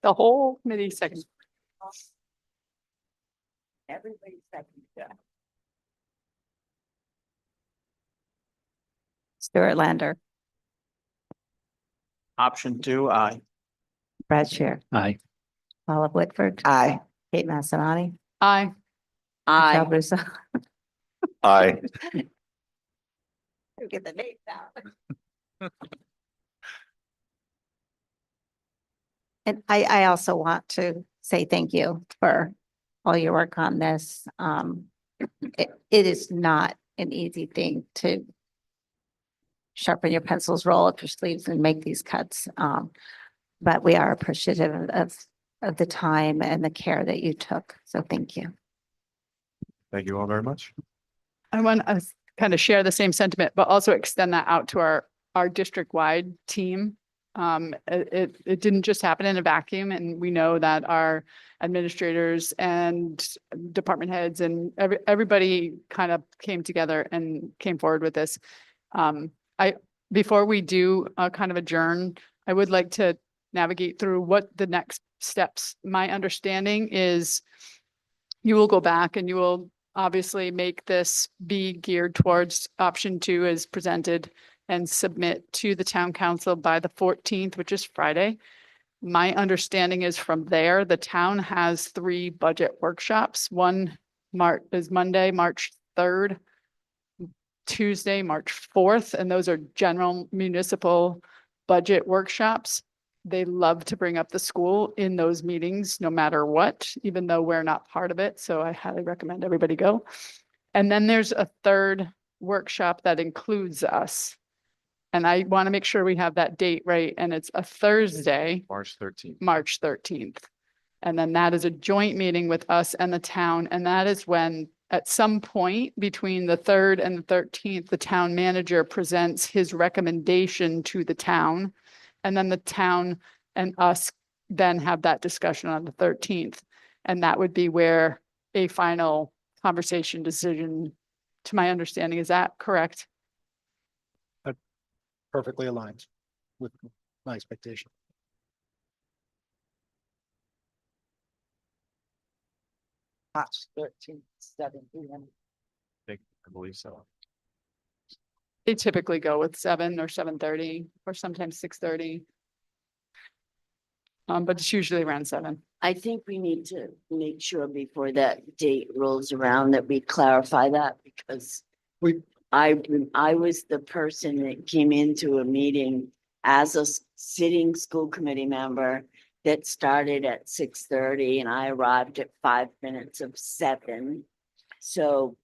The whole committee second. Everybody second that. Stuart Lander, Option 2, aye. Brad Shear, Aye. Paula Whitford, Aye. Kate Massanani, Aye. Michelle Aye. Russo. Aye. Get the name down. And I also want to say thank you for all your work on this. It is not an easy thing to sharpen your pencils, roll up your sleeves and make these cuts. But we are appreciative of the time and the care that you took. So thank you. Thank you all very much. I want to kind of share the same sentiment, but also extend that out to our district-wide team. It didn't just happen in a vacuum, and we know that our administrators and department heads and everybody kind of came together and came forward with this. Before we do kind of adjourn, I would like to navigate through what the next steps. My understanding is you will go back and you will obviously make this be geared towards option 2 as presented and submit to the town council by the 14th, which is Friday. My understanding is from there, the town has 3 budget workshops. One is Monday, March 3rd, Tuesday, March 4th, and those are general municipal budget workshops. They love to bring up the school in those meetings, no matter what, even though we're not part of it. So I highly recommend everybody go. And then there's a 3rd workshop that includes us. And I want to make sure we have that date right. And it's a Thursday, March 13th. March 13th. And then that is a joint meeting with us and the town. And that is when at some point between the 3rd and the 13th, the town manager presents his recommendation to the town. And then the town and us then have that discussion on the 13th. And that would be where a final conversation decision, to my understanding, is that correct? Perfectly aligned with my expectation. March 13th, 7 p.m. I believe so. They typically go with 7 or 7:30 or sometimes 6:30. But it's usually around 7. I think we need to make sure before that date rolls around that we clarify that because I was the person that came into a meeting as a sitting school committee member that started at 6:30 and I arrived at 5 minutes of 7. So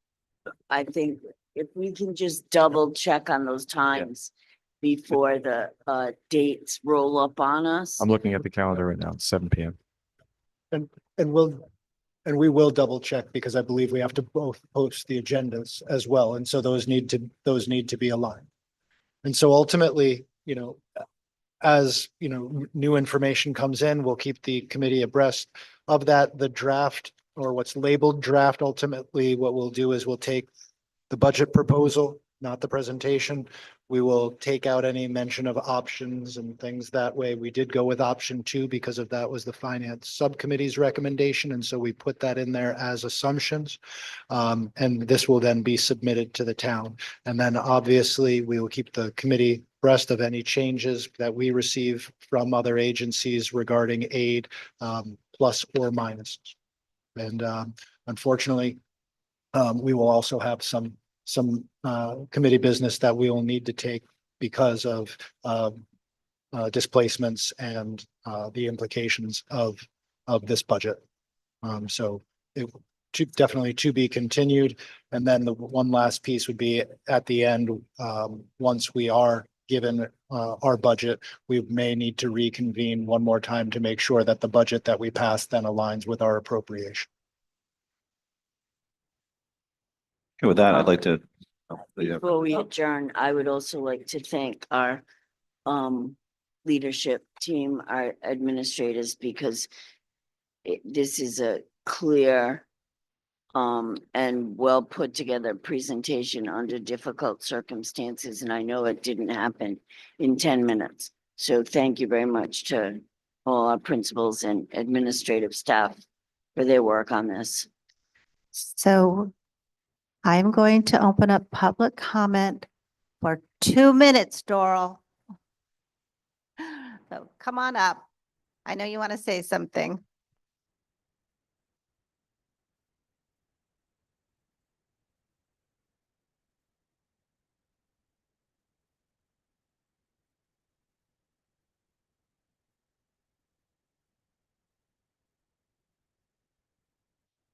I think if we can just double check on those times before the dates roll up on us. I'm looking at the calendar right now. It's 7 p.m. And we will double check because I believe we have to both post the agendas as well. And so those need to be aligned. And so ultimately, as new information comes in, we'll keep the committee abreast of that. The draft or what's labeled draft, ultimately, what we'll do is we'll take the budget proposal, not the presentation. We will take out any mention of options and things that way. We did go with option 2 because of that was the finance subcommittee's recommendation. And so we put that in there as assumptions. And this will then be submitted to the town. And then obviously we will keep the committee abreast of any changes that we receive from other agencies regarding aid, plus or minus. And unfortunately, we will also have some committee business that we will need to take because of displacements and the implications of this budget. So it definitely to be continued. And then the one last piece would be at the end, once we are given our budget, we may need to reconvene one more time to make sure that the budget that we pass then aligns with our appropriation. Okay, with that, I'd like to. Oh, yeah. Before we adjourn, I would also like to thank our leadership team, our administrators, because this is a clear and well put together presentation under difficult circumstances, and I know it didn't happen in 10 minutes. So thank you very much to all our principals and administrative staff for their work on this. So I'm going to open up public comment for 2 minutes, Doral. So come on up. I know you want to say something.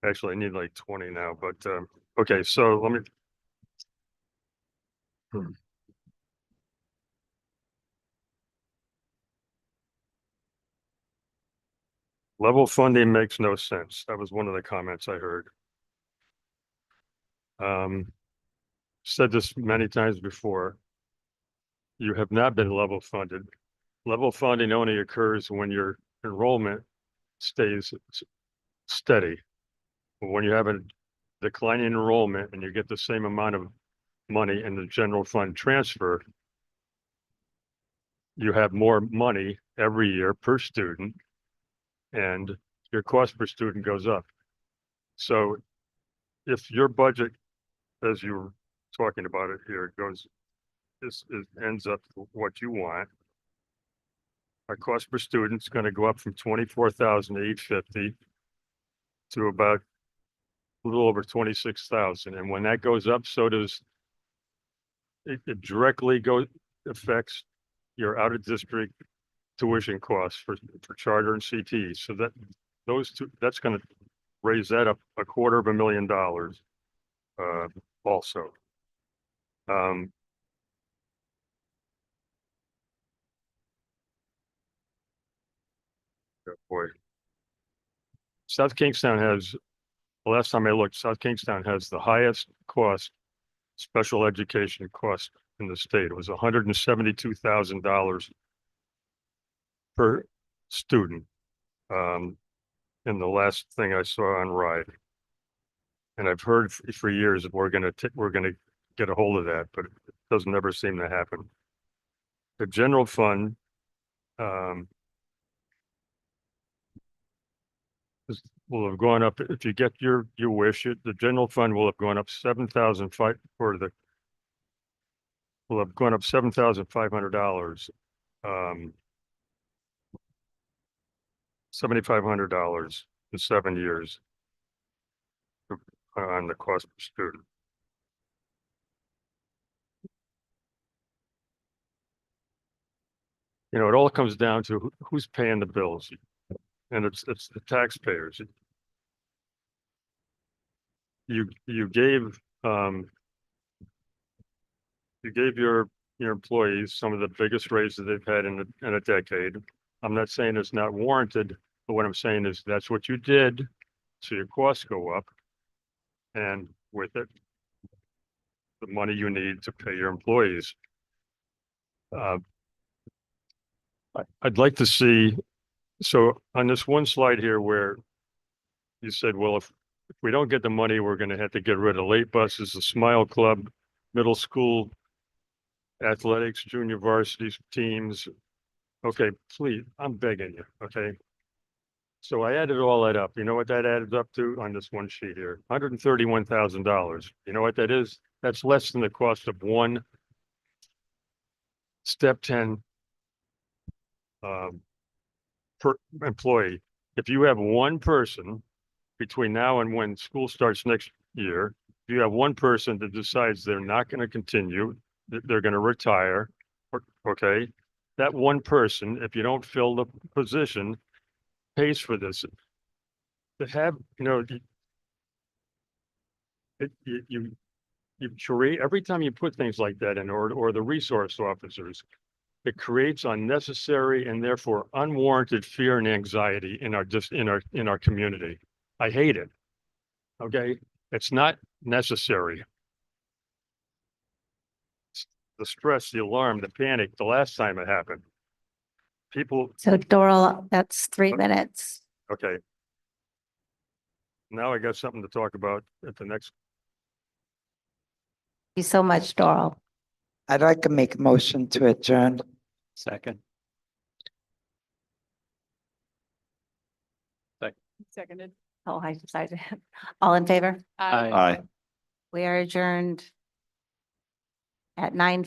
Actually, I need like 20 now, but, okay, so let me. Level funding makes no sense. That was one of the comments I heard. Said this many times before. You have not been level funded. Level funding only occurs when your enrollment stays steady. When you have a declining enrollment and you get the same amount of money in the general fund transfer, you have more money every year per student and your cost per student goes up. So if your budget, as you were talking about it here, ends up what you want, our cost per student is going to go up from 24,850 to about a little over 26,000. And when that goes up, so does it directly affects your out of district tuition costs for charter and CT. So those two, that's going to raise that up $250,000 also. Oh boy. South Kingstown has, the last time I looked, South Kingstown has the highest cost special education cost in the state. It was $172,000 per student in the last thing I saw on RIDE. And I've heard for years that we're gonna get a hold of that, but it doesn't ever seem to happen. The general fund will have gone up if you get your wish. The general fund will have gone up 7,500 for the will have gone up $7,500, $7,500 in 7 years on the cost per student. You know, it all comes down to who's paying the bills, and it's the taxpayers. You gave your employees some of the biggest raises they've had in a decade. I'm not saying it's not warranted, but what I'm saying is that's what you did, so your costs go up, and with it, the money you need to pay your employees. I'd like to see, so on this one slide here where you said, well, if we don't get the money, we're going to have to get rid of late buses, the Smile Club, middle school athletics, junior varsity teams. Okay, please, I'm begging you, okay? So I added all that up. You know what that added up to on this one sheet here? $131,000. You know what that is? That's less than the cost of one step 10 per employee. If you have one person between now and when school starts next year, if you have one person that decides they're not going to continue, they're going to retire, okay? That one person, if you don't fill the position, pays for this. To have, you know, you create, every time you put things like that in, or the resource officers, it creates unnecessary and therefore unwarranted fear and anxiety in our, just in our community. I hate it. Okay, it's not necessary. The stress, the alarm, the panic, the last time it happened. People, So Doral, that's 3 minutes. okay. Now I got something to talk about at the next. Thank you so much, Doral. I'd like to make a motion to adjourn. Second. Seconded. Oh, I decided. All in favor? Aye. Aye. We are adjourned at 9:50.